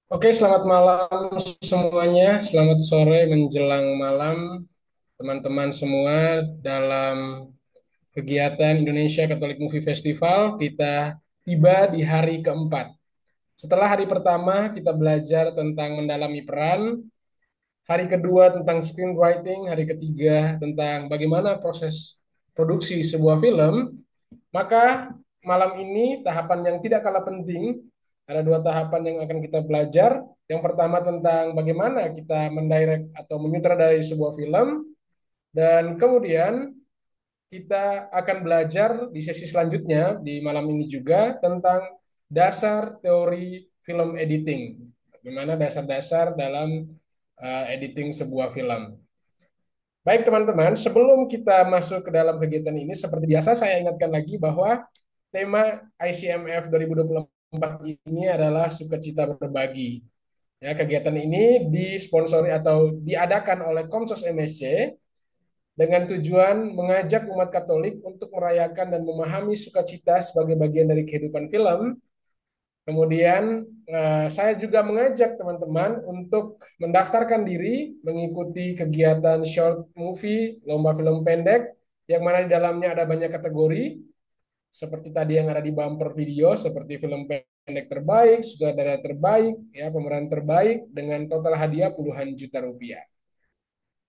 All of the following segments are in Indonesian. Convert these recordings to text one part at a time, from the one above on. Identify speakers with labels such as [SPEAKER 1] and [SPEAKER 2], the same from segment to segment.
[SPEAKER 1] Oke, selamat malam semuanya. Selamat sore menjelang malam, teman-teman semua. Dalam kegiatan Indonesia Catholic Movie Festival, kita tiba di hari keempat. Setelah hari pertama, kita belajar tentang mendalami peran. Hari kedua tentang screenwriting. Hari ketiga tentang bagaimana proses produksi sebuah film. Maka malam ini tahapan yang tidak kalah penting, ada dua tahapan yang akan kita belajar. Yang pertama tentang bagaimana kita mendirect atau menyutradarai sebuah film, dan kemudian kita akan belajar di sesi selanjutnya di malam ini juga tentang dasar teori film editing. Bagaimana dasar-dasar dalam editing sebuah film. Baik teman-teman, sebelum kita masuk ke dalam kegiatan ini, seperti biasa saya ingatkan lagi bahwa tema ICMF 2024 ini adalah sukacita berbagi. Ya, kegiatan ini disponsori atau diadakan oleh Komsos MSC dengan tujuan mengajak umat Katolik untuk merayakan dan memahami sukacita sebagai bagian dari kehidupan film. Kemudian saya juga mengajak teman-teman untuk mendaftarkan diri mengikuti kegiatan short movie, lomba film pendek, yang mana di dalamnya ada banyak kategori, seperti tadi yang ada di bumper video, seperti film pendek terbaik, sutradara terbaik, ya pemeran terbaik, dengan total hadiah puluhan juta rupiah.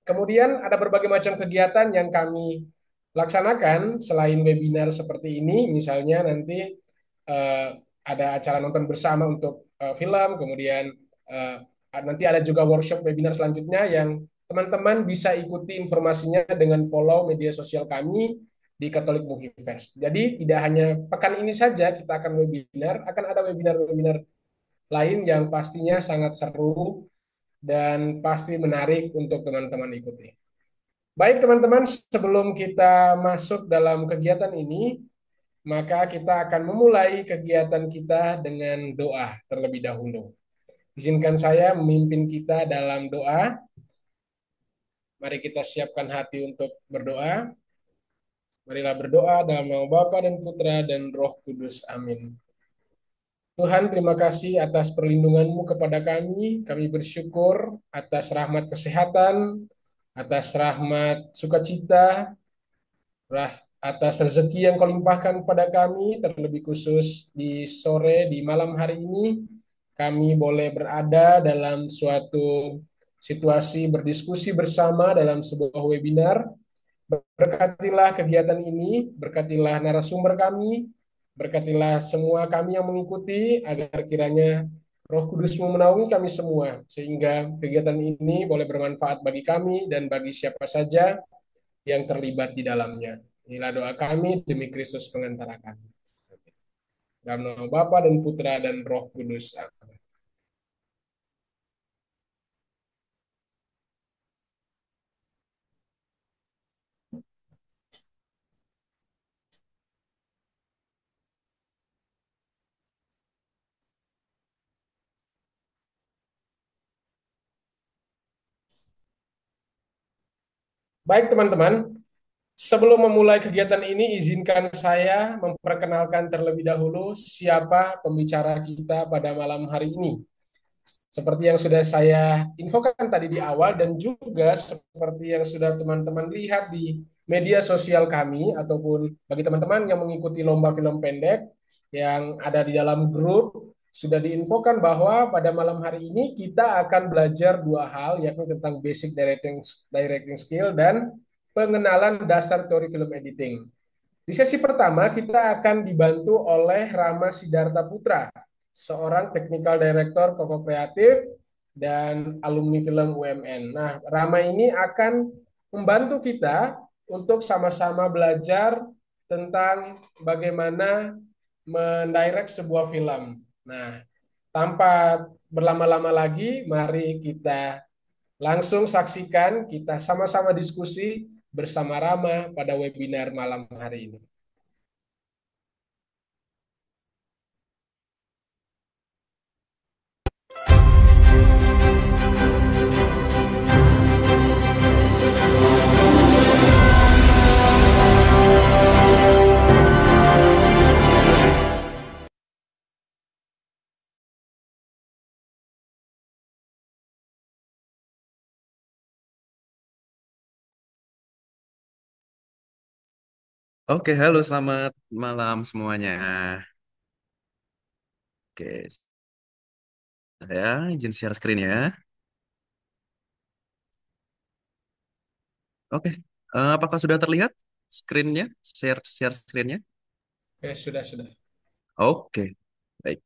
[SPEAKER 1] Kemudian ada berbagai macam kegiatan yang kami laksanakan selain webinar seperti ini, misalnya nanti eh, ada acara nonton bersama untuk film, kemudian eh, nanti ada juga workshop webinar selanjutnya yang teman-teman bisa ikuti informasinya dengan follow media sosial kami di Catholic Movie Fest. Jadi tidak hanya pekan ini saja kita akan webinar, akan ada webinar-webinar lain yang pastinya sangat seru dan pasti menarik untuk teman-teman ikuti. Baik teman-teman, sebelum kita masuk dalam kegiatan ini, maka kita akan memulai kegiatan kita dengan doa terlebih dahulu. Izinkan saya memimpin kita dalam doa. Mari kita siapkan hati untuk berdoa. Marilah berdoa dalam nama Bapa dan Putra dan Roh Kudus. Amin. Tuhan, terima kasih atas perlindungan-Mu kepada kami. Kami bersyukur atas rahmat kesehatan, atas rahmat sukacita, atas rezeki yang Kau limpahkan kepada kami, terlebih khusus di sore, di malam hari ini, kami boleh berada dalam suatu situasi berdiskusi bersama dalam sebuah webinar. Berkatilah kegiatan ini, berkatilah narasumber kami, berkatilah semua kami yang mengikuti, agar kiranya Roh Kudus-Mu menaungi kami semua, sehingga kegiatan ini boleh bermanfaat bagi kami dan bagi siapa saja yang terlibat di dalamnya. Inilah doa kami demi Kristus pengantara kami. Dalam nama Bapa dan Putra dan Roh Kudus. Amin. Baik teman-teman, sebelum memulai kegiatan ini, izinkan saya memperkenalkan terlebih dahulu siapa pembicara kita pada malam hari ini. Seperti yang sudah saya infokan tadi di awal dan juga seperti yang sudah teman-teman lihat di media sosial kami ataupun bagi teman-teman yang mengikuti lomba film pendek yang ada di dalam grup, sudah diinfokan bahwa pada malam hari ini kita akan belajar dua hal, yakni tentang basic directing skill dan pengenalan dasar teori film editing. Di sesi pertama kita akan dibantu oleh Rama Sidarta Putra, seorang technical director Koko Kreatif dan alumni film UMN. Nah, Rama ini akan membantu kita untuk sama-sama belajar tentang bagaimana mendirect sebuah film. Nah, tanpa berlama-lama lagi, mari kita langsung saksikan, kita sama-sama diskusi bersama Rama pada webinar malam hari ini.
[SPEAKER 2] Oke, halo, selamat malam semuanya. Oke, saya izin share screen ya. Oke, apakah sudah terlihat screen-nya? Share screen-nya?
[SPEAKER 1] Oke, sudah.
[SPEAKER 2] Oke, baik.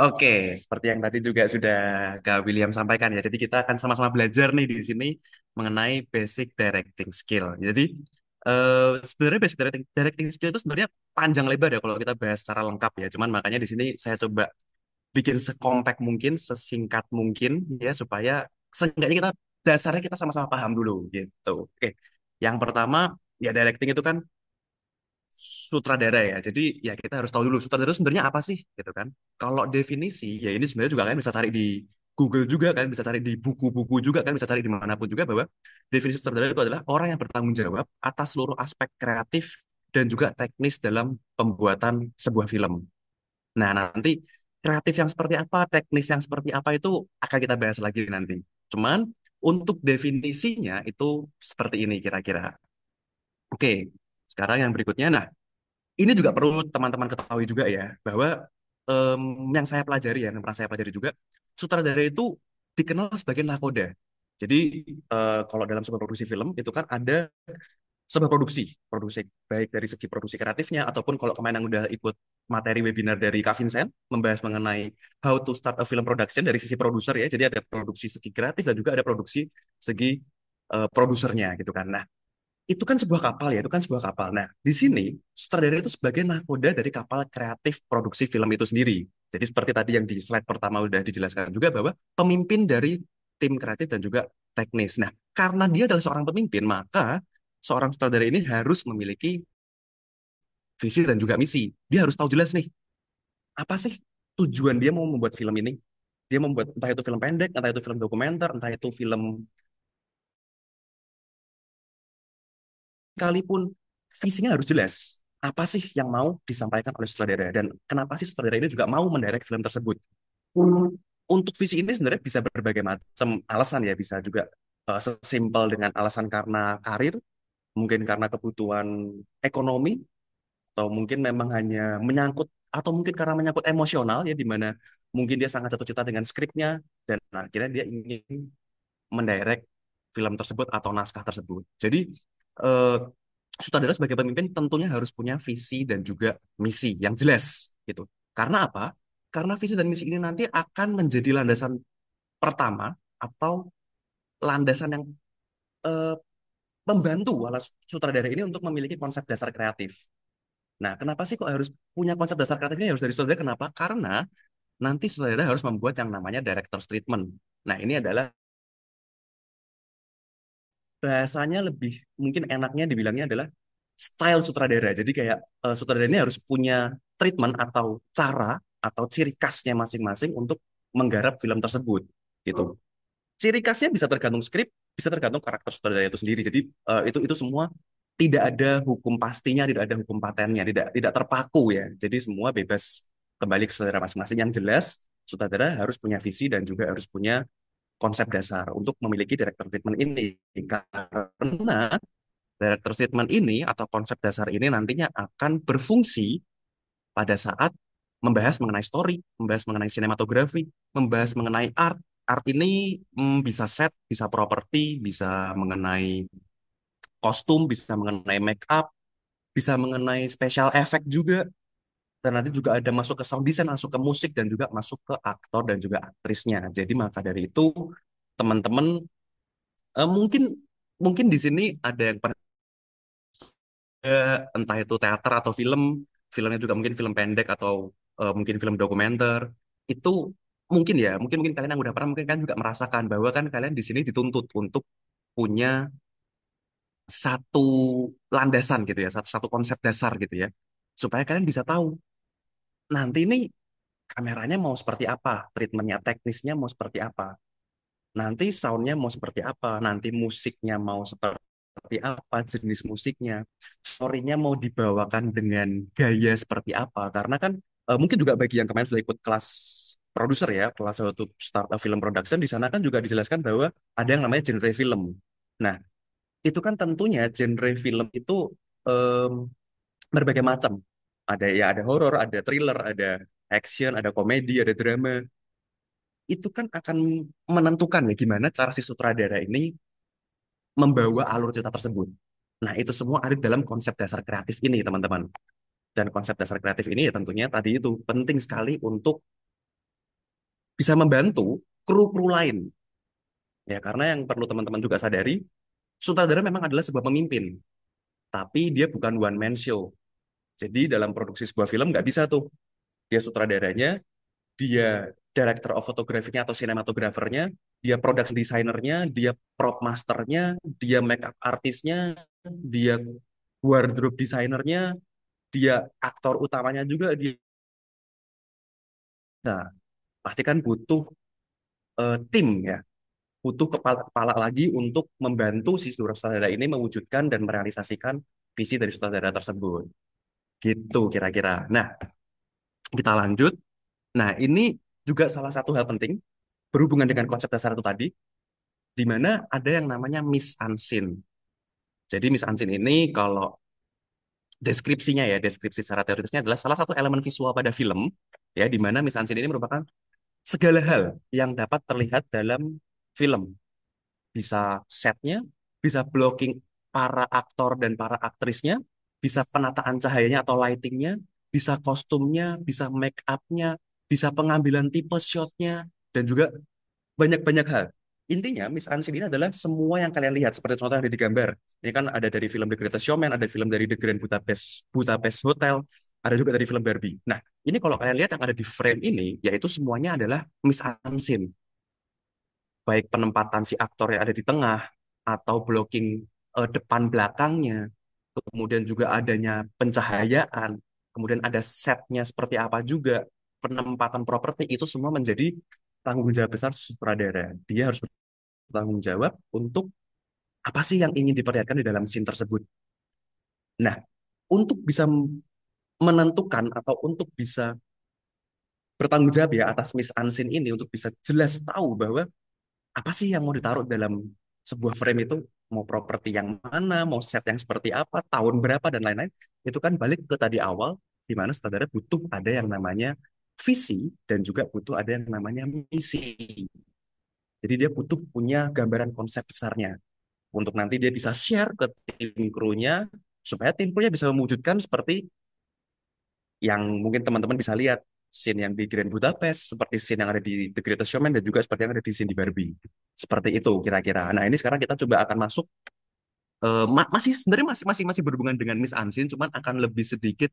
[SPEAKER 2] Oke, seperti yang tadi juga sudah Kak William sampaikan ya. Jadi kita akan sama-sama belajar nih di sini mengenai basic directing skill. Jadi sebenarnya basic directing skill itu sebenarnya panjang lebar ya kalau kita bahas secara lengkap ya. Cuman makanya di sini saya coba bikin sekompak mungkin, sesingkat mungkin ya supaya seenggaknya kita dasarnya kita sama-sama paham dulu gitu. Oke. Yang pertama ya directing itu kan sutradara ya. Jadi ya kita harus tahu dulu sutradara itu sebenarnya apa sih gitu kan. Kalau definisi ya ini sebenarnya juga kalian bisa cari di Google juga kan, bisa cari di buku-buku juga kan, bisa cari dimanapun juga bahwa definisi sutradara itu adalah orang yang bertanggung jawab atas seluruh aspek kreatif dan juga teknis dalam pembuatan sebuah film. Nah, nanti kreatif yang seperti apa, teknis yang seperti apa itu akan kita bahas lagi nanti. Cuman untuk definisinya itu seperti ini kira-kira. Oke, sekarang yang berikutnya. Nah, ini juga perlu teman-teman ketahui juga ya, bahwa em, yang saya pelajari ya, yang pernah saya pelajari juga, sutradara itu dikenal sebagai nakoda. Jadi, kalau dalam sebuah produksi film, itu kan ada sebuah produksi baik dari segi produksi kreatifnya ataupun kalau kemarin yang udah ikut materi webinar dari Kak Vincent membahas mengenai how to start a film production dari sisi produser ya. Jadi ada produksi segi kreatif dan juga ada produksi segi produsernya gitu kan. Nah, itu kan sebuah kapal ya, itu kan sebuah kapal. Nah, di sini sutradara itu sebagai nahkoda dari kapal kreatif produksi film itu sendiri. Jadi seperti tadi yang di slide pertama udah dijelaskan juga bahwa pemimpin dari tim kreatif dan juga teknis. Nah, karena dia adalah seorang pemimpin, maka seorang sutradara ini harus memiliki visi dan juga misi. Dia harus tahu jelas nih, apa sih tujuan dia mau membuat film ini. Dia membuat entah itu film pendek, entah itu film dokumenter, entah itu film sekalipun visinya harus jelas. Apa sih yang mau disampaikan oleh sutradara dan kenapa sih sutradara ini juga mau mendirect film tersebut? Untuk visi ini sebenarnya bisa berbagai macam alasan ya, bisa juga sesimpel dengan alasan karena karir, mungkin karena kebutuhan ekonomi, atau mungkin memang hanya menyangkut atau mungkin karena menyangkut emosional ya di mana mungkin dia sangat jatuh cinta dengan skripnya dan akhirnya dia ingin mendirect film tersebut atau naskah tersebut. Jadi eh, sutradara sebagai pemimpin tentunya harus punya visi dan juga misi yang jelas gitu. Karena apa? Karena visi dan misi ini nanti akan menjadi landasan pertama atau landasan yang eh, membantu wala sutradara ini untuk memiliki konsep dasar kreatif. Nah, kenapa sih kok harus punya konsep dasar kreatif ini harus dari sutradara? Kenapa? Karena nanti sutradara harus membuat yang namanya director's treatment. Nah, ini adalah bahasanya lebih mungkin enaknya dibilangnya adalah style sutradara. Jadi kayak sutradara ini harus punya treatment atau cara atau ciri khasnya masing-masing untuk menggarap film tersebut gitu. Ciri khasnya bisa tergantung skrip, bisa tergantung karakter sutradara itu sendiri. Jadi itu semua tidak ada hukum pastinya, tidak ada hukum patennya, tidak tidak terpaku ya. Jadi semua bebas kembali ke sutradara masing-masing. Yang jelas sutradara harus punya visi dan juga harus punya konsep dasar untuk memiliki director treatment ini. Karena director treatment ini atau konsep dasar ini nantinya akan berfungsi pada saat membahas mengenai story, membahas mengenai sinematografi, membahas mengenai art. Art ini bisa set, bisa properti, bisa mengenai kostum, bisa mengenai make up, bisa mengenai special effect juga. Dan nanti juga ada masuk ke sound design, masuk ke musik, dan juga masuk ke aktor dan juga aktrisnya. Jadi maka dari itu, teman-teman mungkin mungkin di sini ada yang pernah entah itu teater atau film, filmnya juga mungkin film pendek atau mungkin film dokumenter. Itu mungkin ya, mungkin mungkin kalian yang udah pernah mungkin kan juga merasakan bahwa kan kalian di sini dituntut untuk punya satu landasan gitu ya, satu konsep dasar gitu ya, supaya kalian bisa tahu nanti ini kameranya mau seperti apa, treatmentnya teknisnya mau seperti apa, nanti soundnya mau seperti apa, nanti musiknya mau seperti apa, jenis musiknya, story-nya mau dibawakan dengan gaya seperti apa. Karena kan mungkin juga bagi yang kemarin sudah ikut kelas produser ya, kelas untuk start a film production, di sana kan juga dijelaskan bahwa ada yang namanya genre film. Nah, itu kan tentunya genre film itu em, berbagai macam. Ada ya ada horor, ada thriller, ada action, ada komedi, ada drama. Itu kan akan menentukan ya gimana cara si sutradara ini membawa alur cerita tersebut. Nah, itu semua ada dalam konsep dasar kreatif ini, teman-teman. Dan konsep dasar kreatif ini ya tentunya tadi itu penting sekali untuk bisa membantu kru-kru lain. Ya, karena yang perlu teman-teman juga sadari, sutradara memang adalah sebuah pemimpin, tapi dia bukan one man show. Jadi dalam produksi sebuah film nggak bisa tuh dia sutradaranya, dia director of photography-nya atau sinematografernya, dia production designernya, dia prop masternya, dia makeup artisnya, dia wardrobe designernya, dia aktor utamanya juga dia. Nah, pasti kan butuh tim ya, butuh kepala-kepala lagi untuk membantu si sutradara ini mewujudkan dan merealisasikan visi dari sutradara tersebut. Gitu kira-kira. Nah, kita lanjut. Nah, ini juga salah satu hal penting berhubungan dengan konsep dasar itu tadi, di mana ada yang namanya mise en scene. Jadi mise en scene ini kalau deskripsinya ya, deskripsi secara teoritisnya adalah salah satu elemen visual pada film, ya, di mana mise en scene ini merupakan segala hal yang dapat terlihat dalam film. Bisa setnya, bisa blocking para aktor dan para aktrisnya, bisa penataan cahayanya atau lightingnya, bisa kostumnya, bisa make upnya, bisa pengambilan tipe shotnya, dan juga banyak-banyak hal. Intinya, Miss Unseen ini adalah semua yang kalian lihat seperti contoh yang ada di gambar. Ini kan ada dari film The Greatest Showman, ada film dari The Grand Budapest Hotel, ada juga dari film Barbie. Nah, ini kalau kalian lihat yang ada di frame ini, yaitu semuanya adalah Miss Unseen. Baik penempatan si aktor yang ada di tengah, atau blocking depan belakangnya, kemudian juga adanya pencahayaan, kemudian ada setnya seperti apa juga, penempatan properti, itu semua menjadi tanggung jawab besar sutradara. Dia harus bertanggung jawab untuk apa sih yang ingin diperlihatkan di dalam scene tersebut. Nah, untuk bisa menentukan atau untuk bisa bertanggung jawab ya atas miss unseen ini, untuk bisa jelas tahu bahwa apa sih yang mau ditaruh dalam sebuah frame itu, mau properti yang mana, mau set yang seperti apa, tahun berapa, dan lain-lain, itu kan balik ke tadi awal, di mana sutradara butuh ada yang namanya visi dan juga butuh ada yang namanya misi. Jadi dia butuh punya gambaran konsep besarnya untuk nanti dia bisa share ke tim krunya supaya tim krunya bisa mewujudkan seperti yang mungkin teman-teman bisa lihat scene yang di Grand Budapest, seperti scene yang ada di The Greatest Showman, dan juga seperti yang ada di scene di Barbie. Seperti itu kira-kira. Nah, ini sekarang kita coba akan masuk masih sebenarnya masih berhubungan dengan Miss Unseen, cuman akan lebih sedikit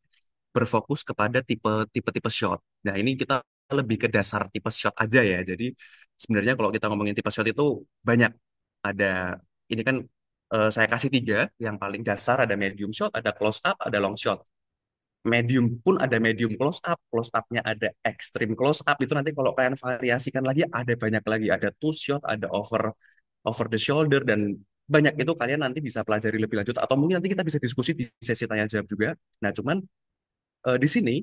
[SPEAKER 2] berfokus kepada tipe-tipe shot. Nah, ini kita lebih ke dasar tipe shot aja ya. Jadi sebenarnya kalau kita ngomongin tipe shot itu banyak. Ada ini kan saya kasih tiga. Yang paling dasar ada medium shot, ada close up, ada long shot. Medium pun ada medium close upnya ada extreme close up. Itu nanti kalau kalian variasikan lagi ada banyak lagi. Ada two shot, ada over over the shoulder, dan banyak itu kalian nanti bisa pelajari lebih lanjut atau mungkin nanti kita bisa diskusi di sesi tanya jawab juga. Nah, cuman di sini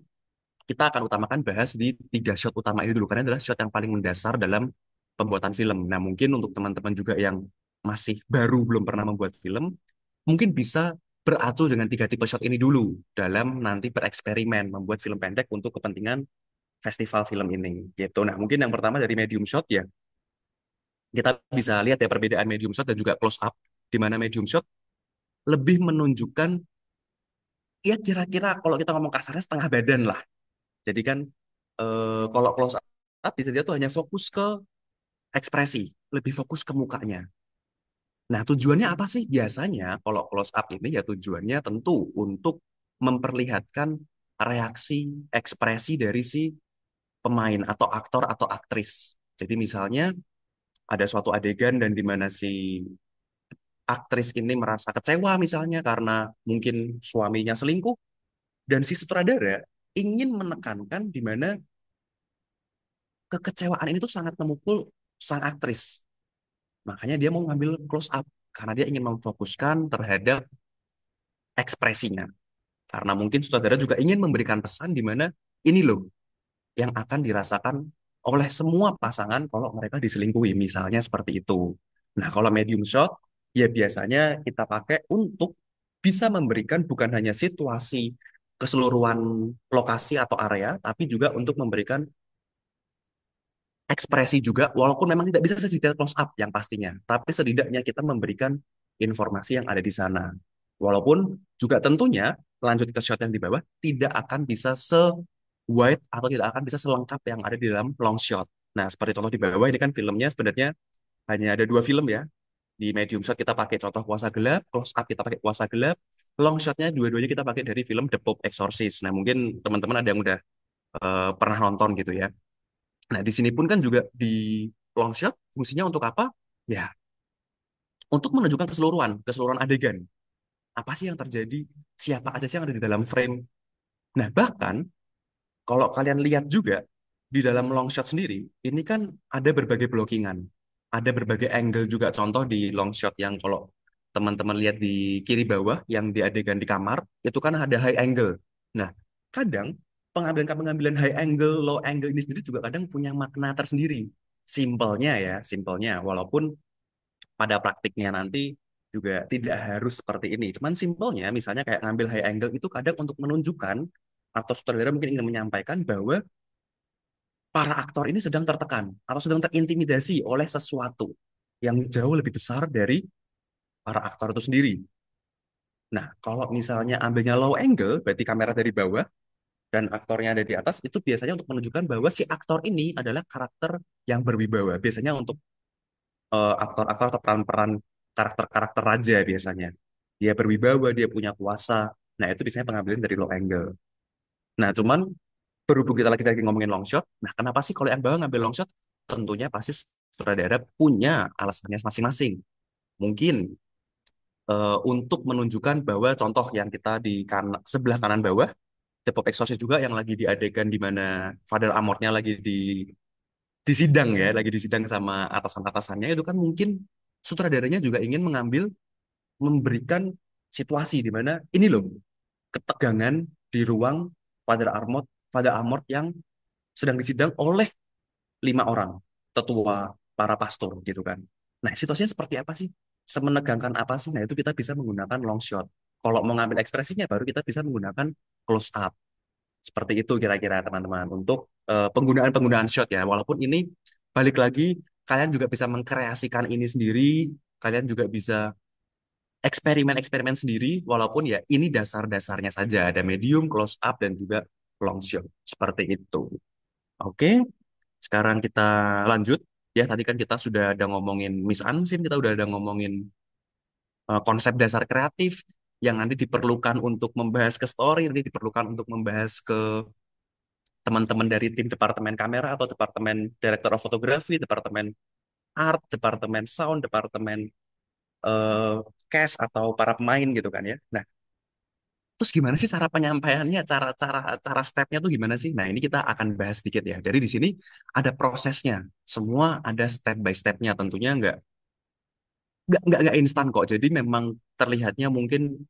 [SPEAKER 2] kita akan utamakan bahas di tiga shot utama ini dulu karena adalah shot yang paling mendasar dalam pembuatan film. Nah, mungkin untuk teman-teman juga yang masih baru belum pernah membuat film, mungkin bisa beracu dengan tiga tipe shot ini dulu dalam nanti bereksperimen membuat film pendek untuk kepentingan festival film ini. Gitu. Nah, mungkin yang pertama dari medium shot ya, kita bisa lihat ya perbedaan medium shot dan juga close up, di mana medium shot lebih menunjukkan ya kira-kira kalau kita ngomong kasarnya setengah badan lah. Jadi kan kalau close up bisa dia tuh hanya fokus ke ekspresi, lebih fokus ke mukanya. Nah, tujuannya apa sih? Biasanya kalau close up ini ya tujuannya tentu untuk memperlihatkan reaksi, ekspresi dari si pemain atau aktor atau aktris. Jadi misalnya ada suatu adegan dan di mana si aktris ini merasa kecewa misalnya karena mungkin suaminya selingkuh, dan si sutradara ingin menekankan di mana kekecewaan ini tuh sangat memukul sang aktris. Makanya dia mau ngambil close up karena dia ingin memfokuskan terhadap ekspresinya. Karena mungkin sutradara juga ingin memberikan pesan di mana ini loh yang akan dirasakan oleh semua pasangan kalau mereka diselingkuhi, misalnya seperti itu. Nah, kalau medium shot ya biasanya kita pakai untuk bisa memberikan bukan hanya situasi keseluruhan lokasi atau area, tapi juga untuk memberikan ekspresi juga, walaupun memang tidak bisa sedetail close up yang pastinya, tapi setidaknya kita memberikan informasi yang ada di sana. Walaupun juga tentunya lanjut ke shot yang di bawah tidak akan bisa se-wide atau tidak akan bisa selengkap yang ada di dalam long shot. Nah, seperti contoh di bawah ini kan filmnya sebenarnya hanya ada dua film ya. Di medium shot kita pakai contoh kuasa gelap, close up kita pakai kuasa gelap, long shotnya dua-duanya kita pakai dari film The Pope Exorcist. Nah, mungkin teman-teman ada yang udah pernah nonton gitu ya. Nah, di sini pun kan juga di long shot fungsinya untuk apa? Ya, untuk menunjukkan keseluruhan adegan. Apa sih yang terjadi? Siapa aja sih yang ada di dalam frame? Nah, bahkan kalau kalian lihat juga di dalam long shot sendiri, ini kan ada berbagai blockingan. Ada berbagai angle juga. Contoh di long shot yang kalau teman-teman lihat di kiri bawah yang di adegan di kamar, itu kan ada high angle. Nah, kadang pengambilan-pengambilan high angle, low angle ini sendiri juga kadang punya makna tersendiri. Simpelnya ya, simpelnya. Walaupun pada praktiknya nanti juga tidak harus seperti ini. Cuman simpelnya, misalnya kayak ngambil high angle itu kadang untuk menunjukkan atau sutradara mungkin ingin menyampaikan bahwa para aktor ini sedang tertekan atau sedang terintimidasi oleh sesuatu yang jauh lebih besar dari para aktor itu sendiri. Nah, kalau misalnya ambilnya low angle, berarti kamera dari bawah dan aktornya ada di atas, itu biasanya untuk menunjukkan bahwa si aktor ini adalah karakter yang berwibawa. Biasanya untuk aktor-aktor atau peran-peran karakter-karakter raja biasanya. Dia berwibawa, dia punya kuasa. Nah, itu biasanya pengambilan dari low angle. Nah, cuman berhubung kita lagi ngomongin long shot, nah kenapa sih kalau yang bawah ngambil long shot? Tentunya pasti sutradara punya alasannya masing-masing. Mungkin untuk menunjukkan bahwa contoh yang kita di sebelah kanan bawah, The Pop Exorcist juga yang lagi di adegan di mana Father Amortnya lagi di sidang ya, lagi di sidang sama atasan-atasannya itu kan mungkin sutradaranya juga ingin memberikan situasi di mana ini loh ketegangan di ruang Father Amort, Father Amort yang sedang disidang oleh 5 orang tetua para pastor gitu kan. Nah, situasinya seperti apa sih? Semenegangkan apa sih? Nah, itu kita bisa menggunakan long shot. Kalau mau ngambil ekspresinya baru kita bisa menggunakan close up. Seperti itu kira-kira teman-teman untuk penggunaan-penggunaan shot ya. Walaupun ini balik lagi kalian juga bisa mengkreasikan ini sendiri, kalian juga bisa eksperimen-eksperimen sendiri walaupun ya ini dasar-dasarnya saja ada medium, close up dan juga long shot. Seperti itu. Oke, sekarang kita lanjut. Ya, tadi kan kita sudah ada ngomongin Miss Ansim, kita udah ada ngomongin konsep dasar kreatif yang nanti diperlukan untuk membahas ke story, nanti diperlukan untuk membahas ke teman-teman dari tim departemen kamera atau departemen director of photography, departemen art, departemen sound, departemen eh, cast atau para pemain gitu kan ya. Nah, terus gimana sih cara penyampaiannya, cara-cara cara stepnya tuh gimana sih? Nah, ini kita akan bahas sedikit ya. Dari di sini ada prosesnya, semua ada step by stepnya. Tentunya nggak instan kok. Jadi memang terlihatnya mungkin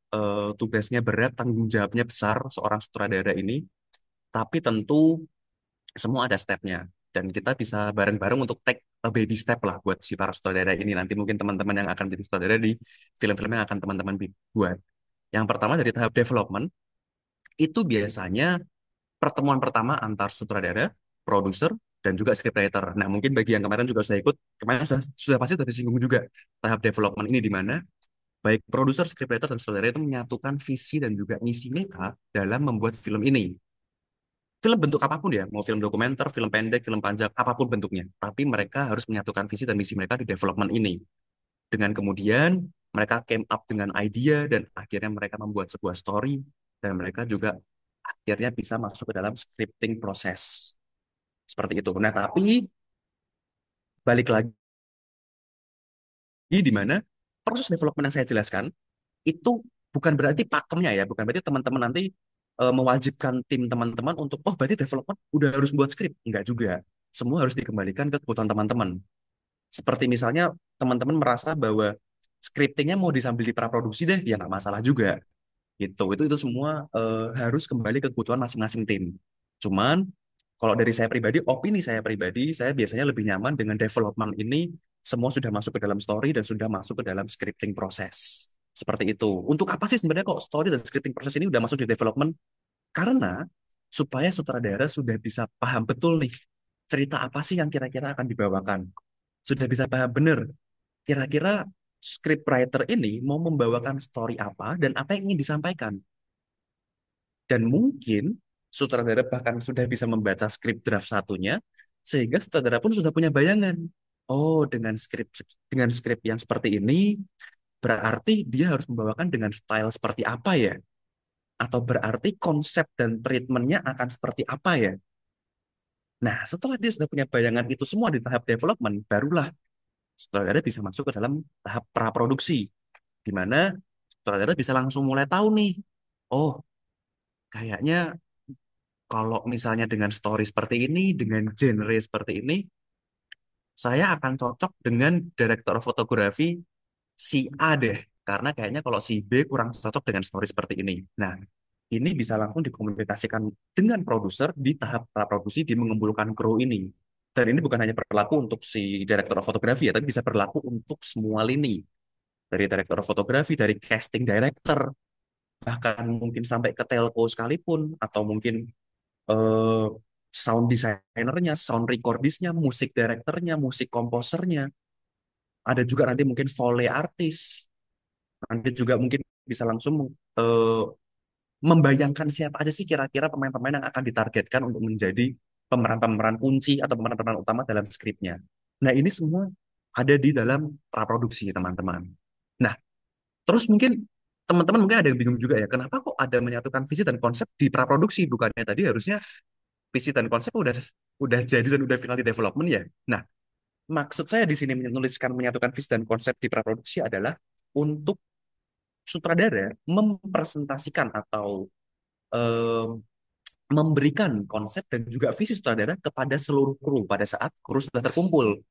[SPEAKER 2] tugasnya berat, tanggung jawabnya besar seorang sutradara ini. Tapi tentu semua ada stepnya. Dan kita bisa bareng-bareng untuk take a baby step lah buat si para sutradara ini. Nanti mungkin teman-teman yang akan jadi sutradara di film-film yang akan teman-teman buat. Yang pertama dari tahap development, itu biasanya pertemuan pertama antar sutradara, produser, dan juga scriptwriter. Nah, mungkin bagi yang kemarin juga sudah ikut, kemarin sudah pasti sudah disinggung juga tahap development ini di mana baik produser, scriptwriter, dan sutradara itu menyatukan visi dan juga misi mereka dalam membuat film ini. Film bentuk apapun ya, mau film dokumenter, film pendek, film panjang, apapun bentuknya. Tapi mereka harus menyatukan visi dan misi mereka di development ini. Dengan kemudian mereka came up dengan idea dan akhirnya mereka membuat sebuah story dan mereka juga akhirnya bisa masuk ke dalam scripting proses. Seperti itu. Nah, tapi balik lagi di mana proses development yang saya jelaskan itu bukan berarti pakemnya ya, bukan berarti teman-teman nanti mewajibkan tim teman-teman untuk oh berarti development udah harus buat skrip. Enggak juga. Semua harus dikembalikan ke kebutuhan teman-teman. Seperti misalnya teman-teman merasa bahwa scriptingnya mau disambil di praproduksi deh, ya nggak masalah juga. Gitu. Itu semua harus kembali ke kebutuhan masing-masing tim. Cuman kalau dari saya pribadi, opini saya pribadi, saya biasanya lebih nyaman dengan development ini semua sudah masuk ke dalam story dan sudah masuk ke dalam scripting proses. Seperti itu. Untuk apa sih sebenarnya kok story dan scripting proses ini udah masuk di development? Karena supaya sutradara sudah bisa paham betul nih cerita apa sih yang kira-kira akan dibawakan. Sudah bisa paham benar kira-kira scriptwriter ini mau membawakan story apa dan apa yang ingin disampaikan. Dan mungkin sutradara bahkan sudah bisa membaca skrip draft satunya, sehingga sutradara pun sudah punya bayangan. Oh, dengan skrip yang seperti ini, berarti dia harus membawakan dengan style seperti apa ya? Atau berarti konsep dan treatmentnya akan seperti apa ya? Nah, setelah dia sudah punya bayangan itu semua di tahap development, barulah sutradara bisa masuk ke dalam tahap praproduksi, di mana sutradara bisa langsung mulai tahu nih, oh, kayaknya kalau misalnya dengan story seperti ini, dengan genre seperti ini, saya akan cocok dengan direktur fotografi si A deh. Karena kayaknya kalau si B kurang cocok dengan story seperti ini. Nah, ini bisa langsung dikomunikasikan dengan produser di tahap praproduksi di mengumpulkan kru ini. Dan ini bukan hanya berlaku untuk si direktur fotografi ya, tapi bisa berlaku untuk semua lini. Dari direktur fotografi, dari casting director, bahkan mungkin sampai ke telco sekalipun, atau mungkin eh, sound designernya, sound recordisnya, musik directornya, musik komposernya. Ada juga nanti mungkin volley artis. Nanti juga mungkin bisa langsung eh, membayangkan siapa aja sih kira-kira pemain-pemain yang akan ditargetkan untuk menjadi pemeran-pemeran kunci atau pemeran-pemeran utama dalam skripnya. Nah, ini semua ada di dalam praproduksi, teman-teman. Nah, terus mungkin teman-teman mungkin ada yang bingung juga ya, kenapa kok ada menyatukan visi dan konsep di praproduksi? Bukannya tadi harusnya visi dan konsep udah jadi dan udah final di development ya. Nah, maksud saya di sini menuliskan menyatukan visi dan konsep di praproduksi adalah untuk sutradara mempresentasikan atau eh, memberikan konsep dan juga visi sutradara kepada seluruh kru pada saat kru sudah terkumpul.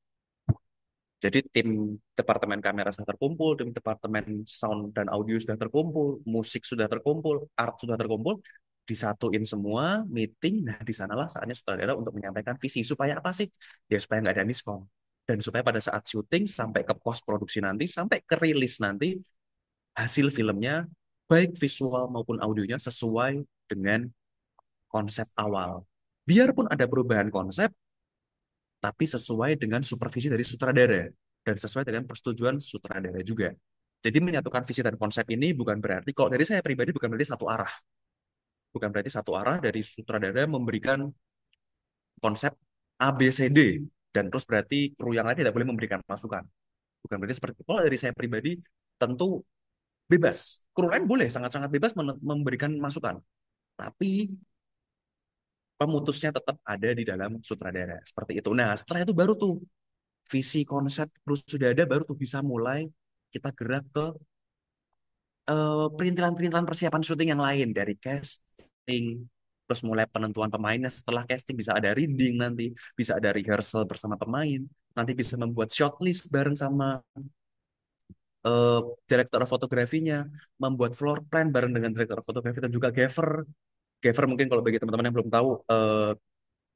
[SPEAKER 2] Jadi tim departemen kamera sudah terkumpul, tim departemen sound dan audio sudah terkumpul, musik sudah terkumpul, art sudah terkumpul, disatuin semua, meeting, nah di sanalah saatnya sutradara untuk menyampaikan visi. Supaya apa sih? Ya supaya nggak ada miskom. Dan supaya pada saat syuting, sampai ke post produksi nanti, sampai ke rilis nanti, hasil filmnya, baik visual maupun audionya sesuai dengan konsep awal. Biarpun ada perubahan konsep, tapi sesuai dengan supervisi dari sutradara dan sesuai dengan persetujuan sutradara juga. Jadi menyatukan visi dan konsep ini bukan berarti, kalau dari saya pribadi bukan berarti satu arah. Bukan berarti satu arah dari sutradara memberikan konsep A, B, C, D. Dan terus berarti kru yang lain tidak boleh memberikan masukan. Bukan berarti seperti itu. Kalau dari saya pribadi, tentu bebas. Kru lain boleh sangat-sangat bebas memberikan masukan. Tapi pemutusnya tetap ada di dalam sutradara. Seperti itu. Nah, setelah itu baru tuh visi konsep terus sudah ada baru tuh bisa mulai kita gerak ke perintilan-perintilan persiapan syuting yang lain dari casting terus mulai penentuan pemainnya setelah casting bisa ada reading nanti bisa ada rehearsal bersama pemain nanti bisa membuat shortlist bareng sama eh, direktur fotografinya membuat floor plan bareng dengan direktur fotografi dan juga gaffer gaffer mungkin kalau bagi teman-teman yang belum tahu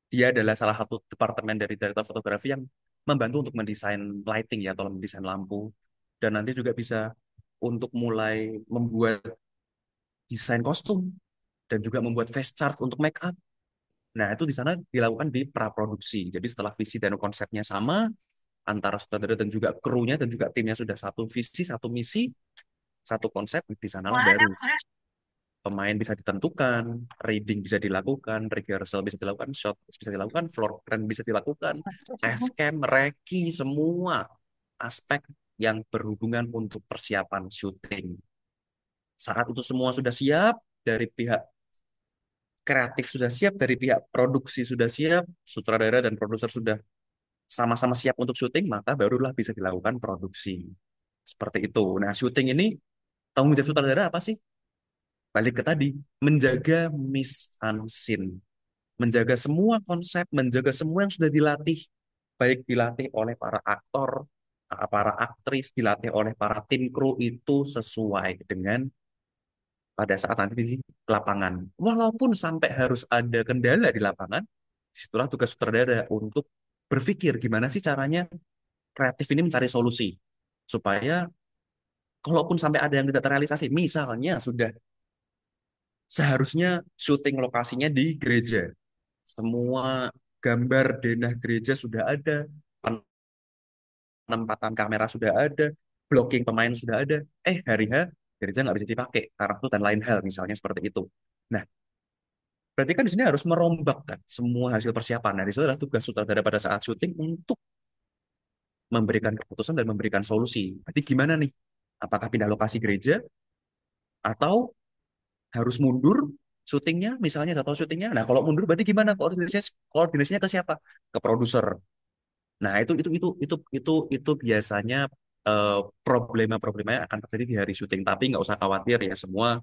[SPEAKER 2] dia adalah salah satu departemen dari direktur fotografi yang membantu untuk mendesain lighting ya atau mendesain lampu dan nanti juga bisa untuk mulai membuat desain kostum dan juga membuat face chart untuk make up. Nah, itu di sana dilakukan di praproduksi. Jadi setelah visi dan konsepnya sama antara sutradara dan juga krunya dan juga timnya sudah satu visi, satu misi, satu konsep, di sanalah baru pemain bisa ditentukan, reading bisa dilakukan, rehearsal bisa dilakukan, shot bisa dilakukan, floor plan bisa dilakukan, test cam, reki, semua aspek yang berhubungan untuk persiapan syuting. Saat itu semua sudah siap, dari pihak kreatif sudah siap, dari pihak produksi sudah siap, sutradara dan produser sudah sama-sama siap untuk syuting, maka barulah bisa dilakukan produksi. Seperti itu. Nah, syuting ini tanggung jawab sutradara apa sih? Balik ke tadi, menjaga miss unseen, menjaga semua konsep, menjaga semua yang sudah dilatih, baik dilatih oleh para aktor, para aktris, dilatih oleh para tim kru itu sesuai dengan pada saat nanti di lapangan. Walaupun sampai harus ada kendala di lapangan, disitulah tugas sutradara untuk berpikir gimana sih caranya kreatif ini mencari solusi supaya kalaupun sampai ada yang tidak terrealisasi, misalnya sudah seharusnya syuting lokasinya di gereja, semua gambar denah gereja sudah ada, penempatan kamera sudah ada, blocking pemain sudah ada, hari H gereja nggak bisa dipakai karena itu dan lain hal misalnya seperti itu. Nah, berarti kan di sini harus merombak kan semua hasil persiapan. Nah, itu adalah tugas sutradara pada saat syuting untuk memberikan keputusan dan memberikan solusi. Berarti gimana nih? Apakah pindah lokasi gereja atau harus mundur syutingnya, misalnya jadwal syutingnya? Nah, kalau mundur berarti gimana koordinasinya ke siapa? Ke produser. Nah, itu biasanya eh, problema-problema yang akan terjadi di hari syuting. Tapi nggak usah khawatir ya, semua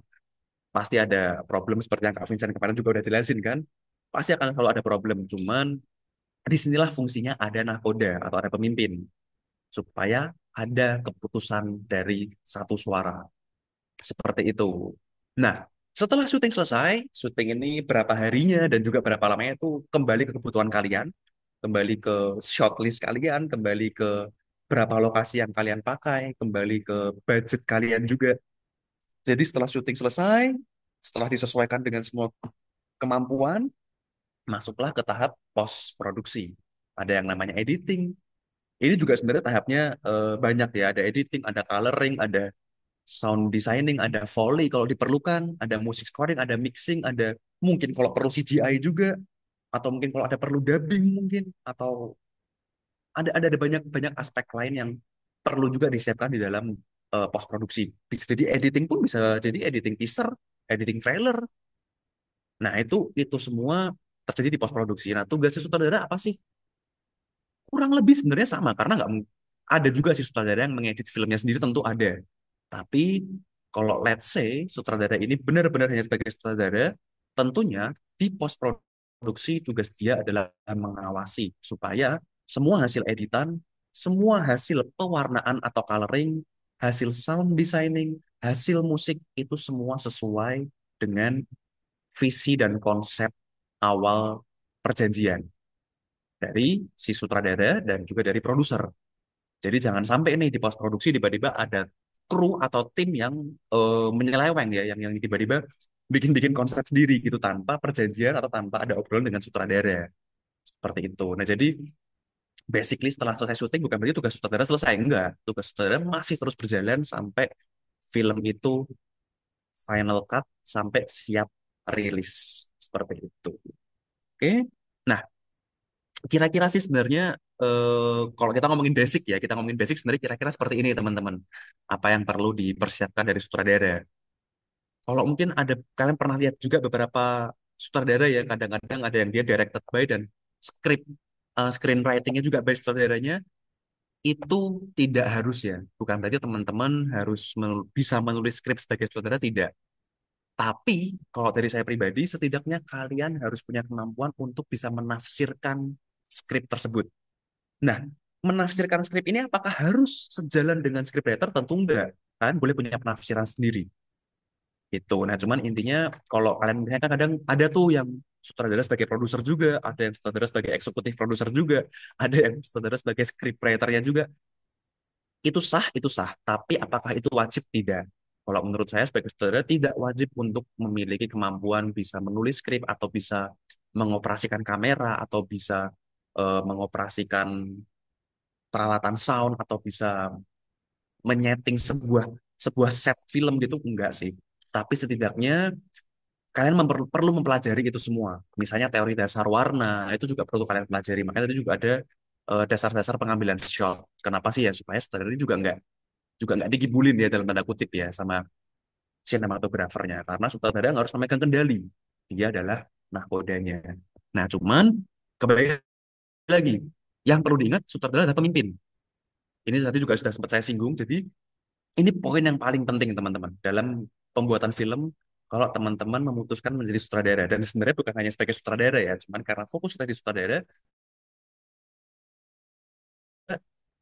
[SPEAKER 2] pasti ada problem seperti yang Kak Vincent kemarin juga udah jelasin kan. Pasti akan selalu ada problem. Cuman disinilah fungsinya ada nakoda atau ada pemimpin supaya ada keputusan dari satu suara. Seperti itu. Nah, setelah syuting selesai, syuting ini berapa harinya dan juga berapa lamanya itu kembali ke kebutuhan kalian, kembali ke shortlist kalian, kembali ke berapa lokasi yang kalian pakai, kembali ke budget kalian juga. Jadi setelah syuting selesai, setelah disesuaikan dengan semua kemampuan, masuklah ke tahap post produksi. Ada yang namanya editing. Ini juga sebenarnya tahapnya banyak ya. Ada editing, ada coloring, ada sound designing, ada Foley kalau diperlukan, ada music scoring, ada mixing, ada mungkin kalau perlu CGI juga, atau mungkin kalau ada perlu dubbing mungkin, atau ada banyak banyak aspek lain yang perlu juga disiapkan di dalam post produksi. Bisa jadi editing pun bisa jadi editing teaser, editing trailer. Nah itu semua terjadi di post produksi. Nah tugasnya sutradara apa sih? Kurang lebih sebenarnya sama karena nggak ada juga sih sutradara yang mengedit filmnya sendiri tentu ada. Tapi kalau let's say sutradara ini benar-benar hanya sebagai sutradara, tentunya di post produksi tugas dia adalah mengawasi supaya semua hasil editan, semua hasil pewarnaan atau coloring, hasil sound designing, hasil musik itu semua sesuai dengan visi dan konsep awal perjanjian dari si sutradara dan juga dari produser. Jadi jangan sampai nih di pos produksi tiba-tiba ada kru atau tim yang menyeleweng ya, yang tiba-tiba bikin-bikin konsep sendiri gitu tanpa perjanjian atau tanpa ada obrolan dengan sutradara. Seperti itu. Nah, jadi basically setelah selesai syuting bukan berarti tugas sutradara selesai, enggak. Tugas sutradara masih terus berjalan sampai film itu final cut sampai siap rilis. Seperti itu. Oke. Nah, kira-kira sih sebenarnya kalau kita ngomongin basic ya, kita ngomongin basic sebenarnya kira-kira seperti ini teman-teman. Apa yang perlu dipersiapkan dari sutradara. Kalau mungkin ada kalian pernah lihat juga beberapa sutradara ya, kadang-kadang ada yang dia directed by dan script screenwriting-nya juga by sutradaranya itu tidak harus ya. Bukan berarti teman-teman harus bisa menulis skrip sebagai sutradara tidak. Tapi kalau dari saya pribadi, setidaknya kalian harus punya kemampuan untuk bisa menafsirkan skrip tersebut. Nah, menafsirkan skrip ini apakah harus sejalan dengan scriptwriter? Tentu enggak. Kalian boleh punya penafsiran sendiri. Gitu. Nah, cuman intinya kalau kalian misalnya kan kadang ada tuh yang sutradara sebagai produser juga, ada yang sutradara sebagai eksekutif produser juga, ada yang sutradara sebagai scriptwriter-nya juga. Itu sah, itu sah. Tapi apakah itu wajib? Tidak. Kalau menurut saya sebagai sutradara tidak wajib untuk memiliki kemampuan bisa menulis skrip atau bisa mengoperasikan kamera atau bisa mengoperasikan peralatan sound atau bisa menyeting sebuah sebuah set film gitu enggak sih. Tapi setidaknya kalian perlu mempelajari itu semua. Misalnya teori dasar warna itu juga perlu kalian pelajari. Makanya itu juga ada dasar-dasar pengambilan shot. Kenapa sih ya supaya sutradara ini juga nggak digibulin ya dalam tanda kutip ya sama sinematografernya karena sutradara harus memegang kendali. Dia adalah nahkodanya. Nah, cuman kembali lagi yang perlu diingat sutradara adalah pemimpin. Ini tadi juga sudah sempat saya singgung. Jadi ini poin yang paling penting teman-teman dalam pembuatan film kalau teman-teman memutuskan menjadi sutradara dan sebenarnya bukan hanya sebagai sutradara ya, cuman karena fokus sudah di sutradara,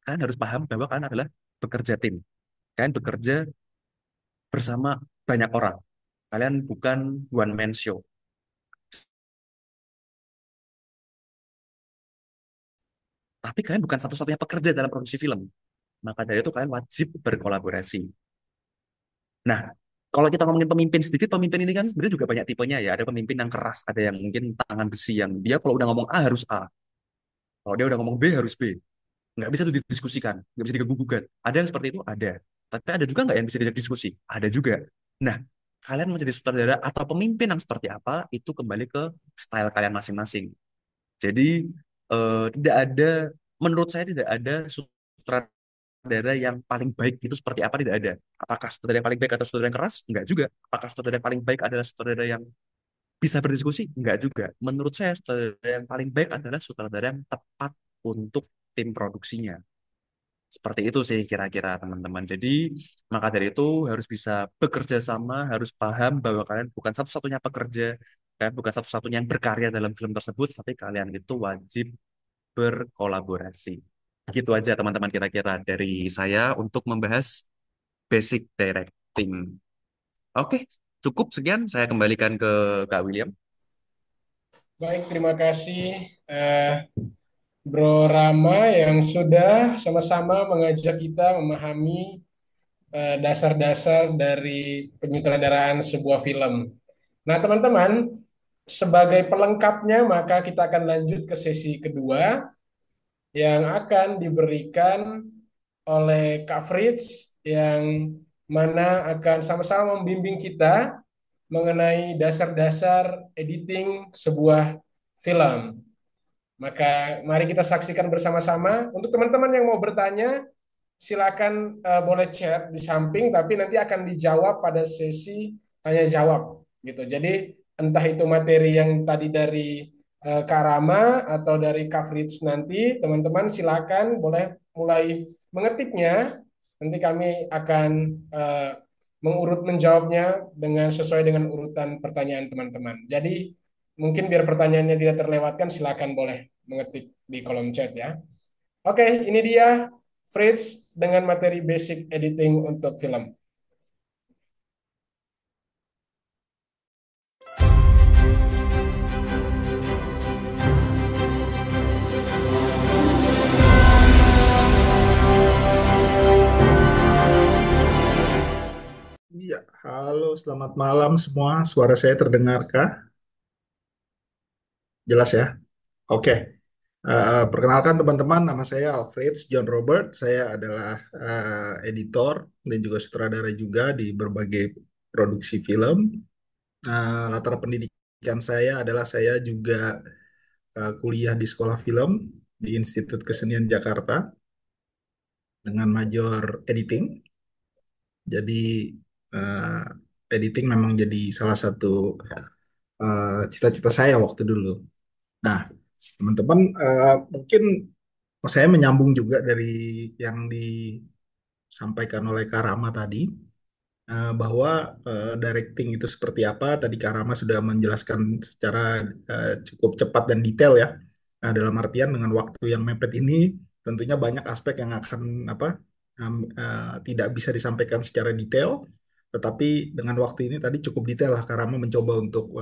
[SPEAKER 2] kalian harus paham bahwa kalian adalah bekerja tim. Kalian bekerja bersama banyak orang. Kalian bukan one man show. Tapi kalian bukan satu-satunya pekerja dalam produksi film. Maka dari itu kalian wajib berkolaborasi. Nah, kalau kita ngomongin pemimpin sedikit, pemimpin ini kan sebenarnya juga banyak tipenya ya. Ada pemimpin yang keras, ada yang mungkin tangan besi yang dia kalau udah ngomong A harus A. Kalau dia udah ngomong B harus B. Nggak bisa tuh didiskusikan, nggak bisa diganggu-gugat. Ada yang seperti itu? Ada. Tapi ada juga nggak yang bisa diajak diskusi? Ada juga. Nah, kalian mau jadi sutradara atau pemimpin yang seperti apa, itu kembali ke style kalian masing-masing. Jadi, tidak ada, menurut saya tidak ada sutradara yang paling baik itu seperti apa, tidak ada. Apakah sutradara yang paling baik atau sutradara yang keras? Enggak juga. Apakah sutradara yang paling baik adalah sutradara yang bisa berdiskusi? Enggak juga. Menurut saya, sutradara yang paling baik adalah sutradara yang tepat untuk tim produksinya. Seperti itu sih kira-kira teman-teman. Jadi maka dari itu harus bisa bekerja sama, harus paham bahwa kalian bukan satu-satunya pekerja, kalian bukan satu-satunya yang berkarya dalam film tersebut, tapi kalian itu wajib berkolaborasi. Gitu aja teman-teman kira-kira dari saya untuk membahas basic directing. Oke, cukup sekian. Saya kembalikan ke Kak William.
[SPEAKER 1] Baik, terima kasih Bro Rama yang sudah sama-sama mengajak kita memahami dasar-dasar dari penyutradaraan sebuah film. Nah, teman-teman, sebagai pelengkapnya maka kita akan lanjut ke sesi kedua yang akan diberikan oleh Kak Fritz yang mana akan sama-sama membimbing kita mengenai dasar-dasar editing sebuah film. Maka mari kita saksikan bersama-sama. Untuk teman-teman yang mau bertanya, silakan boleh chat di samping, tapi nanti akan dijawab pada sesi tanya jawab gitu. Jadi entah itu materi yang tadi dari Kak Rama atau dari Kak Fritz nanti, teman-teman silakan boleh mulai mengetiknya. Nanti kami akan eh, mengurut menjawabnya dengan sesuai dengan urutan pertanyaan teman-teman. Jadi mungkin biar pertanyaannya tidak terlewatkan, silakan boleh mengetik di kolom chat ya. Oke, ini dia Fritz dengan materi basic editing untuk film.
[SPEAKER 3] Iya, halo, selamat malam semua. Suara saya terdengarkah? Jelas ya? Oke. Perkenalkan teman-teman, nama saya Alfred John Robert. Saya adalah editor dan juga sutradara juga di berbagai produksi film. Latar pendidikan saya adalah saya juga kuliah di sekolah film di Institut Kesenian Jakarta dengan major editing. Jadi eh, editing memang jadi salah satu cita-cita saya waktu dulu. Nah, teman-teman, mungkin saya menyambung juga dari yang disampaikan oleh Karama tadi, bahwa directing itu seperti apa. Tadi Karama sudah menjelaskan secara cukup cepat dan detail ya. Nah, dalam artian dengan waktu yang mepet ini, tentunya banyak aspek yang akan apa tidak bisa disampaikan secara detail. Tetapi dengan waktu ini tadi cukup detail lah Karama mencoba untuk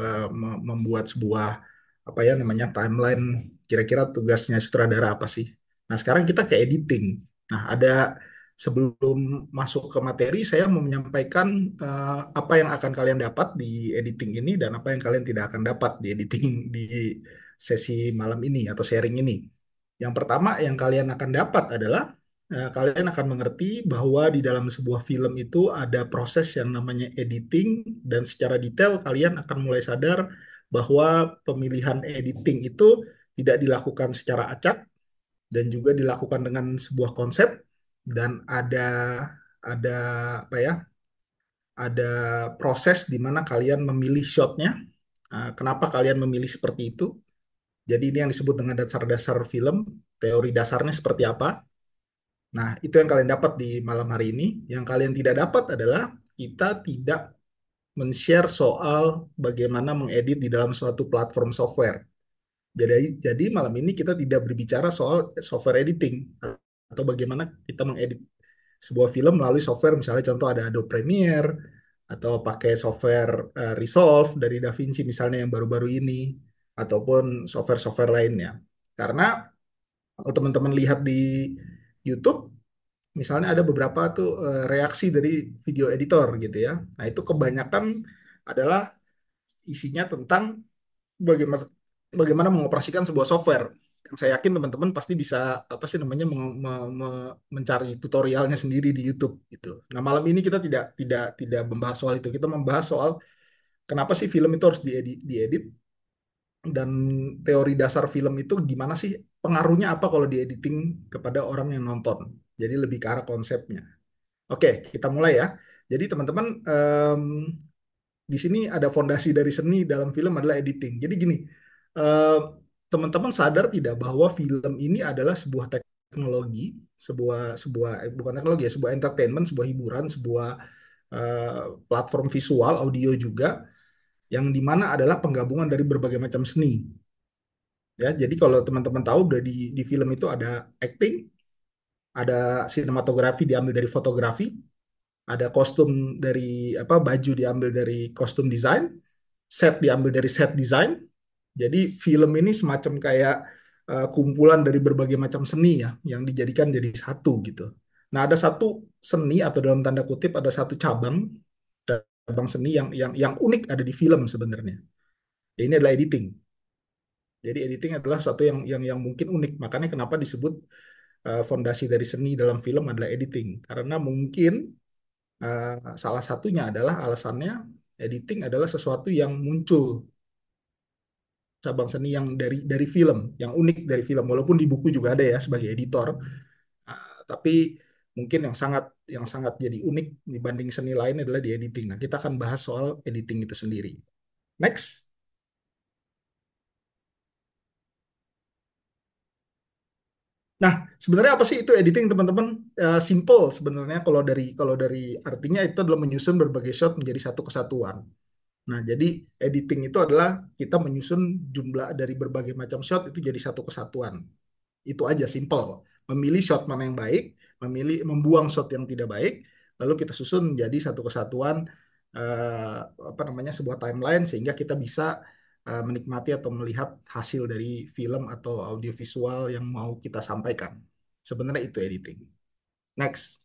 [SPEAKER 3] membuat sebuah apa ya namanya timeline kira-kira tugasnya sutradara apa sih. Nah, sekarang kita ke editing. Nah, sebelum masuk ke materi, saya mau menyampaikan apa yang akan kalian dapat di editing ini dan apa yang kalian tidak akan dapat di editing di sesi malam ini atau sharing ini. Yang pertama yang kalian akan dapat adalah kalian akan mengerti bahwa di dalam sebuah film itu ada proses yang namanya editing dan secara detail kalian akan mulai sadar bahwa pemilihan editing itu tidak dilakukan secara acak dan juga dilakukan dengan sebuah konsep dan ada apa ya ada proses di mana kalian memilih shotnya. Kenapa kalian memilih seperti itu? Jadi ini yang disebut dengan dasar-dasar film, teori dasarnya seperti apa. Nah, itu yang kalian dapat di malam hari ini. Yang kalian tidak dapat adalah kita tidak men-share soal bagaimana mengedit di dalam suatu platform software. Jadi malam ini kita tidak berbicara soal software editing atau bagaimana kita mengedit sebuah film melalui software, misalnya contoh ada Adobe Premiere atau pakai software Resolve dari DaVinci misalnya yang baru-baru ini ataupun software-software lainnya. Karena Kalau teman-teman lihat di YouTube, misalnya ada beberapa tuh reaksi dari video editor gitu ya. Nah, itu kebanyakan adalah isinya tentang bagaimana bagaimana mengoperasikan sebuah software. Yang saya yakin teman-teman pasti bisa apa sih namanya mencari tutorialnya sendiri di YouTube gitu. Nah, malam ini kita tidak membahas soal itu. Kita membahas soal kenapa sih film itu harus diedit dan teori dasar film itu gimana sih, pengaruhnya apa kalau diediting kepada orang yang nonton. Jadi lebih ke arah konsepnya. Oke, kita mulai ya. Jadi teman-teman, di sini ada fondasi dari seni dalam film adalah editing. Jadi gini, eh, teman-teman sadar tidak bahwa film ini adalah sebuah teknologi, sebuah sebuah bukan teknologi ya, sebuah entertainment, sebuah hiburan, sebuah platform visual, audio juga, yang dimana adalah penggabungan dari berbagai macam seni. Ya, jadi kalau teman-teman tahu di film itu ada acting, ada sinematografi diambil dari fotografi, ada kostum dari apa, baju diambil dari kostum desain, set diambil dari set desain. Jadi film ini semacam kayak kumpulan dari berbagai macam seni ya yang dijadikan jadi satu gitu. Nah, ada satu seni atau dalam tanda kutip ada satu cabang seni yang unik ada di film sebenarnya. Ya, ini adalah editing. Jadi editing adalah satu yang mungkin unik. Makanya kenapa disebut fondasi dari seni dalam film adalah editing. Karena mungkin salah satunya adalah alasannya editing adalah sesuatu yang muncul, cabang seni yang dari film, yang unik dari film. Walaupun di buku juga ada ya sebagai editor, tapi mungkin yang sangat jadi unik dibanding seni lain adalah di editing. Nah, kita akan bahas soal editing itu sendiri. Next. Nah, sebenarnya apa sih itu editing, teman-teman? Simple sebenarnya kalau dari artinya itu adalah menyusun berbagai shot menjadi satu kesatuan. Nah, jadi editing itu adalah kita menyusun jumlah dari berbagai macam shot itu jadi satu kesatuan. Itu aja, simple kok. Memilih shot mana yang baik, membuang shot yang tidak baik, lalu kita susun menjadi satu kesatuan, eh, apa namanya, sebuah timeline sehingga kita bisa menikmati atau melihat hasil dari film atau audiovisual yang mau kita sampaikan. Sebenarnya itu editing. Next.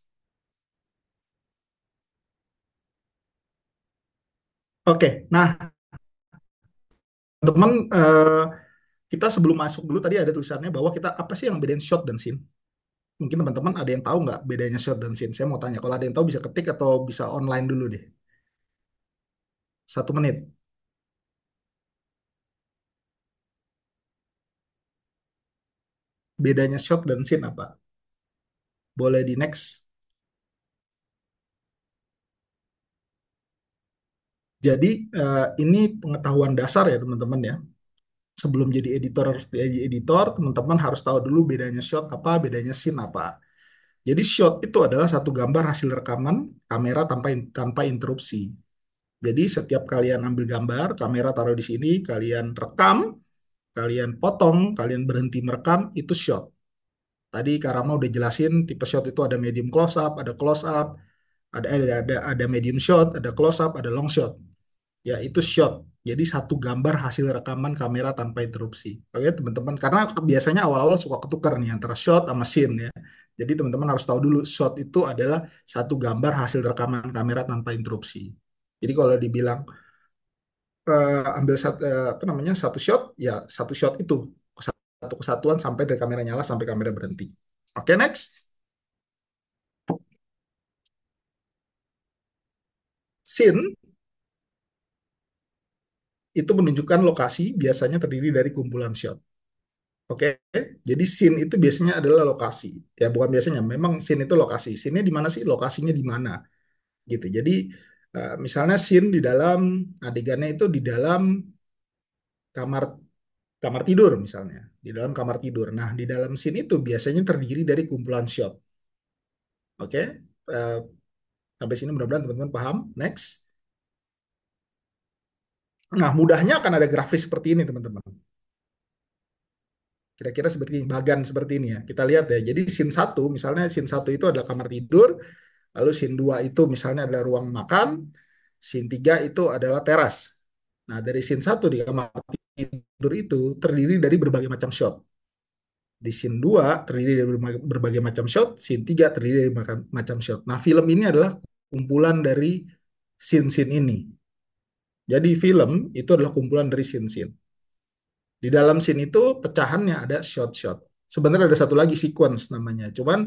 [SPEAKER 3] Oke, nah teman, kita sebelum masuk dulu tadi ada tulisannya bahwa kita apa sih yang bedain shot dan scene. Mungkin teman-teman ada yang tahu nggak bedanya shot dan scene? Saya mau tanya, kalau ada yang tahu bisa ketik atau bisa online dulu deh. 1 menit. Bedanya shot dan scene apa? Boleh di next. Jadi ini pengetahuan dasar ya teman-teman ya. Sebelum jadi editor, teman-teman harus tahu dulu bedanya shot apa, bedanya scene apa. Jadi shot itu adalah satu gambar hasil rekaman kamera tanpa interupsi. Jadi setiap kalian ambil gambar, kamera taruh di sini, kalian rekam, kalian potong, kalian berhenti merekam, itu shot. Tadi Karama udah jelasin tipe shot itu ada medium close up, ada medium shot, ada close up, ada long shot. Ya, itu shot. Jadi satu gambar hasil rekaman kamera tanpa interupsi. Oke, teman-teman. Karena biasanya awal-awal suka ketukar nih antara shot sama scene ya. Jadi teman-teman harus tahu dulu shot itu adalah satu gambar hasil rekaman kamera tanpa interupsi. Jadi kalau dibilang ambil apa namanya, satu shot, ya satu shot itu satu kesatuan sampai dari kamera nyala sampai kamera berhenti. Oke, next. Scene itu menunjukkan lokasi, biasanya terdiri dari kumpulan shot. Oke, jadi scene itu biasanya adalah lokasi. Ya, bukan biasanya, memang scene itu lokasi. Scene-nya di mana sih? Lokasinya di mana? Gitu. Jadi misalnya scene di dalam adegannya itu di dalam kamar kamar tidur misalnya, di dalam kamar tidur. Nah, di dalam scene itu biasanya terdiri dari kumpulan shot. Oke, eh, sampai sini mudah-mudahan teman-teman paham. Next. Nah, mudahnya akan ada grafis seperti ini, teman-teman. Kira-kira seperti ini, bagan seperti ini ya. Kita lihat ya. Jadi scene satu, misalnya scene satu itu adalah kamar tidur, lalu scene 2 itu misalnya adalah ruang makan, scene 3 itu adalah teras. Nah, dari scene satu di kamar tidur itu terdiri dari berbagai macam shot. Di scene 2 terdiri dari berbagai macam shot, scene 3 terdiri dari macam shot. Nah, film ini adalah kumpulan dari scene-scene ini. Jadi film itu adalah kumpulan dari scene-scene. Di dalam scene itu pecahannya ada shot-shot. Sebenarnya ada satu lagi sequence namanya. Cuman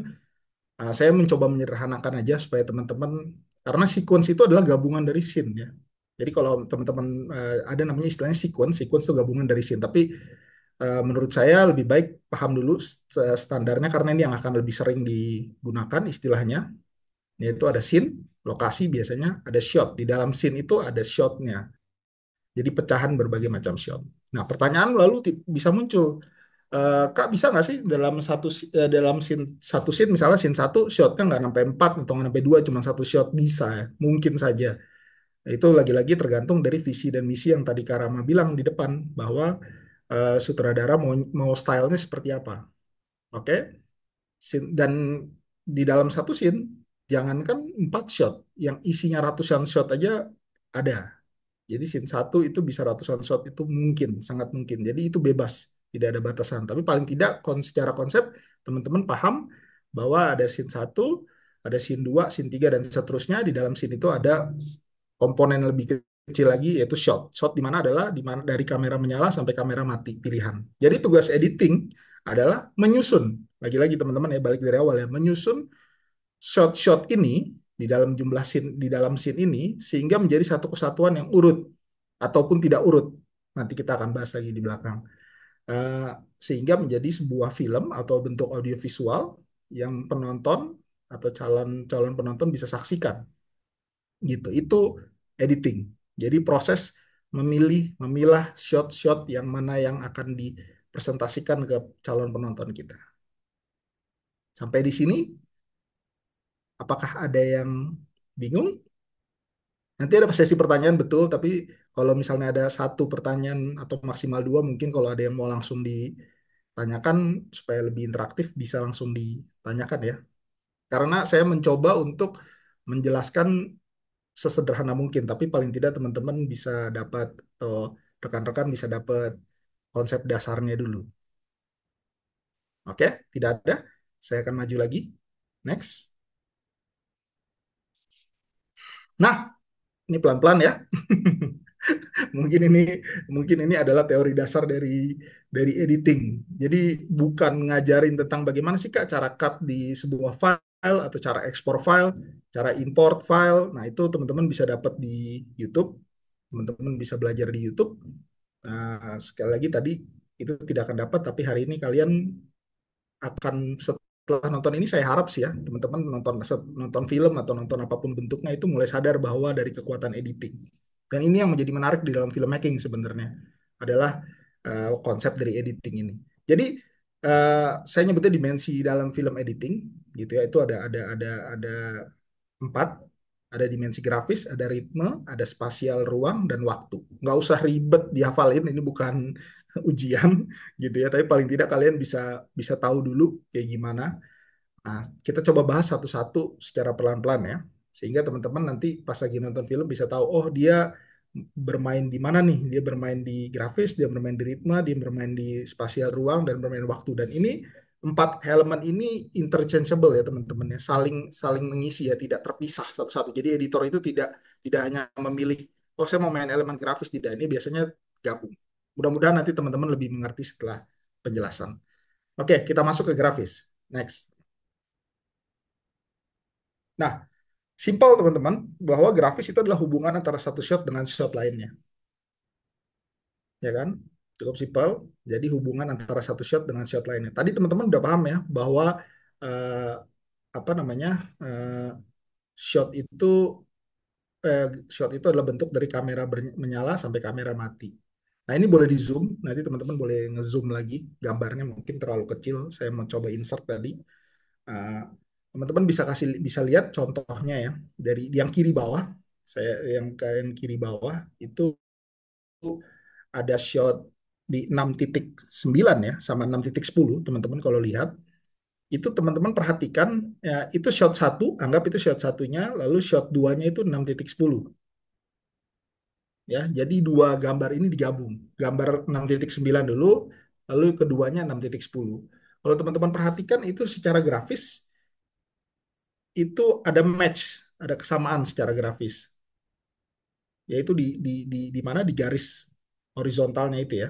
[SPEAKER 3] saya mencoba menyederhanakan aja supaya teman-teman, karena sequence itu adalah gabungan dari scene ya. Jadi kalau teman-teman ada namanya istilahnya sequence, sequence itu gabungan dari scene. Tapi menurut saya lebih baik paham dulu standarnya karena ini yang akan lebih sering digunakan istilahnya. Yaitu ada scene, lokasi biasanya, ada shot. Di dalam scene itu ada shotnya. Jadi pecahan berbagai macam shot. Nah, pertanyaan lalu bisa muncul, Kak bisa nggak sih dalam dalam scene satu scene misalnya scene satu shotnya nggak sampai empat atau nggak sampai dua cuma satu shot bisa ya mungkin saja. Nah, itu lagi-lagi tergantung dari visi dan misi yang tadi Karama bilang di depan bahwa sutradara mau stylenya seperti apa. Oke. Dan di dalam satu scene jangankan empat shot yang isinya ratusan shot aja ada. Jadi scene satu itu bisa ratusan shot itu mungkin, sangat mungkin. Jadi itu bebas, tidak ada batasan. Tapi paling tidak secara konsep teman-teman paham bahwa ada scene satu, ada scene 2, scene 3 dan seterusnya. Di dalam scene itu ada komponen lebih kecil lagi yaitu shot. Shot di mana adalah di mana dari kamera menyala sampai kamera mati pilihan. Jadi tugas editing adalah menyusun. Lagi-lagi teman-teman ya balik dari awal ya, menyusun shot-shot ini di dalam jumlah scene di dalam scene ini sehingga menjadi satu kesatuan yang urut ataupun tidak urut. Nanti kita akan bahas lagi di belakang. Eh, Sehingga menjadi sebuah film atau bentuk audiovisual yang penonton atau calon penonton bisa saksikan. Gitu. Itu editing. Jadi proses memilah shot-shot yang mana yang akan dipresentasikan ke calon penonton kita. Sampai di sini, apakah ada yang bingung? Nanti ada sesi pertanyaan betul, tapi kalau misalnya ada satu pertanyaan atau maksimal dua, mungkin kalau ada yang mau langsung ditanyakan supaya lebih interaktif bisa langsung ditanyakan ya. Karena saya mencoba untuk menjelaskan sesederhana mungkin, tapi paling tidak teman-teman bisa dapat atau rekan-rekan bisa dapat konsep dasarnya dulu. Oke, tidak ada. Saya akan maju lagi. Next. Nah, ini pelan-pelan ya. Mungkin ini mungkin ini adalah teori dasar dari editing. Jadi bukan ngajarin tentang bagaimana sih Kak cara cut di sebuah file atau cara ekspor file, cara import file. Nah, itu teman-teman bisa dapat di YouTube. Teman-teman bisa belajar di YouTube. Nah, sekali lagi tadi itu tidak akan dapat tapi hari ini kalian akan setelah nonton ini saya harap sih ya teman-teman nonton nonton film atau nonton apapun bentuknya itu mulai sadar bahwa dari kekuatan editing. Dan ini yang menjadi menarik di dalam filmmaking sebenarnya adalah konsep dari editing ini. Jadi saya nyebutnya dimensi dalam film editing gitu ya itu ada empat, ada dimensi grafis, ada ritme, ada spasial ruang dan waktu. Nggak usah ribet dihafalin, ini bukan ujian gitu ya, tapi paling tidak kalian bisa bisa tahu dulu kayak gimana. Nah, kita coba bahas satu-satu secara pelan-pelan ya, sehingga teman-teman nanti pas lagi nonton film bisa tahu, oh dia bermain di mana nih? Dia bermain di grafis, dia bermain di ritme, dia bermain di spasial ruang, dan bermain waktu. Dan ini empat elemen ini interchangeable ya teman-teman ya, saling saling mengisi ya, tidak terpisah satu-satu. Jadi editor itu tidak tidak hanya memilih, oh saya mau main elemen grafis, tidak. Ini biasanya gabung. Mudah-mudahan nanti teman-teman lebih mengerti setelah penjelasan. Oke, kita masuk ke grafis. Next. Nah, simpel teman-teman, bahwa grafis itu adalah hubungan antara satu shot dengan shot lainnya. Ya kan? Cukup simpel. Jadi hubungan antara satu shot dengan shot lainnya. Tadi teman-teman udah paham ya bahwa eh, apa namanya eh, shot itu eh, shot itu adalah bentuk dari kamera menyala sampai kamera mati. Nah ini boleh di zoom. Nanti teman-teman boleh ngezoom lagi. Gambarnya mungkin terlalu kecil. Saya mau coba insert tadi. Eh, Teman-teman bisa lihat contohnya ya dari yang kiri bawah. Saya yang kiri bawah itu ada shot di 6.9 ya sama 6.10 teman-teman kalau lihat itu teman-teman perhatikan ya, itu shot satu anggap itu shot satunya lalu shot duanya itu 6.10 ya jadi dua gambar ini digabung gambar 6.9 dulu lalu keduanya 6.10 Kalau teman-teman perhatikan itu secara grafis itu ada match, ada kesamaan secara grafis, yaitu di mana di garis horizontalnya itu ya,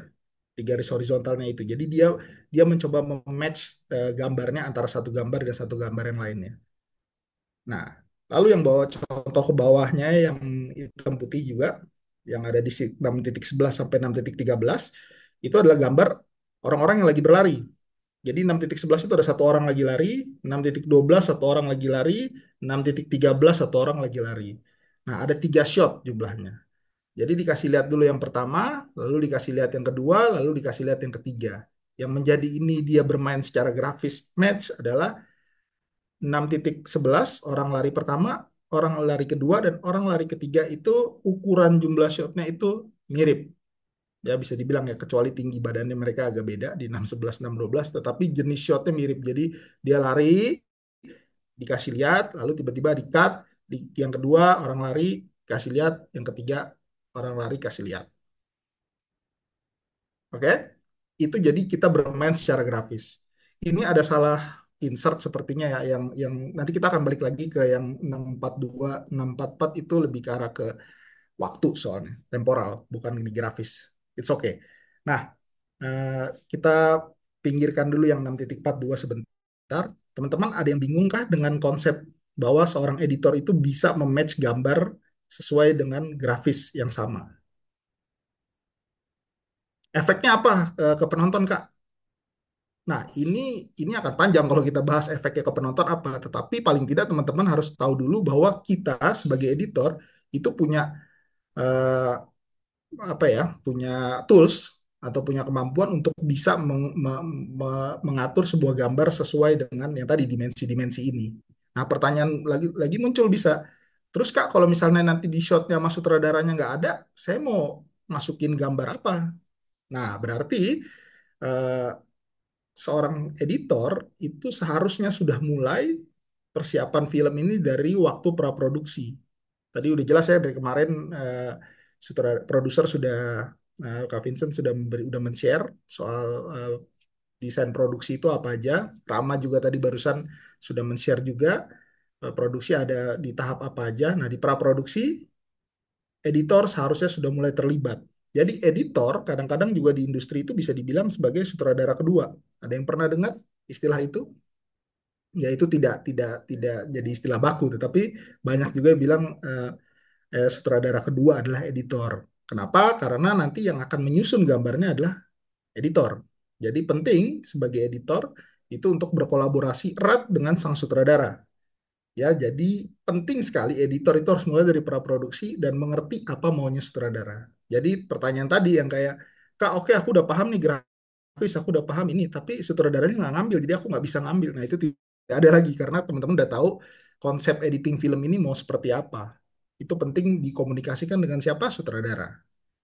[SPEAKER 3] di garis horizontalnya itu. Jadi dia dia mencoba mematch gambarnya antara satu gambar dan satu gambar yang lainnya. Nah, lalu yang bawa contoh ke bawahnya yang hitam putih juga, yang ada di 6.11 sampai 6.13, itu adalah gambar orang-orang yang lagi berlari. Jadi 6.11 itu ada satu orang lagi lari, 6.12 satu orang lagi lari, 6.13 satu orang lagi lari. Nah, ada 3 shot jumlahnya. Jadi dikasih lihat dulu yang pertama, lalu dikasih lihat yang kedua, lalu dikasih lihat yang ketiga. Yang menjadi ini dia bermain secara grafis match adalah 6.11 orang lari pertama, orang lari kedua, dan orang lari ketiga itu ukuran jumlah shotnya itu mirip. Ya bisa dibilang ya, kecuali tinggi badannya mereka agak beda di 6.11, 6.12, tetapi jenis shotnya mirip. Jadi dia lari, dikasih lihat, lalu tiba-tiba di-cut, yang kedua orang lari, kasih lihat, yang ketiga orang lari, kasih lihat. Oke? Itu jadi kita bermain secara grafis. Ini ada salah insert sepertinya ya, yang nanti kita akan balik lagi ke yang 642, 644 itu lebih ke arah ke waktu soalnya, temporal, bukan ini grafis. It's okay. Nah, eh, kita pinggirkan dulu yang 6.42 sebentar. Teman-teman ada yang bingung kah dengan konsep bahwa seorang editor itu bisa mematch gambar sesuai dengan grafis yang sama? Efeknya apa ke penonton, Kak? Nah, ini akan panjang kalau kita bahas efeknya ke penonton apa. Tetapi paling tidak teman-teman harus tahu dulu bahwa kita sebagai editor itu punya eh, apa ya, punya tools atau punya kemampuan untuk bisa mengatur sebuah gambar sesuai dengan yang tadi dimensi-dimensi ini. Nah, pertanyaan lagi lagi muncul bisa. Terus Kak, kalau misalnya nanti di shotnya mas sutradaranya nggak ada, saya mau masukin gambar apa? Nah, berarti eh, seorang editor itu seharusnya sudah mulai persiapan film ini dari waktu praproduksi. Tadi udah jelas ya dari kemarin produser sudah Kak Vincent sudah udah men-share soal desain produksi itu apa aja. Rama juga tadi barusan sudah men-share juga produksi ada di tahap apa aja. Nah, di praproduksi editor seharusnya sudah mulai terlibat. Jadi editor kadang-kadang juga di industri itu bisa dibilang sebagai sutradara kedua. Ada yang pernah dengar istilah itu? Ya itu tidak jadi istilah baku, tetapi banyak juga yang bilang sutradara kedua adalah editor. Kenapa? Karena nanti yang akan menyusun gambarnya adalah editor. Jadi penting sebagai editor itu untuk berkolaborasi erat dengan sang sutradara. Ya, jadi penting sekali editor itu harus mulai dari praproduksi dan mengerti apa maunya sutradara. Jadi pertanyaan tadi yang kayak, Kak, oke aku udah paham nih grafis, aku udah paham ini, tapi sutradaranya nggak ngambil, jadi aku nggak bisa ngambil. Nah itu tidak ada lagi karena teman-teman udah tahu konsep editing film ini mau seperti apa. Itu penting dikomunikasikan dengan siapa? Sutradara.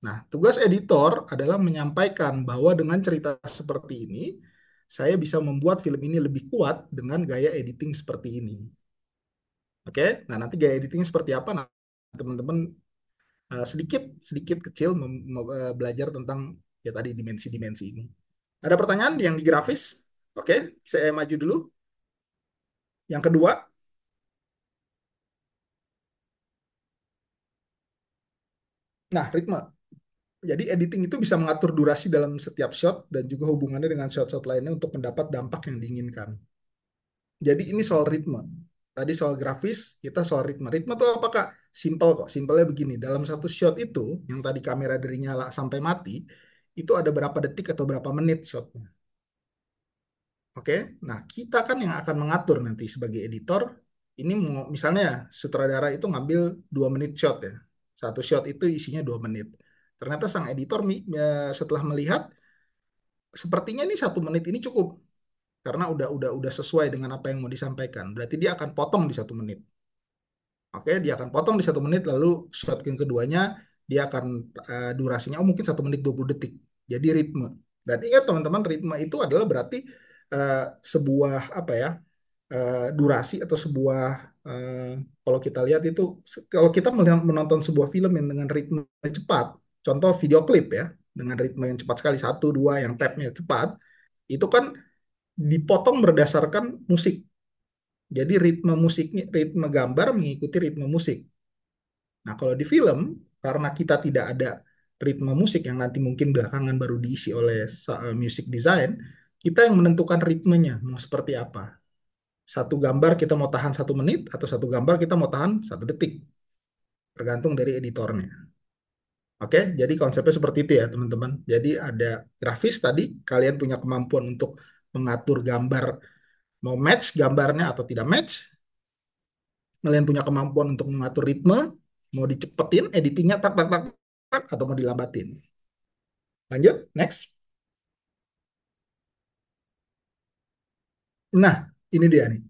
[SPEAKER 3] Nah, tugas editor adalah menyampaikan bahwa dengan cerita seperti ini, saya bisa membuat film ini lebih kuat dengan gaya editing seperti ini. Oke, nah nanti gaya editingnya seperti apa? Nah, teman-teman sedikit sedikit kecil belajar tentang ya tadi dimensi-dimensi ini. Ada pertanyaan yang di grafis? Oke, saya maju dulu. Yang kedua, nah ritme. Jadi editing itu bisa mengatur durasi dalam setiap shot dan juga hubungannya dengan shot-shot lainnya untuk mendapat dampak yang diinginkan. Jadi ini soal ritme. Tadi soal grafis, kita soal ritme. Ritme itu apakah simple kok? Simpelnya begini, dalam satu shot itu, yang tadi kamera dari nyala sampai mati, itu ada berapa detik atau berapa menit shotnya. Oke, nah kita kan yang akan mengatur nanti sebagai editor. Ini misalnya sutradara itu ngambil 2 menit shot ya. Satu shot itu isinya 2 menit. Ternyata sang editor setelah melihat sepertinya ini 1 menit ini cukup karena udah sesuai dengan apa yang mau disampaikan. Berarti dia akan potong di 1 menit. Oke, dia akan potong di 1 menit, lalu shot yang keduanya dia akan durasinya mungkin 1 menit 20 detik. Jadi ritme. Dan ingat teman-teman, ritme itu adalah berarti eh, sebuah apa ya durasi atau sebuah eh, kalau kita lihat itu kalau kita menonton sebuah film yang dengan ritme cepat, contoh video klip ya dengan ritme yang cepat sekali 1, 2 yang tapnya cepat, itu kan dipotong berdasarkan musik. Jadi ritme musiknya, ritme gambar mengikuti ritme musik. Nah, kalau di film, karena kita tidak ada ritme musik yang nanti mungkin belakangan baru diisi oleh music design, kita yang menentukan ritmenya mau seperti apa. Satu gambar kita mau tahan 1 menit atau satu gambar kita mau tahan 1 detik, tergantung dari editornya. Oke, jadi konsepnya seperti itu ya teman-teman. Jadi ada grafis tadi, kalian punya kemampuan untuk mengatur gambar, mau match gambarnya atau tidak match. Kalian punya kemampuan untuk mengatur ritme, mau dicepetin editingnya tak tak tak tak atau mau dilambatin. Lanjut, next. Nah, ini dia nih.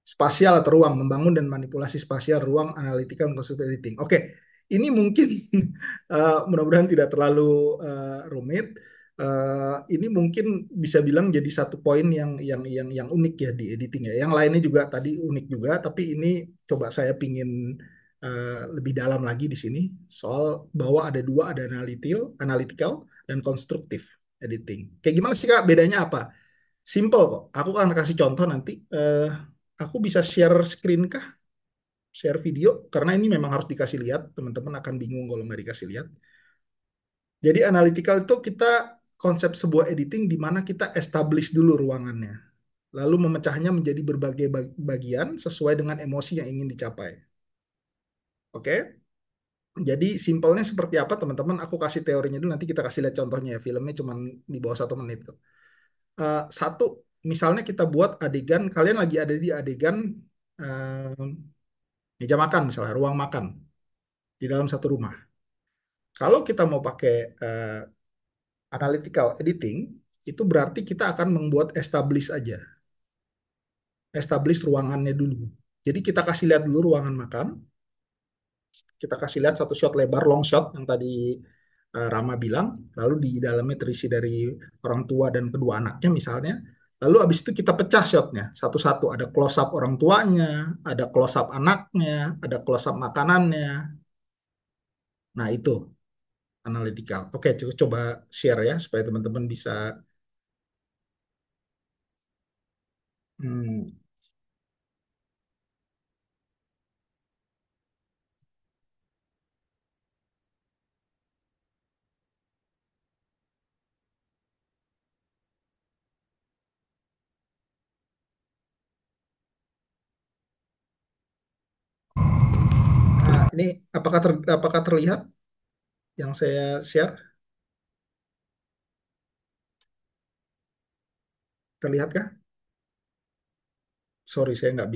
[SPEAKER 3] Spasial atau ruang, membangun dan manipulasi spasial ruang, analytical, concept editing. Oke, ini mungkin mudah-mudahan tidak terlalu rumit. Ini mungkin bisa bilang jadi satu poin yang unik ya di editing ya. Yang lainnya juga tadi unik juga, tapi ini coba saya pingin lebih dalam lagi di sini soal bahwa ada dua, ada analytical dan konstruktif editing. Kayak gimana sih Kak? Bedanya apa? Simple kok. Aku akan kasih contoh nanti. Aku bisa share screen kah? Share video? Karena ini memang harus dikasih lihat. Teman-teman akan bingung kalau nggak dikasih lihat. Jadi analytical itu kita konsep sebuah editing di mana kita establish dulu ruangannya. Lalu memecahnya menjadi berbagai bagian sesuai dengan emosi yang ingin dicapai. Oke? Jadi simpelnya seperti apa teman-teman? Aku kasih teorinya dulu, nanti kita kasih lihat contohnya ya. Filmnya cuma di bawah 1 menit kok. Satu, misalnya kita buat adegan, kalian lagi ada di adegan eh, meja makan misalnya, ruang makan di dalam satu rumah. Kalau kita mau pakai analytical editing, itu berarti kita akan membuat establish aja, establish ruangannya dulu. Jadi kita kasih lihat dulu ruangan makan, kita kasih lihat satu shot lebar, long shot yang tadi Rama bilang, lalu di dalamnya terisi dari orang tua dan kedua anaknya misalnya. Lalu abis itu kita pecah shotnya satu-satu. Ada close up orang tuanya, ada close up anaknya, ada close up makanannya. Nah itu analytical. Oke, coba share ya supaya teman-teman bisa. Hmm, nah, ini apakah terlihat yang saya share? Terlihatkah? Sorry, saya nggak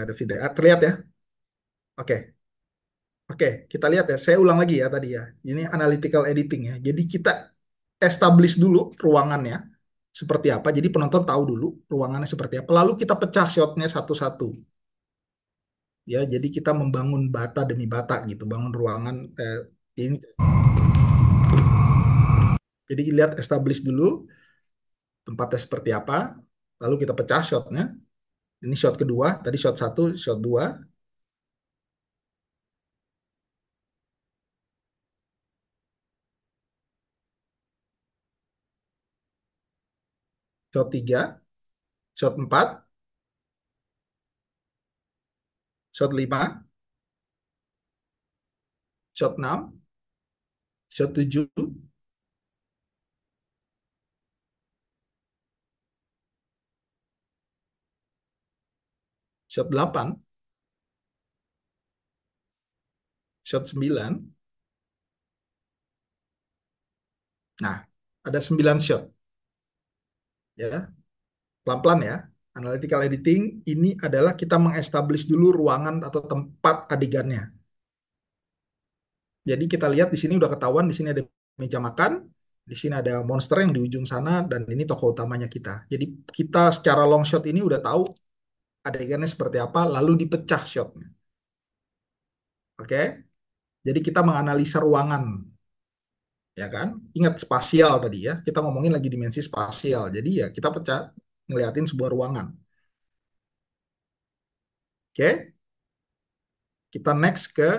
[SPEAKER 3] ada video. Terlihat ya? Oke. Oke, kita lihat ya. Saya ulang lagi ya tadi ya. Ini analytical editing ya. Jadi kita establish dulu ruangannya seperti apa. Jadi penonton tahu dulu ruangannya seperti apa. Lalu kita pecah shotnya satu-satu. Ya, jadi kita membangun bata demi bata gitu, bangun ruangan ini. Jadi lihat establish dulu tempatnya seperti apa. Lalu kita pecah shotnya. Ini shot kedua. Tadi shot satu, shot dua, shot tiga, shot empat, shot lima, shot enam, shot tujuh, shot delapan, shot sembilan. Nah, ada 9 shot ya. Pelan-pelan ya. Analytical editing ini adalah kita mengestablish dulu ruangan atau tempat adegannya. Jadi kita lihat di sini udah ketahuan, di sini ada meja makan, di sini ada monster yang di ujung sana, dan ini tokoh utamanya kita. Jadi kita secara long shot ini udah tahu adegannya seperti apa, lalu dipecah shotnya. Oke? Jadi kita menganalisa ruangan, ya kan? Ingat spasial tadi ya, kita ngomongin lagi dimensi spasial. Jadi ya kita pecah, ngeliatin sebuah ruangan. Oke? Kita next ke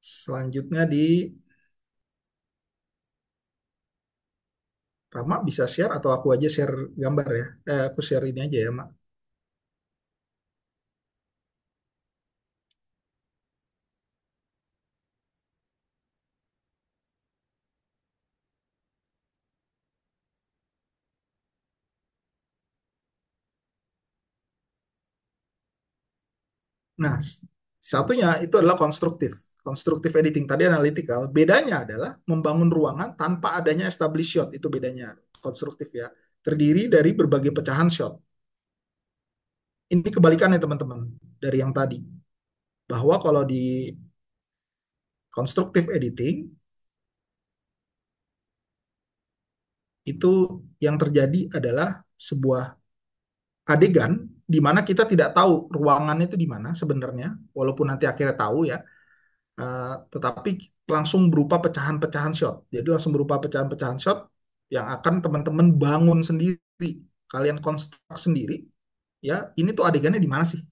[SPEAKER 3] selanjutnya di Rama bisa share atau aku aja share gambar ya? Aku share ini aja ya, Mak. Nah, satunya itu adalah konstruktif. Konstruktif editing tadi analytical. Bedanya adalah membangun ruangan tanpa adanya established shot. Itu bedanya konstruktif ya. Terdiri dari berbagai pecahan shot. Ini kebalikannya teman-teman dari yang tadi. Bahwa kalau di constructive editing itu yang terjadi adalah sebuah adegan di mana kita tidak tahu ruangannya itu di mana sebenarnya, walaupun nanti akhirnya tahu ya, tetapi langsung berupa pecahan-pecahan shot. Jadi langsung berupa pecahan-pecahan shot yang akan teman-teman bangun sendiri, kalian konstruk sendiri, ya ini tuh adegannya di mana sih?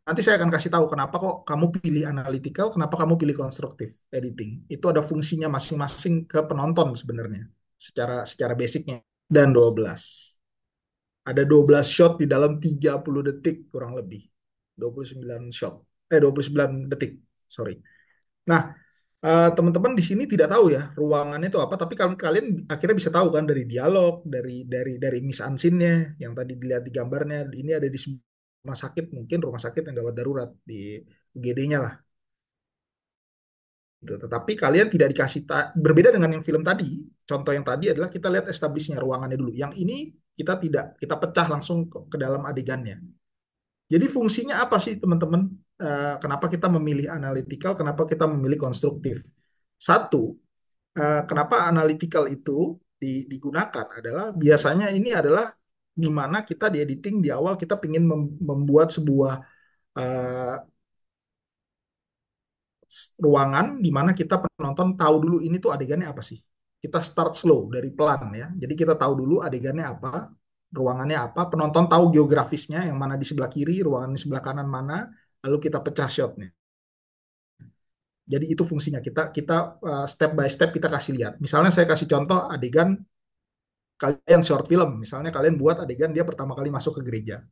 [SPEAKER 3] Nanti saya akan kasih tahu kenapa kok kamu pilih analytical, kenapa kamu pilih constructive editing. Itu ada fungsinya masing-masing ke penonton sebenarnya, secara secara basicnya. Dan 12. Ada 12 shot di dalam 30 detik kurang lebih. 29 shot. 29 detik. Sorry. Nah, teman-teman di sini tidak tahu ya ruangannya itu apa, tapi kalian akhirnya bisa tahu kan dari dialog, dari mise en scene-nya yang tadi dilihat di gambarnya. Ini ada di rumah sakit, mungkin rumah sakit yang gawat darurat di UGD-nya lah. Gitu. Tetapi kalian tidak dikasih berbeda dengan yang film tadi. Contoh yang tadi adalah kita lihat establishnya ruangannya dulu. Yang ini kita tidak, kita pecah langsung ke dalam adegannya. Jadi fungsinya apa sih teman-teman? Kenapa kita memilih analytical? Kenapa kita memilih konstruktif? Satu, kenapa analytical itu digunakan adalah biasanya ini adalah di mana kita di editing di awal kita ingin membuat sebuah uh, ruangan di mana kita penonton tahu dulu ini tuh adegannya apa sih. Kita start slow dari pelan ya. Jadi kita tahu dulu adegannya apa, ruangannya apa, penonton tahu geografisnya yang mana di sebelah kiri, ruangan di sebelah kanan mana, lalu kita pecah shotnya. Jadi itu fungsinya kita kita step by step kita kasih lihat. Misalnya saya kasih contoh adegan kalian short film, misalnya kalian buat adegan dia pertama kali masuk ke gereja,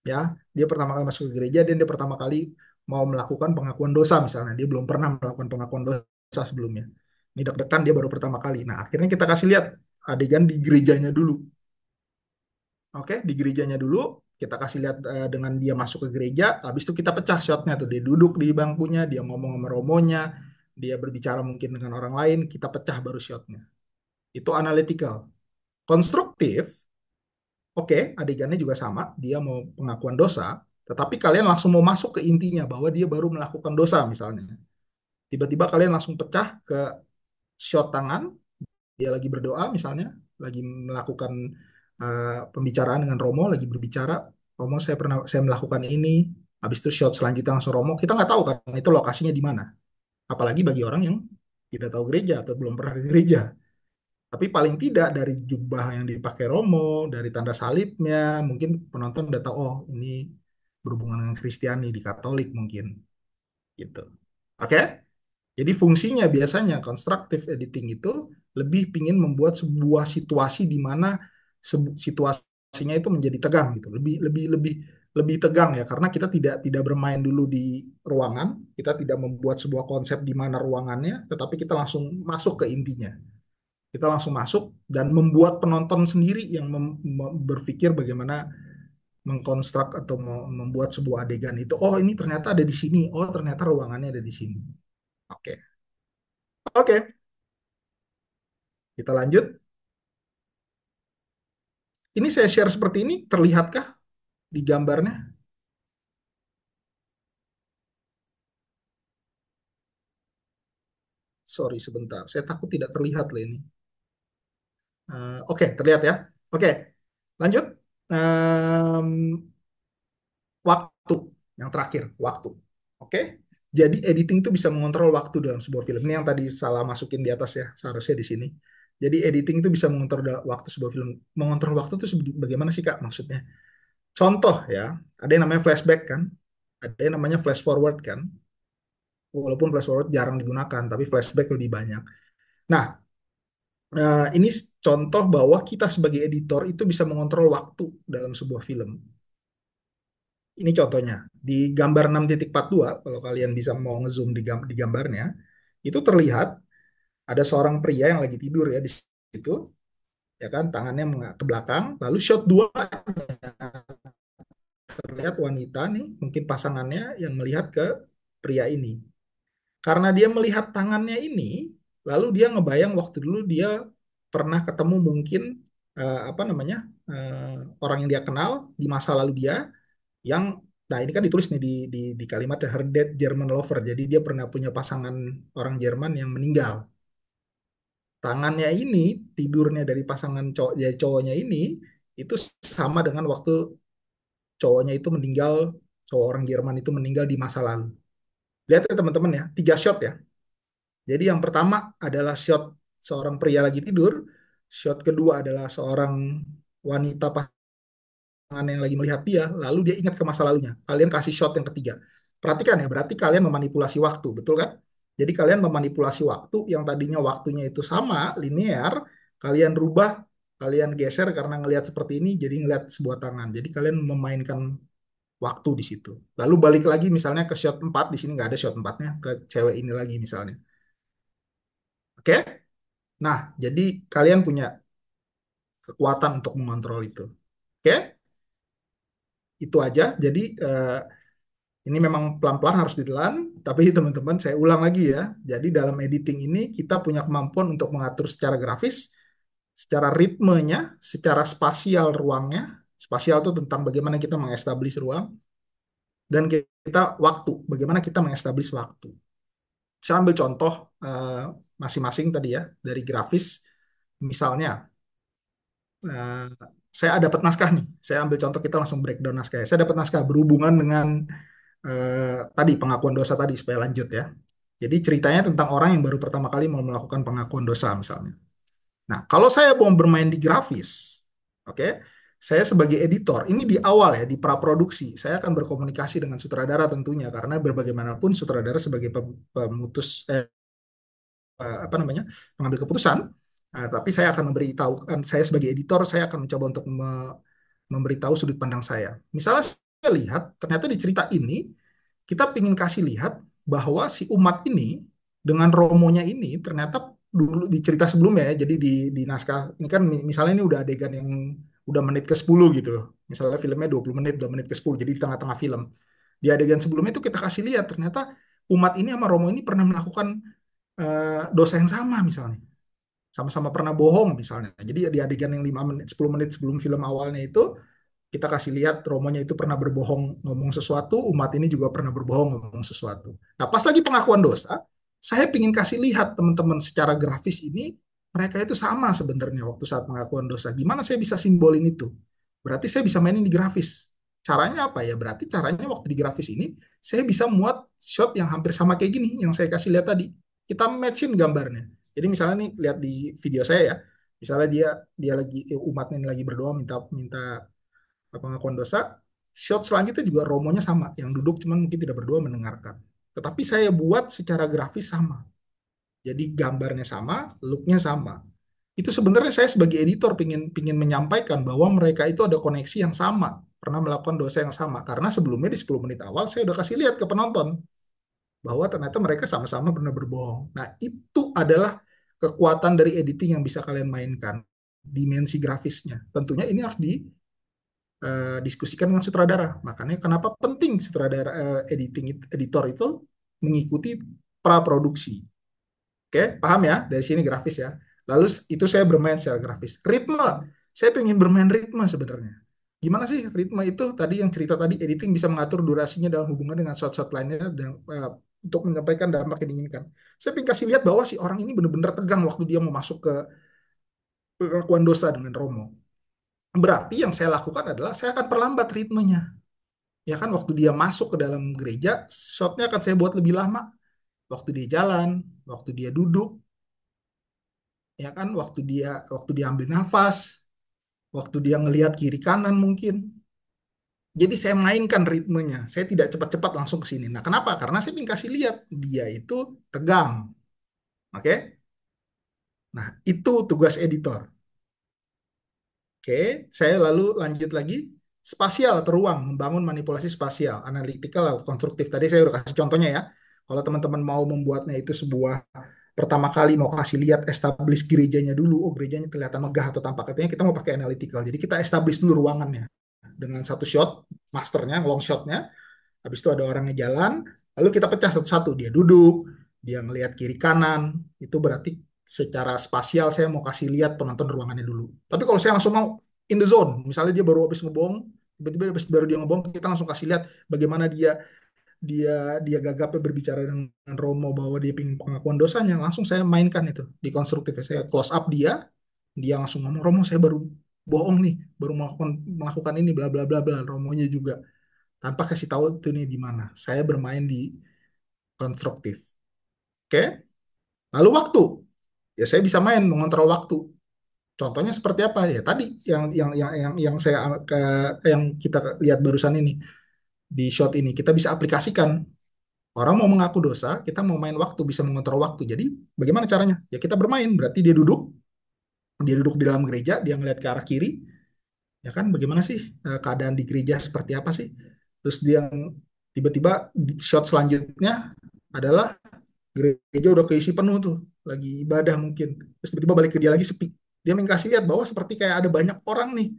[SPEAKER 3] ya dia pertama kali masuk ke gereja dan dia pertama kali mau melakukan pengakuan dosa misalnya dia belum pernah melakukan pengakuan dosa sebelumnya, ini deg-degan dia baru pertama kali. Nah akhirnya kita kasih lihat adegan di gerejanya dulu. Oke, di gerejanya dulu kita kasih lihat dengan dia masuk ke gereja, habis itu kita pecah shotnya tuh dia duduk di bangkunya, dia ngomong sama romonya, dia berbicara mungkin dengan orang lain, kita pecah baru shotnya. Itu analytical. Konstruktif, oke, adegannya juga sama, dia mau pengakuan dosa, tetapi kalian langsung mau masuk ke intinya bahwa dia baru melakukan dosa misalnya. Tiba-tiba kalian langsung pecah ke shot tangan, dia lagi berdoa misalnya, lagi melakukan pembicaraan dengan Romo, lagi berbicara, Romo saya melakukan ini, habis itu shot selanjutnya langsung Romo, kita nggak tahu kan itu lokasinya di mana. Apalagi bagi orang yang tidak tahu gereja atau belum pernah ke gereja. Tapi paling tidak dari jubah yang dipakai Romo, dari tanda salibnya, mungkin penonton udah tahu, oh ini berhubungan dengan Kristiani di Katolik mungkin, gitu. Oke? Jadi fungsinya biasanya constructive editing itu lebih pingin membuat sebuah situasi di mana situasinya itu menjadi tegang gitu, lebih lebih lebih lebih tegang ya karena kita tidak bermain dulu di ruangan, kita tidak membuat sebuah konsep di mana ruangannya, tetapi kita langsung masuk ke intinya. Kita langsung masuk dan membuat penonton sendiri yang berpikir bagaimana mengkonstruk atau membuat sebuah adegan itu. Oh, ini ternyata ada di sini. Oh, ternyata ruangannya ada di sini. Oke. Oke, kita lanjut. Ini saya share seperti ini, terlihatkah di gambarnya? Sorry, sebentar. Saya takut tidak terlihat loh ini. Oke, terlihat ya. Oke, lanjut. Em, Waktu yang terakhir, waktu. Oke, jadi editing itu bisa mengontrol waktu dalam sebuah film. Ini yang tadi salah masukin di atas ya, seharusnya di sini. Jadi editing itu bisa mengontrol waktu sebuah film. Mengontrol waktu itu bagaimana sih Kak maksudnya? Contoh ya, ada yang namanya flashback kan, ada yang namanya flash forward kan. Walaupun flash forward jarang digunakan, tapi flashback lebih banyak. Nah, Ini contoh bahwa kita sebagai editor itu bisa mengontrol waktu dalam sebuah film. Ini contohnya. Di gambar 6.42, kalau kalian bisa mau ngezoom di gambarnya, itu terlihat ada seorang pria yang lagi tidur ya di situ, ya kan, tangannya ke belakang. Lalu shot 2 terlihat wanita nih, mungkin pasangannya yang melihat ke pria ini. Karena dia melihat tangannya ini, lalu dia ngebayang waktu dulu dia pernah ketemu mungkin apa namanya orang yang dia kenal di masa lalu dia yang, nah ini kan ditulis nih di kalimatnya her dead German lover. Jadi dia pernah punya pasangan orang Jerman yang meninggal. Tangannya ini, tidurnya dari pasangan cowok, ya cowoknya ini itu sama dengan waktu cowoknya itu meninggal, cowok orang Jerman itu meninggal di masa lalu. Lihat ya teman-teman ya, 3 shot ya. Jadi yang pertama adalah shot seorang pria lagi tidur, shot kedua adalah seorang wanita pasangan yang lagi melihat dia, lalu dia ingat ke masa lalunya. Kalian kasih shot yang ketiga. Perhatikan ya, berarti kalian memanipulasi waktu, betul kan? Jadi kalian memanipulasi waktu yang tadinya waktunya itu sama, linear, kalian rubah, kalian geser karena ngelihat seperti ini, jadi ngelihat sebuah tangan. Jadi kalian memainkan waktu di situ. Lalu balik lagi misalnya ke shot 4, di sini nggak ada shot 4-nya, ke cewek ini lagi misalnya. Oke? Nah, jadi kalian punya kekuatan untuk mengontrol itu. Oke? Itu aja. Jadi ini memang pelan-pelan harus ditelan, tapi teman-teman saya ulang lagi ya. Jadi dalam editing ini kita punya kemampuan untuk mengatur secara grafis, secara ritmenya, secara spasial ruangnya. Spasial itu tentang bagaimana kita mengestablish ruang, dan kita waktu, bagaimana kita mengestablish waktu. Saya ambil contoh eh, masing-masing tadi ya, dari grafis. Misalnya, eh, saya dapat naskah nih. Saya ambil contoh, kita langsung breakdown naskah ya. Saya dapat naskah berhubungan dengan tadi pengakuan dosa tadi, supaya lanjut ya. Jadi ceritanya tentang orang yang baru pertama kali mau melakukan pengakuan dosa misalnya. Nah, kalau saya mau bermain di grafis, oke, saya sebagai editor, ini di awal ya, di praproduksi, saya akan berkomunikasi dengan sutradara tentunya, karena berbagaimanapun sutradara sebagai pemutus apa namanya, mengambil keputusan. Nah, tapi saya akan memberitahu, kan saya sebagai editor, saya akan mencoba untuk memberitahu sudut pandang saya. Misalnya saya lihat ternyata di cerita ini kita ingin kasih lihat bahwa si umat ini dengan romonya ini ternyata dulu di cerita sebelumnya ya, jadi di naskah ini kan misalnya ini udah adegan yang udah menit ke 10 gitu. Misalnya filmnya 20 menit, 2 menit ke 10, jadi di tengah-tengah film. Di adegan sebelumnya itu kita kasih lihat ternyata umat ini sama Romo ini pernah melakukan dosa yang sama misalnya. Sama-sama pernah bohong misalnya. Jadi di adegan yang 5 menit, 10 menit sebelum film awalnya itu kita kasih lihat Romonya itu pernah berbohong ngomong sesuatu, umat ini juga pernah berbohong ngomong sesuatu. Nah, pas lagi pengakuan dosa, saya ingin kasih lihat teman-teman secara grafis ini, mereka itu sama sebenarnya waktu saat pengakuan dosa. Gimana saya bisa simbolin itu? Berarti saya bisa mainin di grafis. Caranya apa ya? Berarti caranya waktu di grafis ini, saya bisa muat shot yang hampir sama kayak gini, yang saya kasih lihat tadi. Kita matchin gambarnya. Jadi misalnya nih, lihat di video saya ya, misalnya dia dia lagi umatnya ini lagi berdoa minta minta pengakuan dosa, shot selanjutnya juga romonya sama, yang duduk cuman mungkin tidak berdoa mendengarkan. Tetapi saya buat secara grafis sama. Jadi gambarnya sama, looknya sama. Itu sebenarnya saya sebagai editor pingin menyampaikan bahwa mereka itu ada koneksi yang sama, pernah melakukan dosa yang sama. Karena sebelumnya di 10 menit awal saya udah kasih lihat ke penonton bahwa ternyata mereka sama-sama pernah berbohong. Nah, itu adalah kekuatan dari editing yang bisa kalian mainkan. Dimensi grafisnya. Tentunya ini harus diskusikan dengan sutradara. Makanya kenapa penting sutradara editor itu mengikuti praproduksi. Oke, paham ya? Dari sini grafis ya. Lalu itu saya bermain secara grafis. Ritme, saya pengen bermain ritme sebenarnya. Gimana sih ritme itu? Tadi yang cerita tadi, editing bisa mengatur durasinya dalam hubungan dengan shot-shot lainnya dan untuk menyampaikan dampak yang diinginkan. Saya pengen kasih lihat bahwa si orang ini benar-benar tegang waktu dia mau masuk ke pengakuan dosa dengan Romo. Berarti yang saya lakukan adalah saya akan perlambat ritmenya. Ya kan, waktu dia masuk ke dalam gereja, shotnya akan saya buat lebih lama. Waktu dia jalan, waktu dia duduk, ya kan, waktu dia ambil nafas, waktu dia ngelihat kiri kanan mungkin. Jadi saya mainkan ritmenya. Saya tidak cepat-cepat langsung ke sini. Nah, kenapa? Karena saya ingin kasih lihat dia itu tegang. Oke? Nah, itu tugas editor. Oke, saya lalu lanjut lagi. Spasial atau ruang, membangun manipulasi spasial, analytical atau konstruktif. Tadi saya udah kasih contohnya ya. Kalau teman-teman mau membuatnya itu sebuah pertama kali mau kasih lihat establish gerejanya dulu, oh gerejanya kelihatan megah atau tampak katanya kita mau pakai analytical. Jadi kita establish dulu ruangannya dengan satu shot, masternya, long shotnya. Habis itu ada orangnya jalan, lalu kita pecah satu-satu. Dia duduk, dia ngelihat kiri kanan, itu berarti secara spasial saya mau kasih lihat penonton ruangannya dulu. Tapi kalau saya langsung mau in the zone, misalnya dia baru habis ngebohong, tiba-tiba habis baru dia ngebohong, kita langsung kasih lihat bagaimana dia dia dia gagapnya berbicara dengan Romo bahwa dia ingin pengakuan dosanya, langsung saya mainkan itu di konstruktif. Saya close up dia, dia langsung ngomong, Romo saya baru bohong nih, baru melakukan melakukan ini bla bla bla bla. Romonya juga tanpa kasih tahu itu nih di mana. Saya bermain di konstruktif. Oke? Lalu waktu. Ya saya bisa main mengontrol waktu. Contohnya seperti apa ya? Tadi yang saya yang kita lihat barusan ini di shot ini kita bisa aplikasikan. Orang mau mengaku dosa, kita mau main waktu, bisa mengontrol waktu. Jadi bagaimana caranya? Ya kita bermain. Berarti dia duduk di dalam gereja, dia ngeliat ke arah kiri, ya kan? Bagaimana sih keadaan di gereja seperti apa sih? Terus dia tiba-tiba shot selanjutnya adalah gereja udah keisi penuh tuh, lagi ibadah mungkin. Terus tiba-tiba balik ke dia lagi sepi. Dia mengkasih lihat bahwa seperti kayak ada banyak orang nih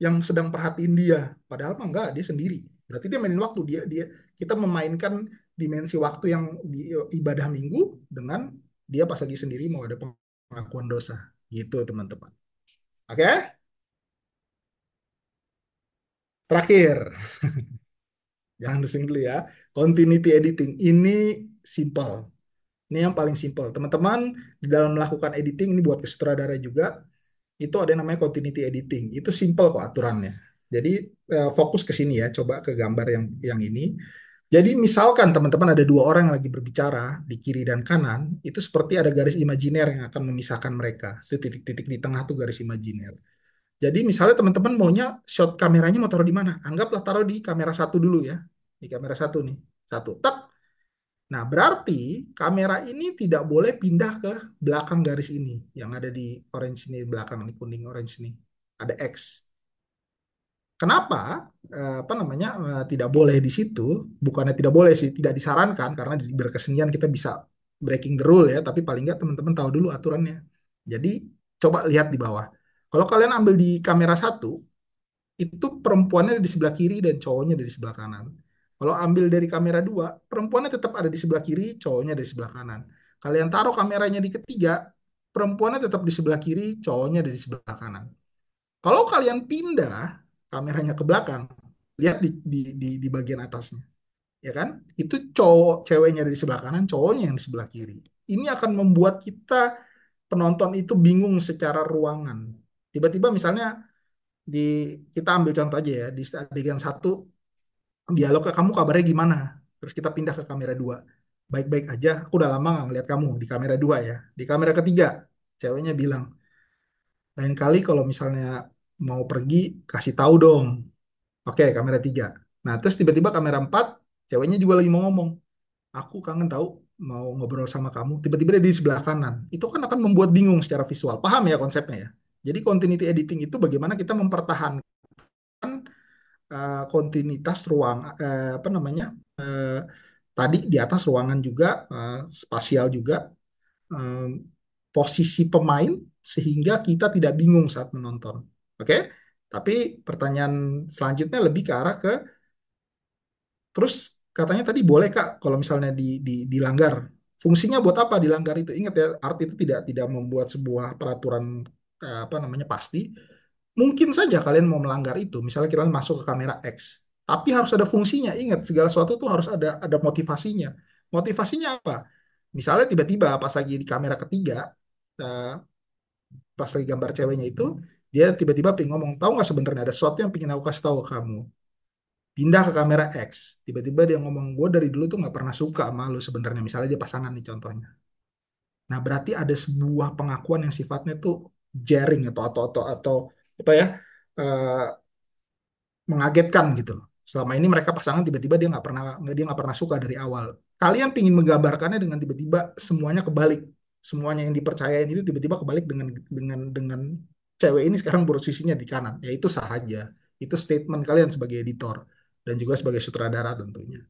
[SPEAKER 3] yang sedang perhatiin dia. Padahal mah enggak, dia sendiri. Berarti dia mainin waktu. Dia kita memainkan dimensi waktu yang di ibadah minggu dengan dia pas lagi sendiri mau ada pengakuan dosa. Gitu teman-teman. Oke? Terakhir, jangan pusing dulu ya. Continuity editing ini simple. Ini yang paling simple. Teman-teman, di dalam melakukan editing, ini buat ke sutradara juga, itu ada yang namanya continuity editing. Itu simple kok aturannya. Jadi fokus ke sini ya, coba ke gambar yang ini. Jadi misalkan teman-teman ada dua orang yang lagi berbicara di kiri dan kanan, itu seperti ada garis imajiner yang akan memisahkan mereka. Itu titik-titik di tengah tuh garis imajiner. Jadi misalnya teman-teman maunya shot kameranya mau taruh di mana? Anggaplah taruh di kamera satu dulu ya. Di kamera satu nih. Satu. Tak. Nah, berarti kamera ini tidak boleh pindah ke belakang garis ini. Yang ada di orange ini, belakang ini, kuning orange ini. Ada X. Kenapa? Apa namanya? Tidak boleh di situ. Bukannya tidak boleh sih, tidak disarankan. Karena di berkesenian kita bisa breaking the rule ya. Tapi paling nggak teman-teman tahu dulu aturannya. Jadi, coba lihat di bawah. Kalau kalian ambil di kamera satu, itu perempuannya ada di sebelah kiri dan cowoknya ada di sebelah kanan. Kalau ambil dari kamera dua, perempuannya tetap ada di sebelah kiri, cowoknya ada di sebelah kanan. Kalian taruh kameranya di ketiga, perempuannya tetap di sebelah kiri, cowoknya ada di sebelah kanan. Kalau kalian pindah kameranya ke belakang, lihat di bagian atasnya, ya kan? Itu cowok, ceweknya ada di sebelah kanan, cowoknya yang di sebelah kiri. Ini akan membuat kita penonton itu bingung secara ruangan. Tiba-tiba misalnya di kita ambil contoh aja ya di adegan satu dialog ke kamu kabarnya gimana, terus kita pindah ke kamera dua, baik-baik aja, aku udah lama nggak ngeliat kamu di kamera dua ya, di kamera ketiga ceweknya bilang lain kali kalau misalnya mau pergi kasih tahu dong. Oke, kamera tiga. Nah terus tiba-tiba kamera empat, ceweknya juga lagi mau ngomong, aku kangen tahu mau ngobrol sama kamu, tiba-tiba dia di sebelah kanan, itu kan akan membuat bingung secara visual. Paham ya konsepnya ya? Jadi continuity editing itu bagaimana kita mempertahankan kontinuitas ruang apa namanya eh, tadi di atas ruangan juga spasial juga eh, posisi pemain sehingga kita tidak bingung saat menonton. Oke? Tapi pertanyaan selanjutnya lebih ke arah ke terus katanya tadi boleh Kak kalau misalnya dilanggar. Fungsinya buat apa dilanggar itu? Ingat ya, art itu tidak membuat sebuah peraturan apa namanya pasti. Mungkin saja kalian mau melanggar itu, misalnya kita masuk ke kamera X, tapi harus ada fungsinya. Ingat, segala sesuatu tuh harus ada motivasinya. Motivasinya apa? Misalnya tiba-tiba pas lagi di kamera ketiga, eh, pas lagi gambar ceweknya itu, dia tiba-tiba pengen ngomong, tahu nggak sebenarnya ada sesuatu yang pengen aku kasih tahu ke kamu. Pindah ke kamera X, tiba-tiba dia ngomong, gue dari dulu tuh nggak pernah suka sama lu sebenarnya. Misalnya dia pasangan nih contohnya. Nah, berarti ada sebuah pengakuan yang sifatnya tuh jaring atau apa ya? eh, Mengagetkan gitu loh. Selama ini mereka pasangan tiba-tiba dia nggak pernah suka dari awal. Kalian pingin menggambarkannya dengan tiba-tiba semuanya kebalik. semuanya yang dipercayain itu tiba-tiba kebalik dengan cewek ini sekarang posisinya di kanan. Ya itu sah aja. Itu statement kalian sebagai editor dan juga sebagai sutradara tentunya.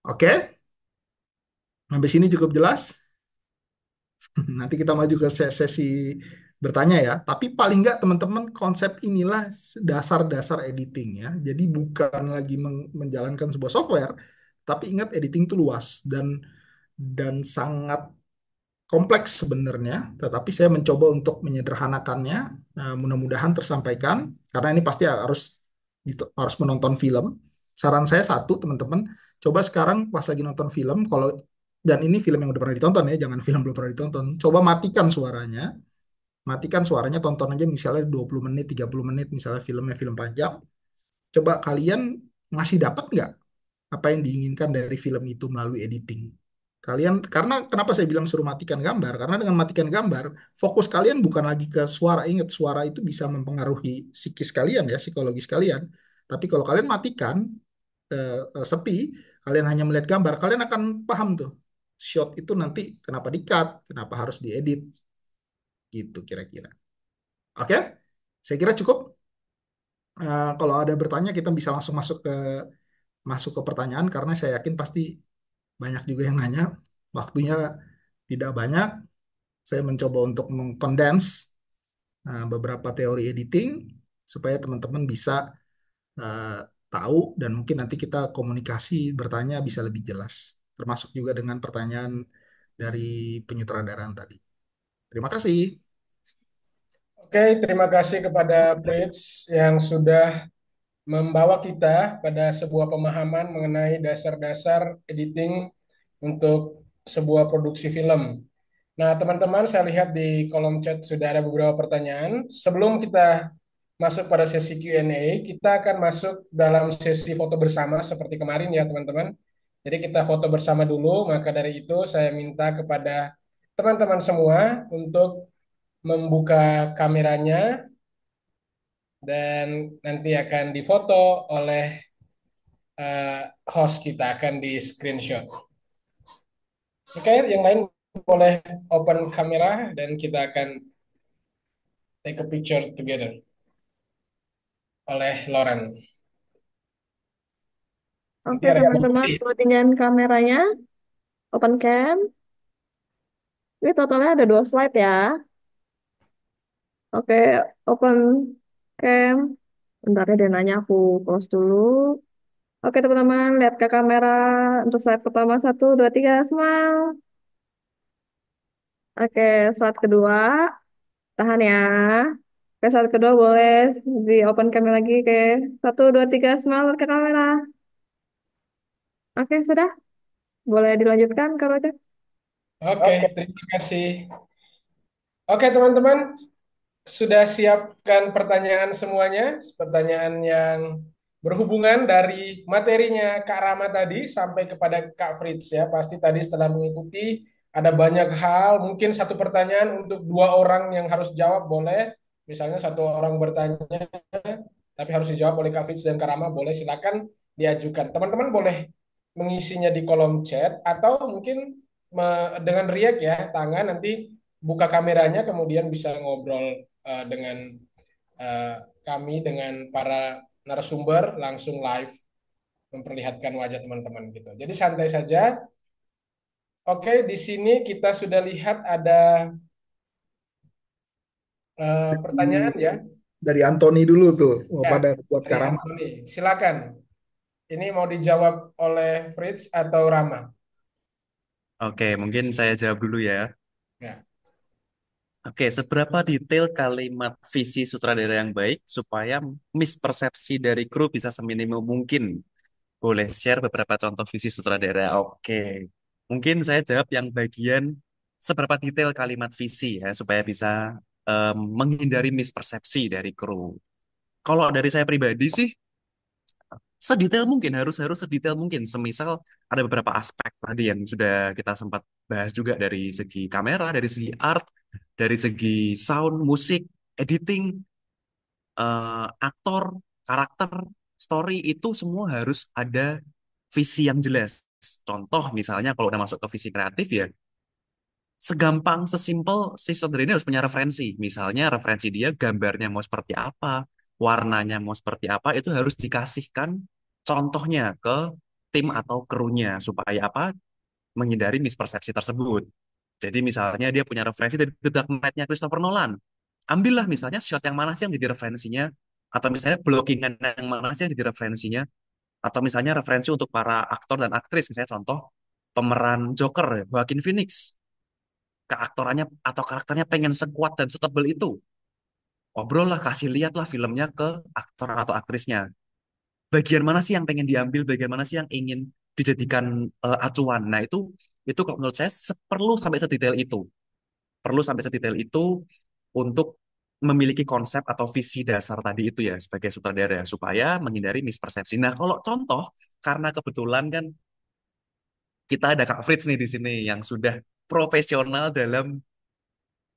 [SPEAKER 3] Oke, sampai sini cukup jelas. Nanti kita maju ke sesi bertanya ya. Tapi paling nggak teman-teman konsep inilah dasar-dasar editing ya. Jadi bukan lagi menjalankan sebuah software, tapi ingat editing itu luas dan sangat kompleks sebenarnya. Tetapi saya mencoba untuk menyederhanakannya. Nah, mudah-mudahan tersampaikan karena ini pasti harus menonton film. Saran saya satu teman-teman, coba sekarang pas lagi nonton film, kalau dan ini film yang udah pernah ditonton ya, jangan film belum pernah ditonton. Coba matikan suaranya, tonton aja misalnya 20 menit, 30 menit, misalnya filmnya film panjang. Coba kalian masih dapat nggak apa yang diinginkan dari film itu melalui editing? Kalian, karena kenapa saya bilang suruh matikan gambar? Karena dengan matikan gambar, fokus kalian bukan lagi ke suara. Ingat, suara itu bisa mempengaruhi psikis kalian ya, psikologis kalian. Tapi kalau kalian matikan, sepi, kalian hanya melihat gambar, kalian akan paham tuh shot itu nanti kenapa di-cut, kenapa harus diedit, gitu kira-kira. Oke, saya kira cukup. Kalau ada bertanya kita bisa langsung masuk ke pertanyaan karena saya yakin pasti banyak juga yang nanya. Waktunya tidak banyak. Saya mencoba untuk mengkondens beberapa teori editing supaya teman-teman bisa eh, tahu dan mungkin nanti kita komunikasi bertanya bisa lebih jelas. Termasuk juga dengan pertanyaan dari penyutradaraan tadi. Terima kasih.
[SPEAKER 1] Oke, terima kasih kepada Fritz yang sudah membawa kita pada sebuah pemahaman mengenai dasar-dasar editing untuk sebuah produksi film. Nah, teman-teman, saya lihat di kolom chat sudah ada beberapa pertanyaan. Sebelum kita masuk pada sesi Q&A, kita akan masuk dalam sesi foto bersama seperti kemarin ya, teman-teman. Jadi kita foto bersama dulu, maka dari itu saya minta kepada teman-teman semua untuk membuka kameranya dan nanti akan difoto oleh host kita, akan di screenshot. Oke, yang lain boleh open kamera dan kita akan take a picture together oleh Lauren. Nanti
[SPEAKER 4] Oke,
[SPEAKER 1] ada yang
[SPEAKER 4] teman-teman, dengan kameranya, open cam. Ini totalnya ada 2 slide ya. Oke, open cam. Bentar ya, dia nanya aku close dulu. Oke, teman-teman, lihat ke kamera untuk slide pertama. 1, 2, 3, smile. Oke, slide kedua. Tahan ya. Oke, slide kedua boleh di open cam lagi. Oke, 1, 2, 3, smile ke kamera. Oke, sudah. Boleh dilanjutkan, Kak Roja?
[SPEAKER 1] Oke, terima kasih. Oke, teman-teman, sudah siapkan pertanyaan semuanya, pertanyaan yang berhubungan dari materinya Kak Rama tadi sampai kepada Kak Fritz ya. Pasti tadi setelah mengikuti ada banyak hal, mungkin satu pertanyaan untuk 2 orang yang harus jawab boleh. Misalnya satu orang bertanya tapi harus dijawab oleh Kak Fritz dan Kak Rama, boleh silakan diajukan. Teman-teman boleh mengisinya di kolom chat atau mungkin dengan react ya, tangan nanti buka kameranya kemudian bisa ngobrol dengan eh, kami dengan para narasumber langsung live memperlihatkan wajah teman-teman gitu. Jadi santai saja. Oke, di sini kita sudah lihat ada pertanyaan ya.
[SPEAKER 3] Dari Anthony dulu tuh,
[SPEAKER 1] Ya,
[SPEAKER 3] pada buat
[SPEAKER 1] dari
[SPEAKER 3] Karama.
[SPEAKER 1] Anthony. Silakan. Ini mau dijawab oleh Fritz atau Rama?
[SPEAKER 2] Oke, mungkin saya jawab dulu ya.
[SPEAKER 1] Ya.
[SPEAKER 2] Oke, seberapa detail kalimat visi sutradara yang baik supaya mispersepsi dari kru bisa seminimum mungkin? Boleh share beberapa contoh visi sutradara. Oke, mungkin saya jawab yang bagian seberapa detail kalimat visi ya supaya bisa menghindari mispersepsi dari kru. Kalau dari saya pribadi sih sedetail mungkin, harus harus sedetail mungkin. Semisal ada beberapa aspek tadi yang sudah kita sempat bahas juga dari segi kamera, dari segi art, dari segi sound, musik, editing, aktor, karakter, story itu semua harus ada visi yang jelas. Contoh misalnya kalau udah masuk ke visi kreatif ya, segampang, sesimpel si saudara ini harus punya referensi. Misalnya referensi dia gambarnya mau seperti apa, warnanya mau seperti apa, itu harus dikasihkan contohnya ke tim atau krunya supaya apa? Menghindari mispersepsi tersebut. Jadi misalnya dia punya referensi dari The Dark Knight-nya Christopher Nolan. Ambillah misalnya shot yang mana sih yang jadi referensinya, atau misalnya blockingan yang mana sih yang jadi referensinya, atau misalnya referensi untuk para aktor dan aktris, misalnya contoh pemeran Joker, Joaquin Phoenix, keaktorannya atau karakternya pengen sekuat dan setebal itu. Obrol lah, kasih lihat lah filmnya ke aktor atau aktrisnya. Bagian mana sih yang pengen diambil, bagian mana sih yang ingin dijadikan acuan. Nah, itu kalau menurut saya perlu sampai sedetail itu. Perlu sampai sedetail itu untuk memiliki konsep atau visi dasar tadi itu ya sebagai sutradara supaya menghindari mispersepsi. Nah, kalau contoh karena kebetulan kan kita ada Kak Fritz nih di sini yang sudah profesional dalam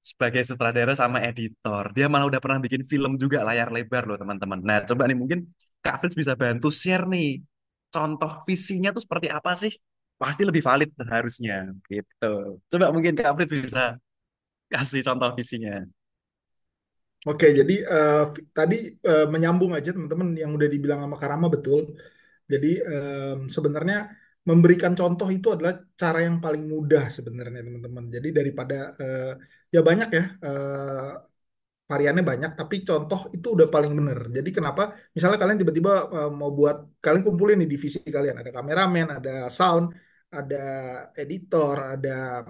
[SPEAKER 2] sebagai sutradara sama editor. Dia malah udah pernah bikin film juga layar lebar loh teman-teman. Nah, coba nih mungkin Kak Fritz bisa bantu share nih contoh visinya tuh seperti apa sih? Pasti lebih valid harusnya gitu. Coba mungkin Kak Fritz bisa kasih contoh visinya.
[SPEAKER 3] Oke, jadi tadi menyambung aja teman-teman yang udah dibilang sama Karama betul. Jadi sebenarnya memberikan contoh itu adalah cara yang paling mudah sebenarnya teman-teman. Jadi daripada ya banyak ya variannya banyak, tapi contoh itu udah paling bener. Jadi kenapa? Misalnya kalian tiba-tiba mau buat, kalian kumpulin nih divisi kalian, ada kameramen, ada sound, ada editor, ada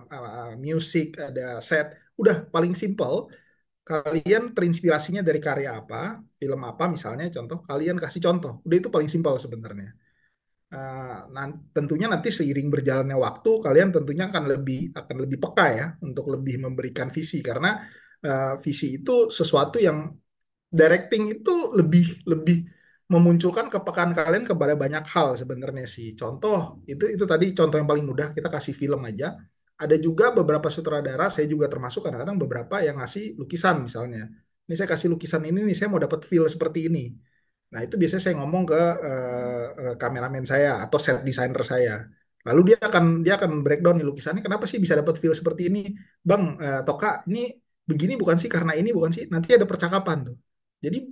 [SPEAKER 3] music, ada set. Udah paling simple. Kalian terinspirasinya dari karya apa, film apa misalnya, contoh. Kalian kasih contoh. Udah itu paling simpel sebenarnya. Tentunya nanti seiring berjalannya waktu kalian tentunya akan lebih peka ya untuk lebih memberikan visi karena visi itu sesuatu yang directing itu lebih lebih memunculkan kepekaan kalian kepada banyak hal sebenarnya sih. Contoh itu tadi contoh yang paling mudah kita kasih film aja. Ada juga beberapa sutradara, saya juga termasuk kadang-kadang beberapa yang ngasih lukisan misalnya. Ini saya kasih lukisan ini nih, saya mau dapat feel seperti ini. Nah, itu biasanya saya ngomong ke kameramen saya atau set designer saya. Lalu dia akan breakdown nih lukisannya kenapa sih bisa dapat feel seperti ini, Bang, atau Kak, ini begini bukan sih karena ini bukan sih. Nanti ada percakapan tuh. Jadi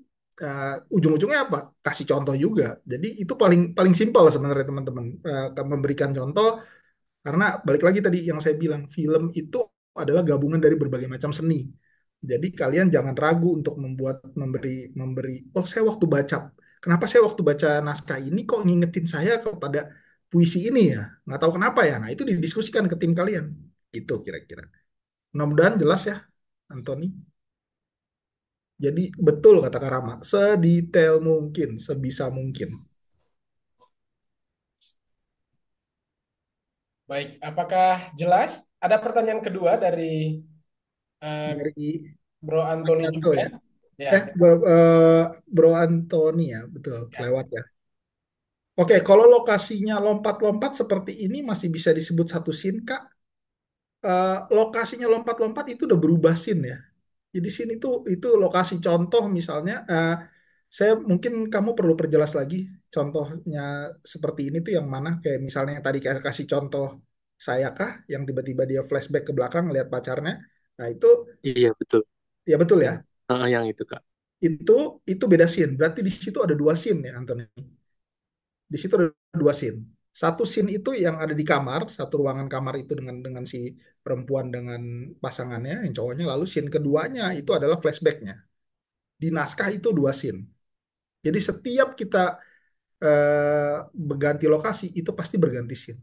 [SPEAKER 3] ujung-ujungnya apa? Kasih contoh juga. Jadi itu paling paling simpel sebenarnya teman-teman. Memberikan contoh karena balik lagi tadi yang saya bilang, film itu adalah gabungan dari berbagai macam seni. Jadi kalian jangan ragu untuk memberi memberi. Oh, saya waktu baca, kenapa saya waktu baca naskah ini kok ngingetin saya kepada puisi ini ya? Nggak tahu kenapa ya. Nah, itu didiskusikan ke tim kalian. Itu kira-kira. Mudah-mudahan jelas ya, Anthony. Jadi betul kata Karama, sedetail mungkin, sebisa mungkin.
[SPEAKER 1] Baik, apakah jelas? Ada pertanyaan kedua dari eh,
[SPEAKER 3] Dari
[SPEAKER 1] Bro Antoni
[SPEAKER 3] Yanto
[SPEAKER 1] juga.
[SPEAKER 3] ya.
[SPEAKER 1] Ya,
[SPEAKER 3] Bro Anthony ya, betul,
[SPEAKER 1] ya.
[SPEAKER 3] kelewat ya. Oke, kalau lokasinya lompat-lompat seperti ini masih bisa disebut satu scene, Kak. Lokasinya lompat-lompat itu udah berubah scene ya. Jadi scene itu lokasi contoh misalnya, saya mungkin kamu perlu perjelas lagi contohnya seperti ini tuh yang mana? Kayak misalnya yang tadi kayak kasih contoh saya kah, yang tiba-tiba dia flashback ke belakang lihat pacarnya. Nah itu
[SPEAKER 5] Iya betul.
[SPEAKER 3] ya betul ya.
[SPEAKER 5] Yang itu Kak.
[SPEAKER 3] Itu itu beda scene. Berarti di situ ada dua scene ya, Anthony. Di situ ada dua scene. Satu scene itu yang ada di kamar, satu ruangan kamar itu dengan si perempuan dengan pasangannya, yang cowoknya. Lalu scene keduanya itu adalah flashbacknya. Di naskah itu dua scene. Jadi setiap kita berganti lokasi itu pasti berganti scene.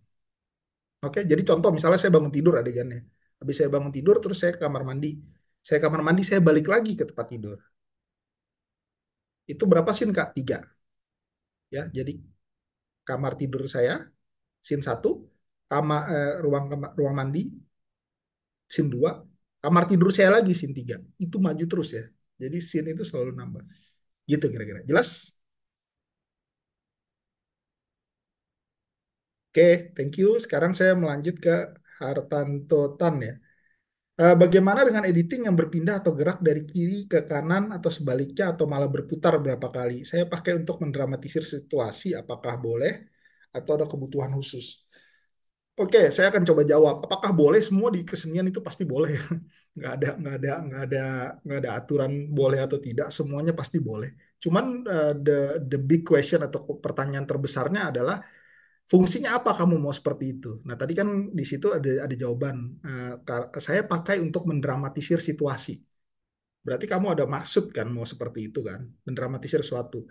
[SPEAKER 3] Oke, jadi contoh misalnya saya bangun tidur adegannya. Habis saya bangun tidur terus saya ke kamar mandi. Saya kamar mandi saya balik lagi ke tempat tidur. Itu berapa scene Kak? Tiga. Ya, jadi kamar tidur saya scene satu, ruang mandi scene 2, kamar tidur saya lagi scene 3. Itu maju terus ya. Jadi scene itu selalu nambah. Gitu kira-kira. Jelas? Oke, thank you. Sekarang saya melanjut ke Hartanto Tan ya. Bagaimana dengan editing yang berpindah atau gerak dari kiri ke kanan atau sebaliknya atau malah berputar berapa kali? Saya pakai untuk mendramatisir situasi, apakah boleh atau ada kebutuhan khusus? Oke, saya akan coba jawab. Apakah boleh semua di kesenian itu pasti boleh ya? Nggak ada aturan boleh atau tidak. Semuanya pasti boleh. Cuman the big question atau pertanyaan terbesarnya adalah fungsinya apa kamu mau seperti itu? Nah, tadi kan di situ ada jawaban. Saya pakai untuk mendramatisir situasi. Berarti kamu ada maksud kan mau seperti itu kan? Mendramatisir suatu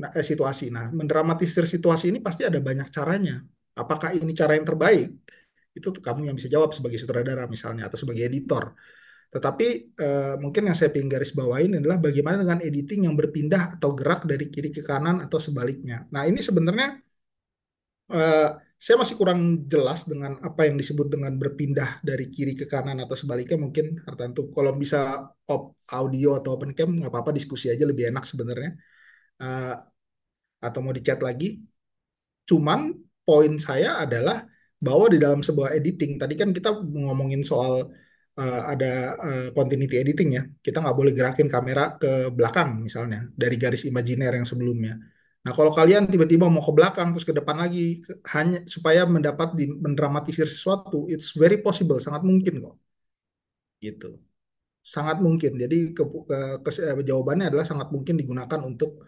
[SPEAKER 3] situasi. Nah, mendramatisir situasi ini pasti ada banyak caranya. Apakah ini cara yang terbaik? Itu tuh kamu yang bisa jawab sebagai sutradara misalnya atau sebagai editor. Tetapi mungkin yang saya pengen garis bawain adalah bagaimana dengan editing yang berpindah atau gerak dari kiri ke kanan atau sebaliknya. Nah, ini sebenarnya eh, saya masih kurang jelas dengan apa yang disebut dengan berpindah dari kiri ke kanan atau sebaliknya. Mungkin Hartanto, kalau bisa audio atau open cam nggak apa-apa, diskusi aja lebih enak sebenarnya. Eh, atau mau dicat lagi. Cuman poin saya adalah bahwa di dalam sebuah editing, tadi kan kita ngomongin soal ada continuity editing ya. Kita nggak boleh gerakin kamera ke belakang misalnya dari garis imajiner yang sebelumnya. Nah, kalau kalian tiba-tiba mau ke belakang terus ke depan lagi hanya supaya mendramatisir sesuatu, it's very possible, sangat mungkin kok. Gitu. Sangat mungkin. Jadi jawabannya adalah sangat mungkin digunakan untuk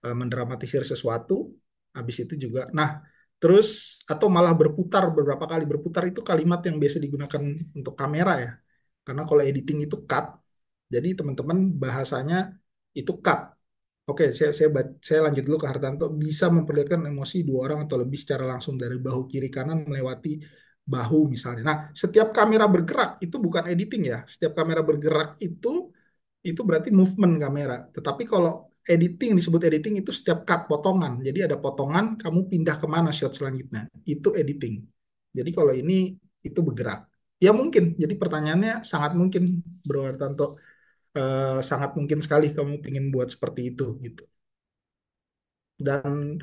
[SPEAKER 3] mendramatisir sesuatu. Habis itu juga, nah, terus atau malah berputar beberapa kali. Berputar itu kalimat yang biasa digunakan untuk kamera ya. Karena kalau editing itu cut, jadi teman-teman bahasanya itu cut. Oke, saya lanjut dulu ke Hartanto. Bisa memperlihatkan emosi dua orang atau lebih secara langsung dari bahu kiri kanan melewati bahu misalnya. Nah, setiap kamera bergerak itu bukan editing ya. Setiap kamera bergerak itu berarti movement kamera. Tetapi kalau editing, disebut editing itu setiap cut potongan. Jadi ada potongan, kamu pindah kemana shot selanjutnya. Itu editing. Jadi kalau ini itu bergerak. Ya mungkin. Jadi pertanyaannya sangat mungkin, Bro Hartanto. Sangat mungkin sekali kamu ingin buat seperti itu gitu. Dan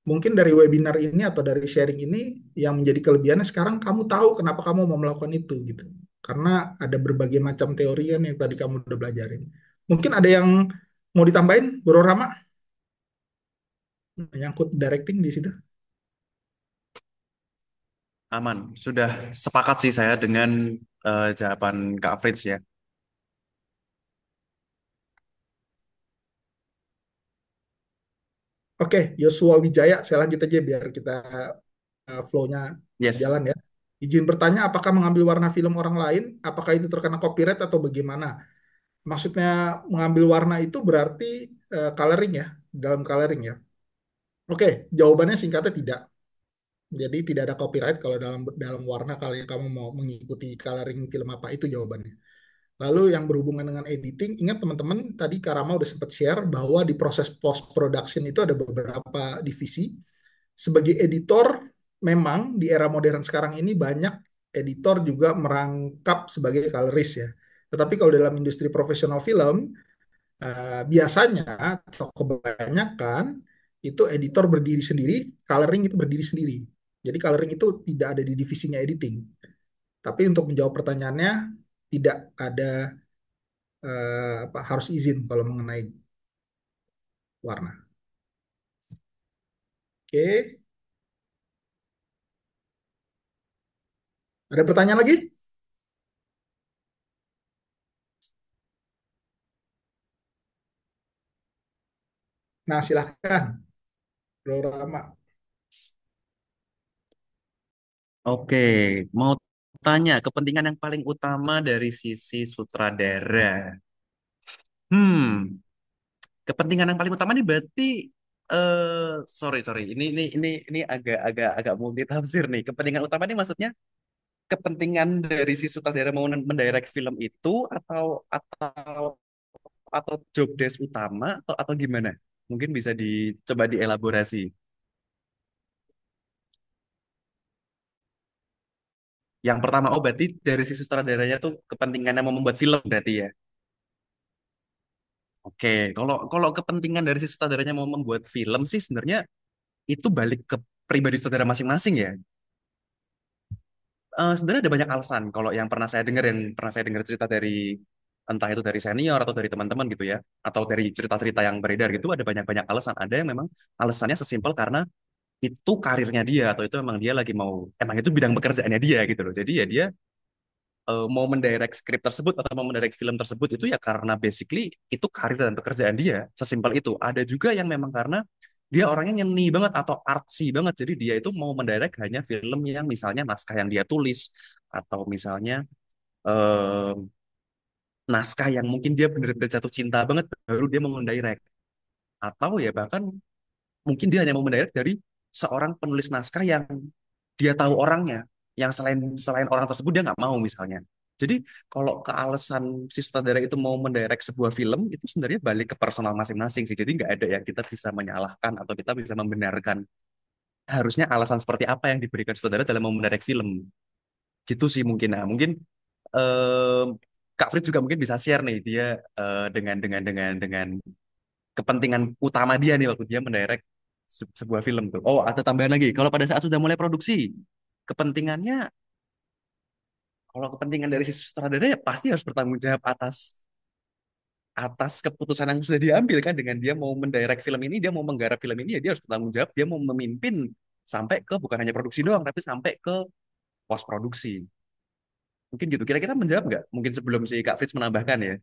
[SPEAKER 3] mungkin dari webinar ini atau dari sharing ini yang menjadi kelebihannya sekarang kamu tahu kenapa kamu mau melakukan itu gitu. Karena ada berbagai macam teorian yang tadi kamu udah belajarin. Mungkin ada yang mau ditambahin, Bro Rama, menyangkut directing di situ.
[SPEAKER 2] Aman. Sudah sepakat sih saya dengan jawaban Kak Fritz ya.
[SPEAKER 3] Oke, Yosua Wijaya, saya lanjut aja biar kita flow-nya
[SPEAKER 2] Yes.
[SPEAKER 3] jalan ya. Izin bertanya, apakah mengambil warna film orang lain, apakah itu terkena copyright atau bagaimana? Maksudnya mengambil warna itu berarti coloring ya, dalam coloring ya. Oke, jawabannya singkatnya tidak. Jadi tidak ada copyright kalau dalam dalam warna kalau kamu mau mengikuti coloring film apa itu jawabannya. Lalu yang berhubungan dengan editing, ingat teman-teman tadi Karama udah sempat share bahwa di proses post production itu ada beberapa divisi. Sebagai editor, memang di era modern sekarang ini banyak editor juga merangkap sebagai colorist ya. Tetapi kalau dalam industri profesional film, biasanya atau kebanyakan itu editor berdiri sendiri, coloring itu berdiri sendiri. Jadi coloring itu tidak ada di divisinya editing. Tapi untuk menjawab pertanyaannya, tidak ada harus izin kalau mengenai warna. Oke, ada pertanyaan lagi? Nah, silahkan, Bro Rama.
[SPEAKER 2] Oke, mau tanya kepentingan yang paling utama dari sisi sutradara. Hmm, kepentingan yang paling utama ini berarti sorry sorry ini agak multi tafsir nih. Kepentingan utama ini maksudnya kepentingan dari si sutradara mau mendirect film itu atau atau job desk utama atau gimana? Mungkin bisa dicoba dielaborasi. Yang pertama, oh berarti dari si sutradaranya tuh kepentingannya mau membuat film berarti ya. Oke, kalau kalau kepentingan dari si sutradaranya mau membuat film sih sebenarnya itu balik ke pribadi sutradara masing-masing ya. Sebenarnya ada banyak alasan. Kalau yang pernah saya dengar cerita dari entah itu dari senior atau dari teman-teman gitu ya, atau dari cerita-cerita yang beredar gitu ada banyak-banyak alasan. Ada yang memang alasannya sesimpel karena itu karirnya dia atau itu emang dia lagi mau emang itu bidang pekerjaannya dia gitu loh. Jadi ya dia mau mendirect skrip tersebut atau mau mendirect film tersebut itu ya karena basically itu karir dan pekerjaan dia, sesimpel itu. Ada juga yang memang karena dia orangnya nyeni banget atau artsy banget, jadi dia itu mau mendirect hanya film yang misalnya naskah yang dia tulis atau misalnya eh, naskah yang mungkin dia benar-benar jatuh cinta banget baru dia mau mendirect, atau ya bahkan mungkin dia hanya mau mendirect dari seorang penulis naskah yang dia tahu orangnya, yang selain selain orang tersebut dia nggak mau misalnya. Jadi kalau ke alasan si sutradara itu mau mendirect sebuah film itu sebenarnya balik ke personal masing-masing sih. Jadi nggak ada yang kita bisa menyalahkan atau kita bisa membenarkan harusnya alasan seperti apa yang diberikan sutradara dalam mau mendirect film. Gitu sih mungkin. Nah, mungkin eh, Kak Frit juga mungkin bisa share nih dia dengan kepentingan utama dia nih waktu dia mendirect sebuah film tuh. Oh, ada tambahan lagi. Kalau pada saat sudah mulai produksi, kepentingannya, kalau kepentingan dari si sutradara ya pasti harus bertanggung jawab atas atas keputusan yang sudah diambil kan dengan dia mau mendirect film ini, dia mau menggarap film ini ya dia harus bertanggung jawab, dia mau memimpin sampai ke bukan hanya produksi doang tapi sampai ke post produksi. Mungkin gitu. Kira-kira menjawab nggak? Mungkin sebelum si Kak Fritz menambahkan ya.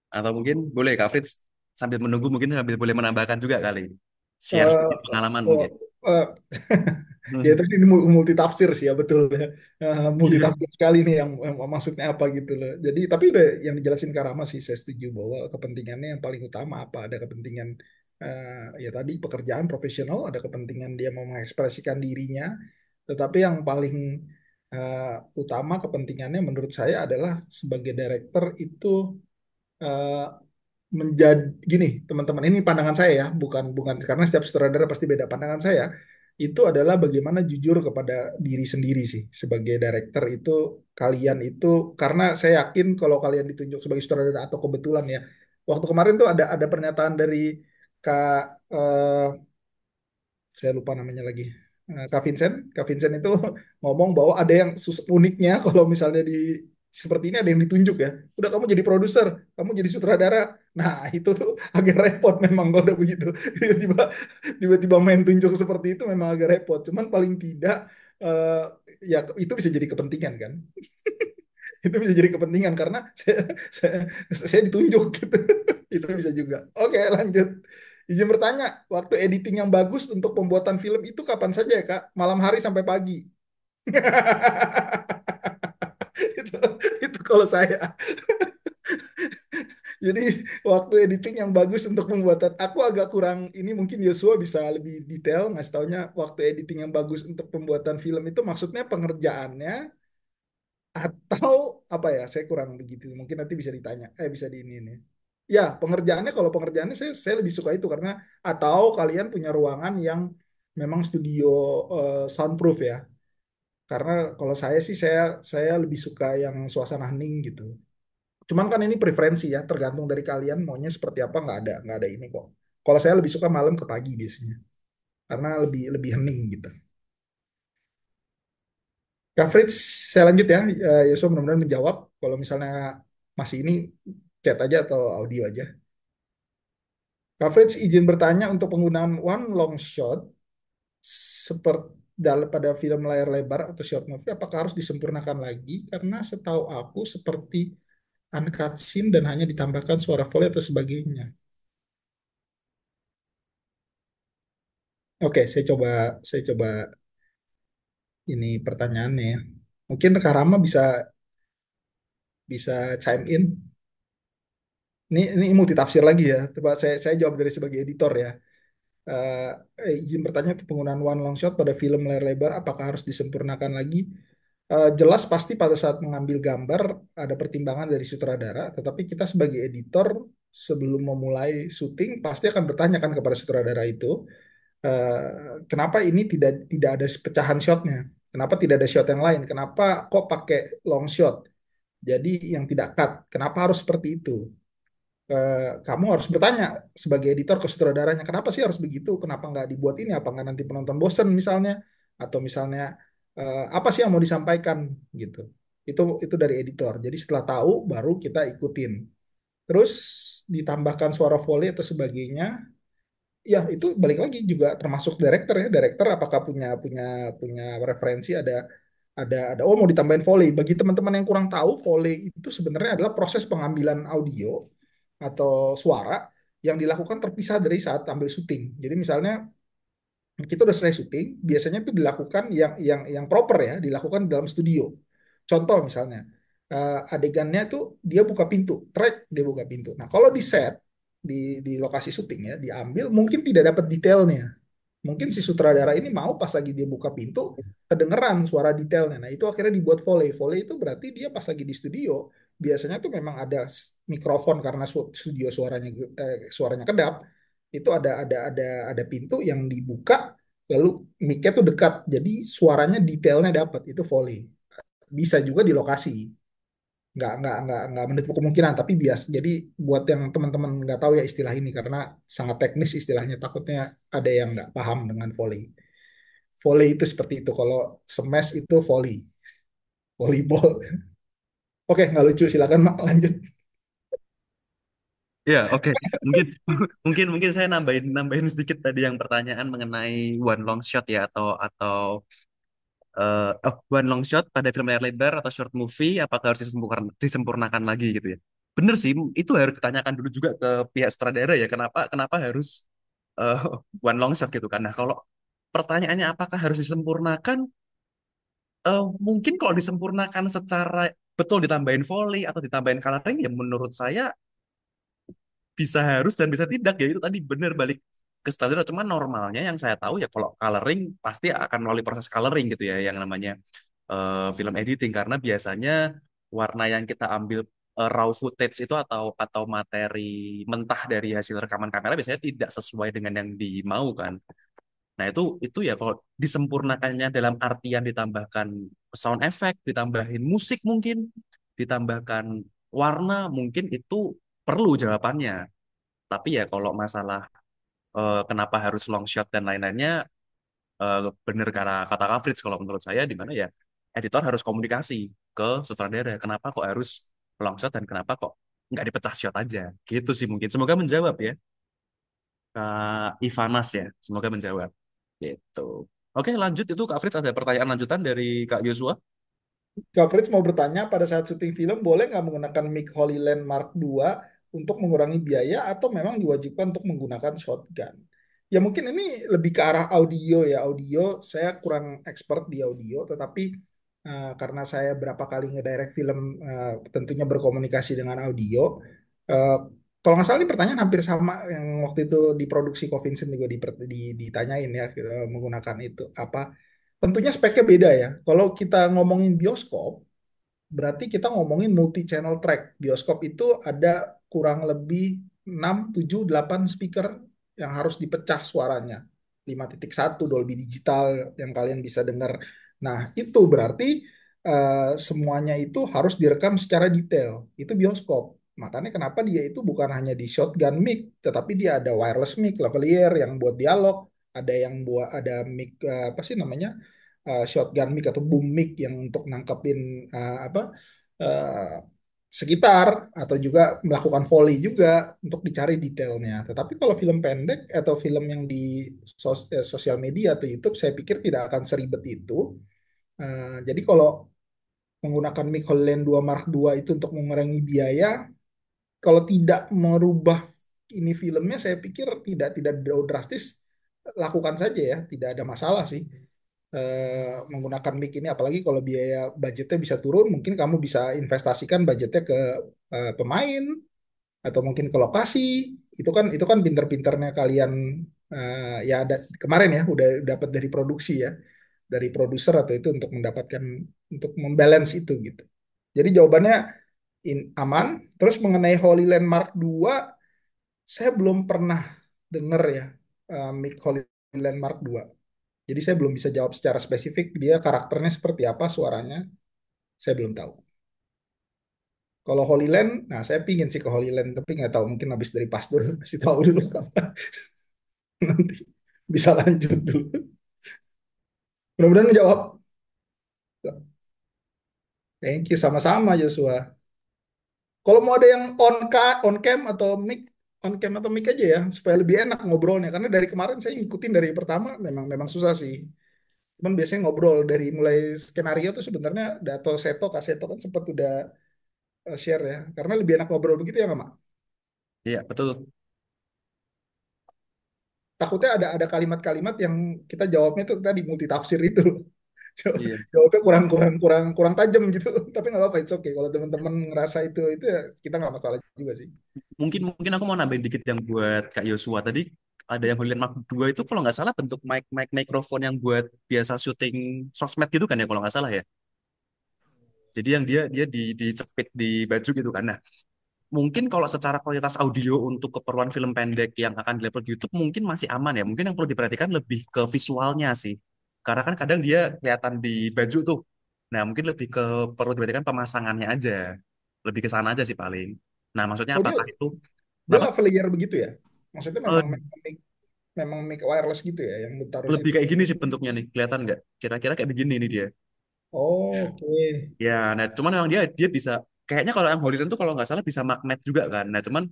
[SPEAKER 2] Atau mungkin boleh Kak Fritz sambil menunggu mungkin sambil boleh menambahkan juga kali. Share
[SPEAKER 3] Eh,
[SPEAKER 2] sedikit pengalaman
[SPEAKER 3] oh,
[SPEAKER 2] mungkin.
[SPEAKER 3] eh, ya
[SPEAKER 2] Hmm.
[SPEAKER 3] tadi ini multi tafsir sih ya betul ya. Multi
[SPEAKER 2] Iya.
[SPEAKER 3] tafsir sekali nih yang maksudnya apa gitu loh. Jadi tapi udah yang dijelasin Kak Rama sih saya setuju bahwa kepentingannya yang paling utama apa, ada kepentingan ya tadi pekerjaan profesional, ada kepentingan dia mau mengekspresikan dirinya, tetapi yang paling utama kepentingannya menurut saya adalah sebagai director itu eh, menjadi gini, teman-teman, ini pandangan saya ya, bukan bukan karena setiap sutradara pasti beda. Pandangan saya itu adalah bagaimana jujur kepada diri sendiri sih sebagai director itu. Kalian itu, karena saya yakin kalau kalian ditunjuk sebagai sutradara atau kebetulan ya, waktu kemarin tuh ada pernyataan dari Kak saya lupa namanya lagi. Kak Vincent itu ngomong bahwa ada yang uniknya kalau misalnya di seperti ini ada yang ditunjuk ya. Udah kamu jadi produser, kamu jadi sutradara. Nah, itu tuh agak repot memang kalau udah begitu. Tiba-tiba tiba-tiba main tunjuk seperti itu memang agak repot. Cuman paling tidak eh, ya itu bisa jadi kepentingan kan. Itu bisa jadi kepentingan karena saya, saya ditunjuk gitu. Itu bisa juga. Oke, lanjut. Izin bertanya, waktu editing yang bagus untuk pembuatan film itu kapan saja ya, Kak? Malam hari sampai pagi. itu, itu kalau saya. Jadi waktu editing yang bagus untuk pembuatan, aku agak kurang ini mungkin Yosua bisa lebih detail ngasih taunya waktu editing yang bagus untuk pembuatan film itu maksudnya pengerjaannya atau apa ya? Saya kurang begitu. Mungkin nanti bisa ditanya. Bisa di ini. Ya, pengerjaannya kalau pengerjaannya saya lebih suka itu karena atau kalian punya ruangan yang memang studio soundproof ya. Karena kalau saya sih saya lebih suka yang suasana hening gitu. Cuman kan ini preferensi ya, tergantung dari kalian maunya seperti apa, nggak ada ini kok. Kalau saya lebih suka malam ke pagi biasanya karena lebih lebih hening gitu. Kak Fritz, saya lanjut ya. Yosua mudah-mudahan menjawab. Kalau misalnya masih ini chat aja atau audio aja. Kak Fritz izin bertanya untuk penggunaan one long shot seperti dalam pada film layar lebar atau short movie apakah harus disempurnakan lagi karena setahu aku seperti uncut scene dan hanya ditambahkan suara foley atau sebagainya. Oke, saya coba ini pertanyaannya ya. Mungkin Kak Rama bisa bisa chime in. Ini multi tafsir lagi ya. Coba saya jawab dari sebagai editor ya. Izin bertanya untuk penggunaan one long shot pada film layar lebar apakah harus disempurnakan lagi? Jelas pasti pada saat mengambil gambar ada pertimbangan dari sutradara, tetapi kita sebagai editor sebelum memulai syuting pasti akan bertanyakan kepada sutradara itu, kenapa ini tidak ada pecahan shotnya? Kenapa tidak ada shot yang lain? Kenapa kok pakai long shot? Jadi yang tidak cut. Kenapa harus seperti itu? Kamu harus bertanya sebagai editor ke sutradaranya, kenapa sih harus begitu? Kenapa nggak dibuat ini? Apa nggak nanti penonton bosen misalnya? Atau misalnya apa sih yang mau disampaikan gitu? Itu dari editor. Jadi setelah tahu baru kita ikutin. Terus ditambahkan suara Foley atau sebagainya, ya itu balik lagi juga termasuk director ya. Director apakah punya punya punya referensi, ada oh mau ditambahin Foley. Bagi teman-teman yang kurang tahu, Foley itu sebenarnya adalah proses pengambilan audio atau suara yang dilakukan terpisah dari saat ambil syuting. Jadi misalnya kita udah selesai syuting, biasanya itu dilakukan yang proper ya, dilakukan dalam studio. Contoh misalnya, adegannya tuh dia buka pintu, track dia buka pintu. Nah, kalau di set di lokasi syuting ya, diambil mungkin tidak dapat detailnya. Mungkin si sutradara ini mau pas lagi dia buka pintu kedengeran suara detailnya. Nah, itu akhirnya dibuat Foley. Foley itu berarti dia pas lagi di studio, biasanya tuh memang ada mikrofon karena studio suaranya kedap. Itu ada pintu yang dibuka lalu mic-nya tuh dekat. Jadi suaranya detailnya dapat. Itu Foley. Bisa juga di lokasi. Nggak menutup kemungkinan, tapi bias. Jadi buat yang teman-teman nggak tahu ya istilah ini karena sangat teknis istilahnya, takutnya ada yang nggak paham dengan volley. Volley itu seperti itu. Kalau smash itu volley, volleyball. Oke, nggak lucu. Silakan Mak lanjut.
[SPEAKER 2] Ya, oke. Mungkin mungkin saya nambahin nambahin sedikit tadi yang pertanyaan mengenai one long shot ya atau one long shot pada film layar lebar atau short movie apakah harus disempurnakan lagi gitu ya. Bener sih, itu harus ditanyakan dulu juga ke pihak sutradara ya kenapa kenapa harus eh, one long shot gitu kan. Nah, kalau pertanyaannya apakah harus disempurnakan? Mungkin kalau disempurnakan secara betul ditambahin volley atau ditambahin coloring ya menurut saya bisa harus dan bisa tidak ya itu tadi bener balik ke sutradara cuman normalnya yang saya tahu ya kalau coloring pasti akan melalui proses coloring gitu ya yang namanya film editing karena biasanya warna yang kita ambil raw footage itu atau materi mentah dari hasil rekaman kamera biasanya tidak sesuai dengan yang dimau kan. Nah, itu ya kalau disempurnakannya dalam artian ditambahkan sound effect, ditambahin musik mungkin, ditambahkan warna mungkin itu perlu jawabannya. Tapi ya kalau masalah kenapa harus long shot dan lain-lainnya bener kata kata Kak Fritz kalau menurut saya di mana ya editor harus komunikasi ke sutradara. Kenapa kok harus long shot dan kenapa kok nggak dipecah shot aja? Gitu sih mungkin. Semoga menjawab ya. Kak Ivanas ya. Semoga menjawab. Gitu. Oke, lanjut itu Kak Fritz ada pertanyaan lanjutan dari Kak Yosua.
[SPEAKER 3] Kak Fritz mau bertanya, pada saat syuting film boleh nggak menggunakan mic Holyland Mark II untuk mengurangi biaya atau memang diwajibkan untuk menggunakan shotgun? Ya mungkin ini lebih ke arah audio ya. Audio saya kurang expert di audio, tetapi karena saya berapa kali ngedirect film tentunya berkomunikasi dengan audio. eh, Kalau nggak salah ini pertanyaan hampir sama yang waktu itu di produksi Covincent juga ditanyain ya menggunakan itu apa. Tentunya speknya beda ya. Kalau kita ngomongin bioskop, berarti kita ngomongin multi channel track. Bioskop itu ada kurang lebih 6, 7, 8 speaker yang harus dipecah suaranya. 5.1 Dolby Digital yang kalian bisa dengar. Nah, itu berarti semuanya itu harus direkam secara detail. Itu bioskop. Makanya kenapa dia itu bukan hanya di shotgun mic, tetapi dia ada wireless mic, lavalier yang buat dialog, ada mic apa sih namanya? Shotgun mic atau boom mic yang untuk nangkepin apa eh, sekitar atau juga melakukan volley juga untuk dicari detailnya. Tetapi kalau film pendek atau film yang di sosial media atau YouTube, saya pikir tidak akan seribet itu. Jadi kalau menggunakan mic Holland 2 Mark II itu untuk mengurangi biaya, kalau tidak merubah ini filmnya, saya pikir tidak jauh drastis, lakukan saja ya, tidak ada masalah sih menggunakan mic ini, apalagi kalau biaya budgetnya bisa turun, mungkin kamu bisa investasikan budgetnya ke pemain atau mungkin ke lokasi. Itu kan pinter-pinternya kalian ya ada kemarin ya udah dapat dari produksi ya, dari produser atau itu untuk mendapatkan untuk membalance itu gitu. Jadi jawabannya aman. Terus mengenai Holy Land Mark II, saya belum pernah dengar ya mic Holy Land Mark II. Jadi saya belum bisa jawab secara spesifik dia karakternya seperti apa suaranya, saya belum tahu. Kalau Holy Land, nah saya pingin sih ke Holy Land, tapi nggak tahu mungkin habis dari Pastur kasih tahu dulu kapan. Nanti bisa lanjut dulu. Mudah-mudahan menjawab. Thank you sama-sama Joshua. Kalau mau ada yang on cam atau mic, on cam atau mic aja ya, supaya lebih enak ngobrolnya. Karena dari kemarin saya ngikutin dari pertama, memang memang susah sih. Cuman biasanya ngobrol dari mulai skenario tuh sebenarnya Dato Seto, Kak Seto kan sempat udah share ya. Karena lebih enak ngobrol begitu ya nggak, Mak?
[SPEAKER 2] Iya, betul.
[SPEAKER 3] Takutnya ada kalimat-kalimat yang kita jawabnya tuh tadi multitafsir itu.
[SPEAKER 2] Iya.
[SPEAKER 3] Jawabnya kurang kurang kurang kurang tajam gitu. Tapi nggak apa-apa, it's okay. Kalau teman-teman ngerasa itu ya kita nggak masalah juga sih.
[SPEAKER 2] Mungkin mungkin aku mau nambahin dikit yang buat Kak Yosua tadi, ada yang Holy Mark 2 itu kalau nggak salah bentuk mic mikrofon yang buat biasa syuting sosmed gitu kan ya kalau nggak salah ya. Jadi yang dia dicepit di baju gitu kan. Nah, mungkin kalau secara kualitas audio untuk keperluan film pendek yang akan di-upload di YouTube mungkin masih aman ya. Mungkin yang perlu diperhatikan lebih ke visualnya sih. Karena kan kadang dia kelihatan di baju tuh. Nah, mungkin lebih ke perlu diperhatikan pemasangannya aja. Lebih ke sana aja sih paling. Nah, maksudnya
[SPEAKER 3] Oh, dia
[SPEAKER 2] apakah itu
[SPEAKER 3] dia
[SPEAKER 2] apa?
[SPEAKER 3] lavalier begitu ya? Maksudnya
[SPEAKER 2] Eh,
[SPEAKER 3] memang mic wireless gitu ya yang ditaruh
[SPEAKER 2] lebih
[SPEAKER 3] situ.
[SPEAKER 2] kayak gini sih bentuknya nih. Kelihatan nggak? Kira-kira kayak begini nih dia.
[SPEAKER 3] Oke.
[SPEAKER 2] Ya, nah cuman memang dia dia bisa kayaknya kalau yang Hollywood tuh kalau nggak salah bisa magnet juga kan. Nah, cuman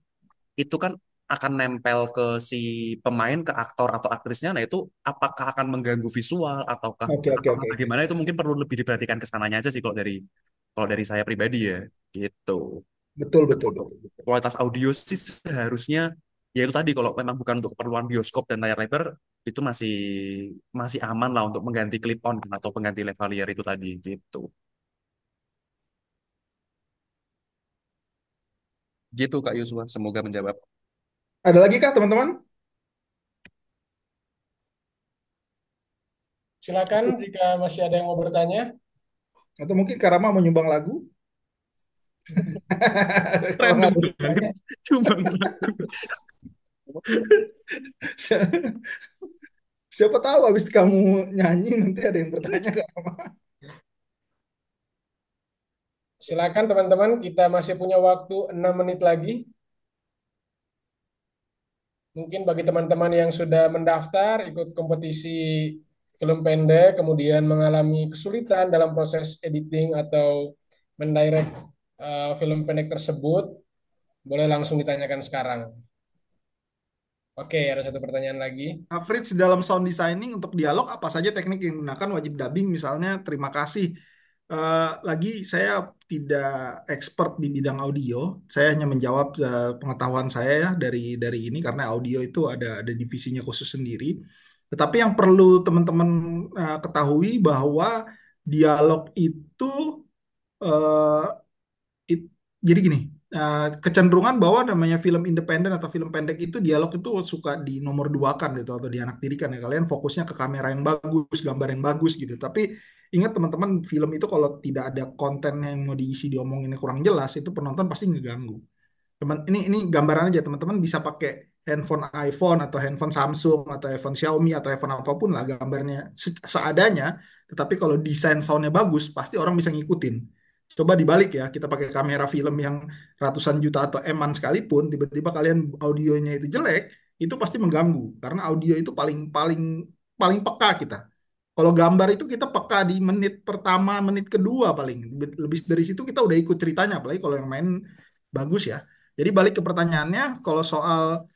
[SPEAKER 2] itu kan akan nempel ke si pemain, ke aktor atau aktrisnya. Nah, itu apakah akan mengganggu visual
[SPEAKER 3] Oke, oke,
[SPEAKER 2] ataukah
[SPEAKER 3] oke, oke.
[SPEAKER 2] bagaimana itu mungkin perlu lebih diperhatikan ke sananya aja sih kalau dari saya pribadi ya. Gitu.
[SPEAKER 3] Betul,
[SPEAKER 2] Dan
[SPEAKER 3] betul,
[SPEAKER 2] untuk
[SPEAKER 3] betul, betul.
[SPEAKER 2] kualitas audio sih seharusnya ya itu tadi kalau memang bukan untuk keperluan bioskop dan layar lebar itu masih masih aman lah untuk mengganti clip on atau pengganti lavalier itu tadi gitu. Gitu Kak Yusuf, semoga menjawab.
[SPEAKER 3] Ada lagi kah teman-teman?
[SPEAKER 1] Silakan jika masih ada yang mau bertanya.
[SPEAKER 3] Atau mungkin Karama mau nyumbang lagu? Kalau nggak
[SPEAKER 2] Random
[SPEAKER 3] ada yang
[SPEAKER 2] banget,
[SPEAKER 3] bertanya.
[SPEAKER 2] cuma
[SPEAKER 3] Siapa tahu habis kamu nyanyi nanti ada yang bertanya ke Karama.
[SPEAKER 1] Silakan teman-teman, kita masih punya waktu 6 menit lagi. Mungkin bagi teman-teman yang sudah mendaftar ikut kompetisi film pendek, kemudian mengalami kesulitan dalam proses editing atau mendirect film pendek tersebut, boleh langsung ditanyakan sekarang. Oke, ada satu pertanyaan lagi.
[SPEAKER 3] Fritz, dalam sound designing untuk dialog apa saja teknik yang digunakan, wajib dubbing misalnya, terima kasih. Lagi saya tidak expert di bidang audio, saya hanya menjawab pengetahuan saya ya dari ini karena audio itu ada divisinya khusus sendiri. Tetapi yang perlu teman-teman ketahui bahwa dialog itu eh, it- jadi gini, kecenderungan bahwa namanya film independen atau film pendek itu dialog itu suka di nomor dua kan gitu atau dianaktirikan ya. Kalian fokusnya ke kamera yang bagus, gambar yang bagus gitu. Tapi ingat teman-teman, film itu kalau tidak ada konten yang mau diisi diomonginnya kurang jelas, itu penonton pasti ngeganggu. Ini gambaran aja, teman-teman bisa pakai handphone iPhone atau handphone Samsung atau handphone Xiaomi atau handphone apapun lah, gambarnya seadanya, tetapi kalau desain soundnya bagus pasti orang bisa ngikutin. Coba dibalik ya, kita pakai kamera film yang ratusan juta atau eman sekalipun, tiba-tiba kalian audionya itu jelek, itu pasti mengganggu karena audio itu paling paling paling peka kita. Kalau gambar itu kita peka di menit pertama, menit kedua paling. Lebih dari situ kita udah ikut ceritanya, apalagi kalau yang main bagus ya. Jadi balik ke pertanyaannya, kalau soal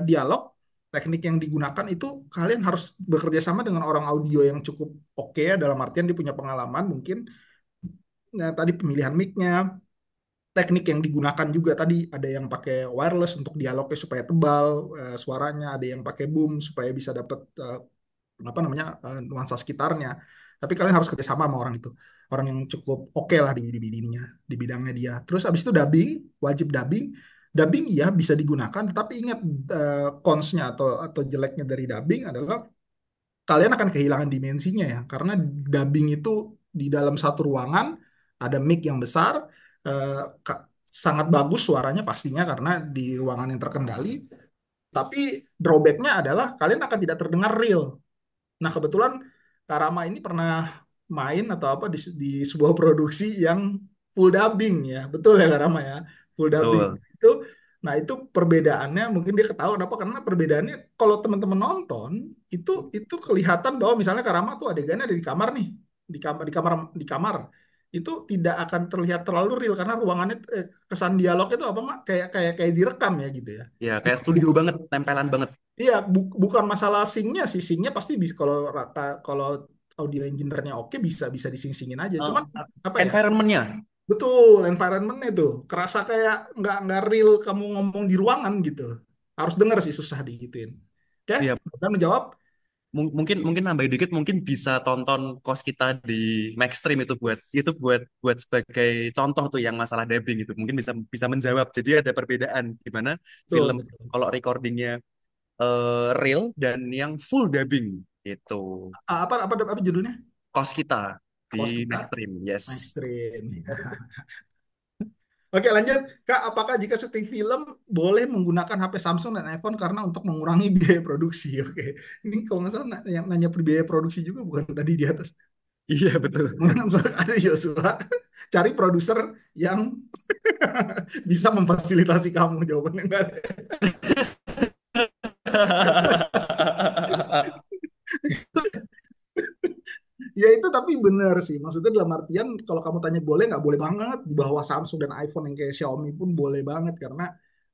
[SPEAKER 3] dialog, teknik yang digunakan itu kalian harus bekerja sama dengan orang audio yang cukup oke ya, dalam artian dia punya pengalaman mungkin. Nah, tadi pemilihan mic-nya, teknik yang digunakan juga tadi ada yang pakai wireless untuk dialognya supaya tebal suaranya, ada yang pakai boom supaya bisa dapat apa namanya nuansa sekitarnya. Tapi kalian harus kerjasama sama orang itu, orang yang cukup oke lah di bidangnya, di bidangnya dia. Terus abis itu dubbing, wajib dubbing. Dubbing iya bisa digunakan, tetapi ingat cons-nya atau jeleknya dari dubbing adalah kalian akan kehilangan dimensinya ya, karena dubbing itu di dalam satu ruangan ada mic yang besar, eh, sangat bagus suaranya pastinya karena di ruangan yang terkendali. Tapi drawbacknya adalah kalian akan tidak terdengar real. Nah, kebetulan Kak Rama ini pernah main atau apa di sebuah produksi yang full dubbing ya. Betul ya Kak Rama ya? Full dubbing.
[SPEAKER 2] betul.
[SPEAKER 3] Itu nah itu perbedaannya mungkin dia ketahuan apa karena perbedaannya kalau teman-teman nonton itu kelihatan bahwa misalnya Kak Rama tuh adegannya ada di kamar nih. Di kamar. itu tidak akan terlihat terlalu real karena ruangannya kesan dialog itu apa mak kayak kayak kayak direkam ya gitu ya.
[SPEAKER 2] Ya, kayak studio banget, tempelan banget.
[SPEAKER 3] Iya, bukan masalah sync-nya sih. Sync-nya pasti bisa kalau kalau audio engineer-nya oke bisa bisa dising-singin aja.
[SPEAKER 2] Eh,
[SPEAKER 3] Cuman apa ya?
[SPEAKER 2] Environment-nya.
[SPEAKER 3] Betul, environment itu kerasa kayak nggak real kamu ngomong di ruangan gitu. Harus denger sih susah digituin. Oke,
[SPEAKER 2] Ya,
[SPEAKER 3] udah menjawab.
[SPEAKER 2] mungkin mungkin nambahin dikit, mungkin bisa tonton kos kita di Maxstream itu buat buat sebagai contoh tuh yang masalah dubbing itu mungkin bisa bisa menjawab. Jadi ada perbedaan gimana
[SPEAKER 3] Betul,
[SPEAKER 2] film
[SPEAKER 3] betul.
[SPEAKER 2] kalau recordingnya real dan yang full dubbing itu.
[SPEAKER 3] Apa judulnya?
[SPEAKER 2] Kos kita di
[SPEAKER 3] Kos kita
[SPEAKER 2] Maxstream, yes.
[SPEAKER 3] Extreme. Oke, lanjut. Kak, apakah jika syuting film boleh menggunakan HP Samsung dan iPhone karena untuk mengurangi biaya produksi? Oke. Ini kalau nggak salah yang nanya biaya produksi juga bukan tadi di atas.
[SPEAKER 2] Iya betul.
[SPEAKER 3] Ada Joshua, cari produser yang bisa memfasilitasi kamu. Jawabannya enggak ada. Ya itu tapi benar sih. Maksudnya dalam artian kalau kamu tanya boleh nggak boleh banget. Di bawah Samsung dan iPhone yang kayak Xiaomi pun boleh banget karena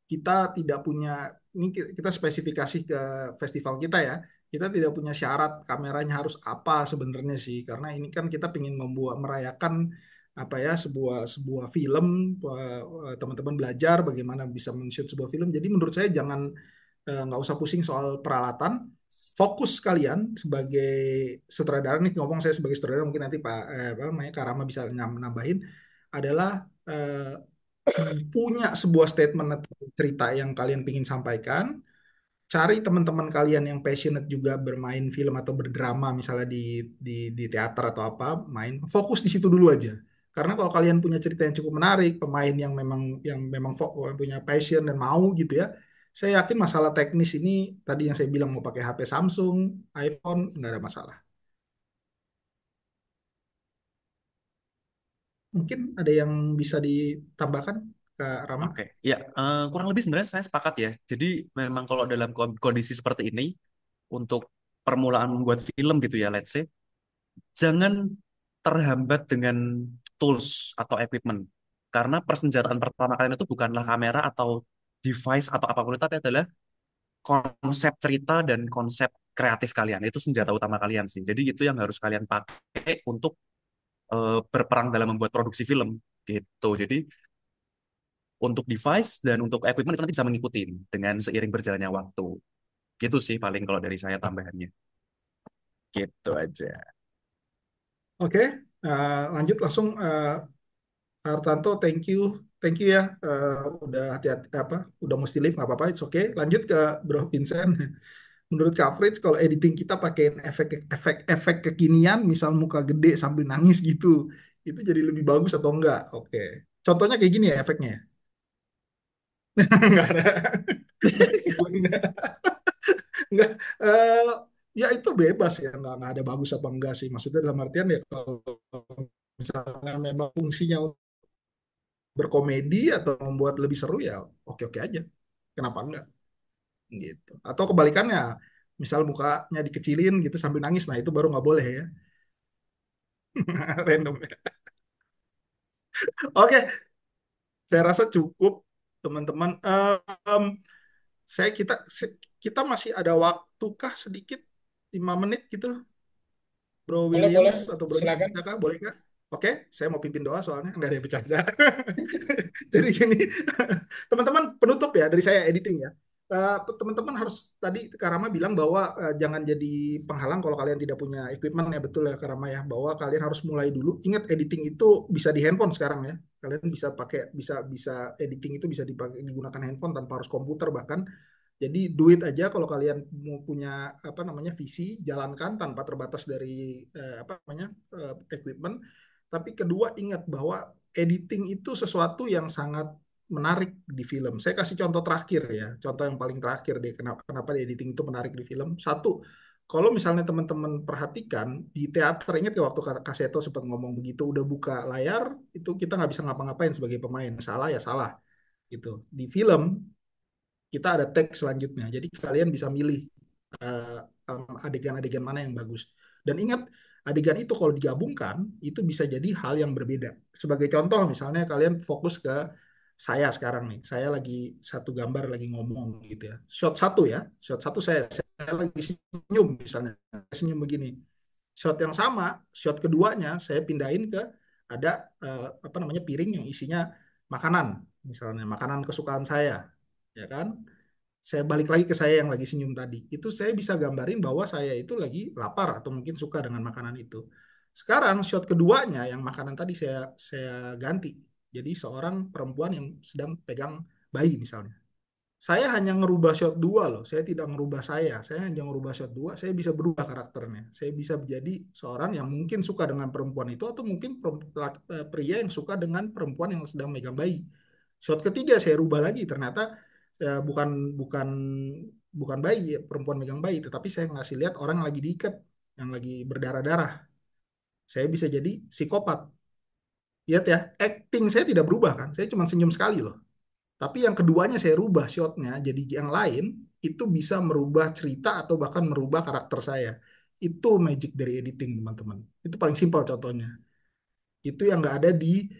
[SPEAKER 3] kita tidak punya ini kita spesifikasi ke festival kita ya. Kita tidak punya syarat kameranya harus apa sebenarnya sih. Karena ini kan kita ingin membuat merayakan apa ya sebuah sebuah film teman-teman belajar bagaimana bisa men-shoot sebuah film. Jadi menurut saya jangan nggak usah pusing soal peralatan, fokus kalian sebagai sutradara nih ngomong saya sebagai sutradara mungkin nanti Pak apa namanya Karama bisa nambahin adalah eh, punya sebuah statement atau cerita yang kalian ingin sampaikan, cari teman-teman kalian yang passionate juga bermain film atau berdrama misalnya di teater atau apa, main fokus di situ dulu aja. Karena kalau kalian punya cerita yang cukup menarik, pemain yang memang punya passion dan mau gitu ya, saya yakin masalah teknis ini tadi yang saya bilang mau pakai HP Samsung, iPhone nggak ada masalah. Mungkin ada yang bisa ditambahkan, Kak Rama?
[SPEAKER 2] Oke, ya kurang lebih sebenarnya saya sepakat ya. Jadi memang kalau dalam kondisi seperti ini, untuk permulaan membuat film gitu ya, let's say, jangan terhambat dengan tools atau equipment. Karena persenjataan pertama kalian itu bukanlah kamera atau device atau apapun itu, tapi adalah konsep cerita dan konsep kreatif kalian. Itu senjata utama kalian sih. Jadi itu yang harus kalian pakai untuk berperang dalam membuat produksi film gitu. Jadi untuk device dan untuk equipment itu nanti bisa mengikuti dengan seiring berjalannya waktu. Gitu sih paling kalau dari saya tambahannya. Gitu aja.
[SPEAKER 3] Oke, lanjut langsung Hartanto, thank you ya, udah hati-hati apa, udah mesti live nggak apa-apa, it's okay. Lanjut ke Bro Vincent. Menurut Kak Fritz, kalau editing kita pakein efek kekinian, misal muka gede sambil nangis gitu, itu jadi lebih bagus atau enggak? Oke. Contohnya kayak gini ya efeknya. Enggak ada. Enggak. Eh, ya itu bebas ya, nggak ada bagus apa enggak sih. Maksudnya dalam artian ya kalau misalnya memang fungsinya berkomedi atau membuat lebih seru ya oke-oke aja. Kenapa enggak? Gitu. Atau kebalikannya, misal mukanya dikecilin gitu sambil nangis, nah itu baru nggak boleh ya. Random ya. Oke, saya rasa cukup teman-teman. Saya kita masih ada waktu kah sedikit 5 menit gitu, Bro
[SPEAKER 1] Boleh, boleh.
[SPEAKER 3] Williams atau Bro
[SPEAKER 1] Silakan.
[SPEAKER 3] Nika kah? Boleh kah? Oke, saya mau pimpin doa soalnya nggak ada yang bercanda. Jadi gini, teman-teman penutup ya dari saya editing ya. Teman-teman harus tadi Kak Rama bilang bahwa jangan jadi penghalang kalau kalian tidak punya equipment ya betul ya Kak Rama ya bahwa kalian harus mulai dulu. Ingat editing itu bisa di handphone sekarang ya. Kalian bisa pakai bisa bisa editing itu bisa dipakai digunakan handphone tanpa harus komputer bahkan. Jadi duit aja kalau kalian mau punya apa namanya visi jalankan tanpa terbatas dari apa namanya equipment. Tapi kedua ingat bahwa editing itu sesuatu yang sangat menarik di film. Saya kasih contoh terakhir ya, contoh yang paling terakhir deh kenapa editing itu menarik di film. Satu, kalau misalnya teman-teman perhatikan di teater, ingat ya waktu Kak Seto sempat ngomong begitu, udah buka layar, itu kita nggak bisa ngapa-ngapain sebagai pemain. Salah ya salah gitu. Di film kita ada tag selanjutnya. Jadi kalian bisa milih adegan-adegan mana yang bagus. Dan ingat, adegan itu kalau digabungkan, itu bisa jadi hal yang berbeda. Sebagai contoh, misalnya kalian fokus ke saya sekarang nih. Saya lagi satu gambar lagi ngomong gitu ya. Shot satu ya. Shot satu saya lagi senyum misalnya. Saya senyum begini. Shot yang sama, shot keduanya saya pindahin ke ada apa namanya piring yang isinya makanan, misalnya makanan kesukaan saya, ya kan? Saya balik lagi ke saya yang lagi senyum tadi. Itu saya bisa gambarin bahwa saya itu lagi lapar atau mungkin suka dengan makanan itu. Sekarang shot keduanya yang makanan tadi saya ganti. Jadi seorang perempuan yang sedang pegang bayi misalnya. Saya hanya ngerubah shot dua loh. Saya tidak ngerubah saya. Saya hanya ngerubah shot dua. Saya bisa berubah karakternya. Saya bisa menjadi seorang yang mungkin suka dengan perempuan itu atau mungkin pria yang suka dengan perempuan yang sedang megang bayi. Shot ketiga saya rubah lagi. Ternyata bukan bukan bukan bayi, perempuan megang bayi, tetapi saya ngasih lihat orang yang lagi diikat, yang lagi berdarah-darah. Saya bisa jadi psikopat. Lihat ya, acting saya tidak berubah kan. Saya cuma senyum sekali loh. Tapi yang keduanya saya rubah shotnya jadi yang lain, itu bisa merubah cerita atau bahkan merubah karakter saya. Itu magic dari editing teman-teman. Itu paling simpel contohnya. Itu yang nggak ada di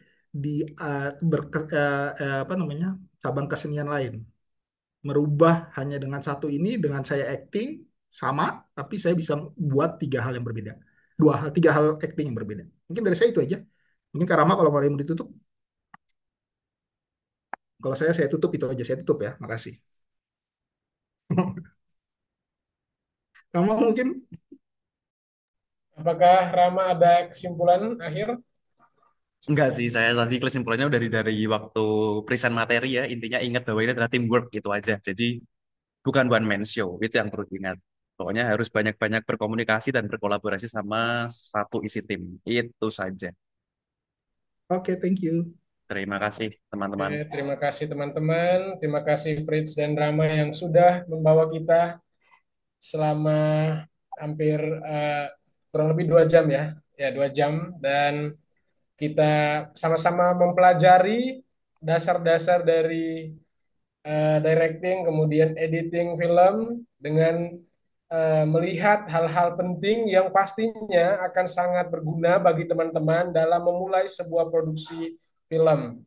[SPEAKER 3] apa namanya cabang kesenian lain. Merubah hanya dengan satu ini, dengan saya acting sama, tapi saya bisa buat tiga hal yang berbeda. Tiga hal acting yang berbeda. Mungkin dari saya itu aja. Mungkin Karama kalau mau ada yang mau ditutup, kalau saya tutup itu aja. Saya tutup ya. Makasih. Kamu mungkin.
[SPEAKER 1] Apakah Rama ada kesimpulan akhir?
[SPEAKER 2] Enggak sih, saya tadi kesimpulannya dari waktu present materi ya. Intinya ingat bahwa ini adalah teamwork gitu aja. Jadi bukan one man show, itu yang perlu diingat. Pokoknya harus banyak-banyak berkomunikasi dan berkolaborasi sama satu isi tim. Itu saja.
[SPEAKER 3] Oke, thank you.
[SPEAKER 2] Terima kasih
[SPEAKER 1] Oke,
[SPEAKER 2] teman-teman.
[SPEAKER 1] terima kasih teman-teman. Terima kasih Fritz dan Rama yang sudah membawa kita selama hampir kurang lebih 2 jam ya. Ya, 2 jam. Dan kita sama-sama mempelajari dasar-dasar dari directing, kemudian editing film dengan melihat hal-hal penting yang pastinya akan sangat berguna bagi teman-teman dalam memulai sebuah produksi film,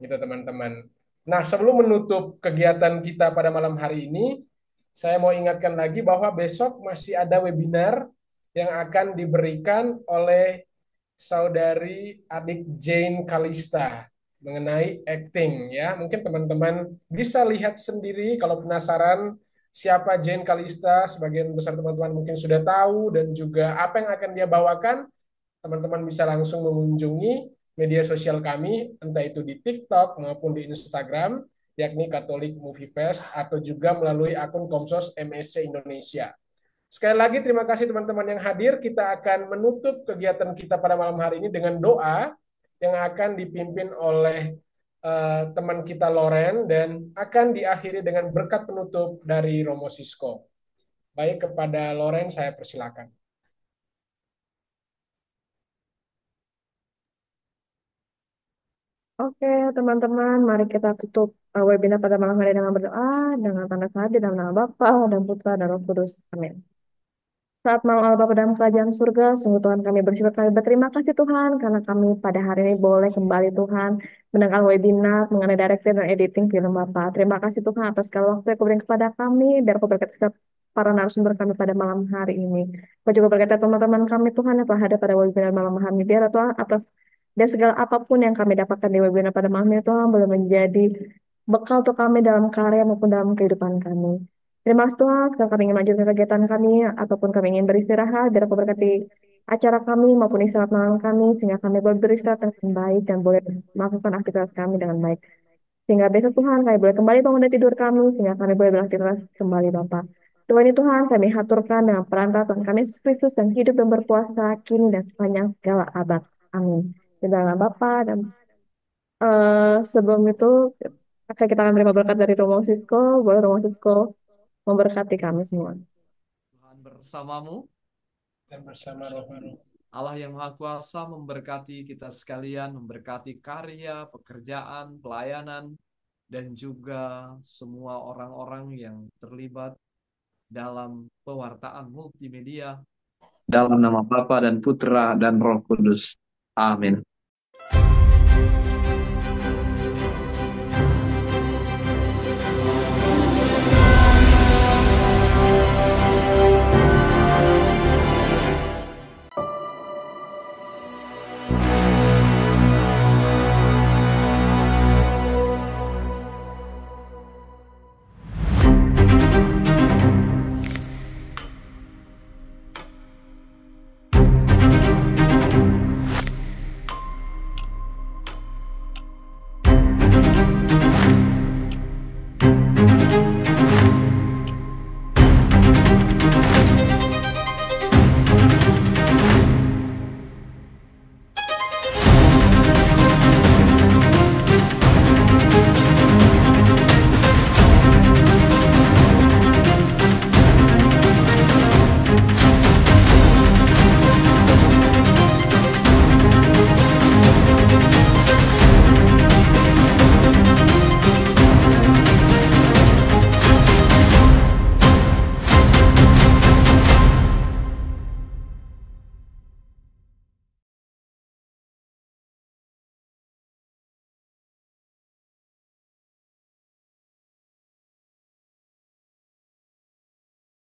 [SPEAKER 1] gitu teman-teman. Nah, sebelum menutup kegiatan kita pada malam hari ini, saya mau ingatkan lagi bahwa besok masih ada webinar yang akan diberikan oleh saudari adik Jane Kalista mengenai acting ya. Mungkin teman-teman bisa lihat sendiri kalau penasaran siapa Jane Kalista, sebagian besar teman-teman mungkin sudah tahu dan juga apa yang akan dia bawakan, teman-teman bisa langsung mengunjungi media sosial kami, entah itu di TikTok maupun di Instagram, yakni Katolik Movie Fest, atau juga melalui akun Komsos MSC Indonesia. Sekali lagi terima kasih teman-teman yang hadir. Kita akan menutup kegiatan kita pada malam hari ini dengan doa yang akan dipimpin oleh teman kita Loren dan akan diakhiri dengan berkat penutup dari Romo Sisko. Baik, kepada Loren saya persilakan.
[SPEAKER 4] Oke, teman-teman, mari kita tutup webinar pada malam hari dengan berdoa, dengan tanda saat di dalam nama Bapa dan Putra dan Roh Kudus. Amin. Saat malam Allah Bapa dalam kerajaan surga, sungguh Tuhan kami bersyukur, kami berterima kasih Tuhan, karena kami pada hari ini boleh kembali Tuhan, mendengar webinar mengenai directing dan editing film Bapak. Terima kasih Tuhan atas segala waktu yang kau berikan kepada kami, biar kau berkati kepada para narasumber kami pada malam hari ini. Kau juga berkati teman-teman kami Tuhan yang telah hadir pada webinar malam hari ini, biar Tuhan atas dan segala apapun yang kami dapatkan di webinar pada malam ini Tuhan boleh menjadi bekal untuk kami dalam karya maupun dalam kehidupan kami. Terima kasih Tuhan, sekarang kami ingin melanjutkan kegiatan kami, ataupun kami ingin beristirahat, biar Kau berkati acara kami maupun istirahat malam kami, sehingga kami boleh beristirahat dengan baik dan boleh melakukan aktivitas kami dengan baik. Sehingga besok Tuhan kami boleh kembali bangun dari tidur kami, sehingga kami boleh beraktivitas kembali Bapak. Tuhan ini Tuhan, kami haturkan dengan perantara Tuhan kami Yesus Kristus yang hidup dan berkuasa kini dan sepanjang segala abad. Amin. Di dalam nama Bapa dan sebelum itu, kita akan terima berkat dari Romo Sisko. Boleh Romo Sisko memberkati kami semua.
[SPEAKER 6] Tuhan bersamamu.
[SPEAKER 1] Dan bersama Roh Harum.
[SPEAKER 6] Allah yang Maha Kuasa memberkati kita sekalian, memberkati karya, pekerjaan, pelayanan, dan juga semua orang-orang yang terlibat dalam pewartaan multimedia Dalam nama Bapa dan Putra dan Roh Kudus. Amin.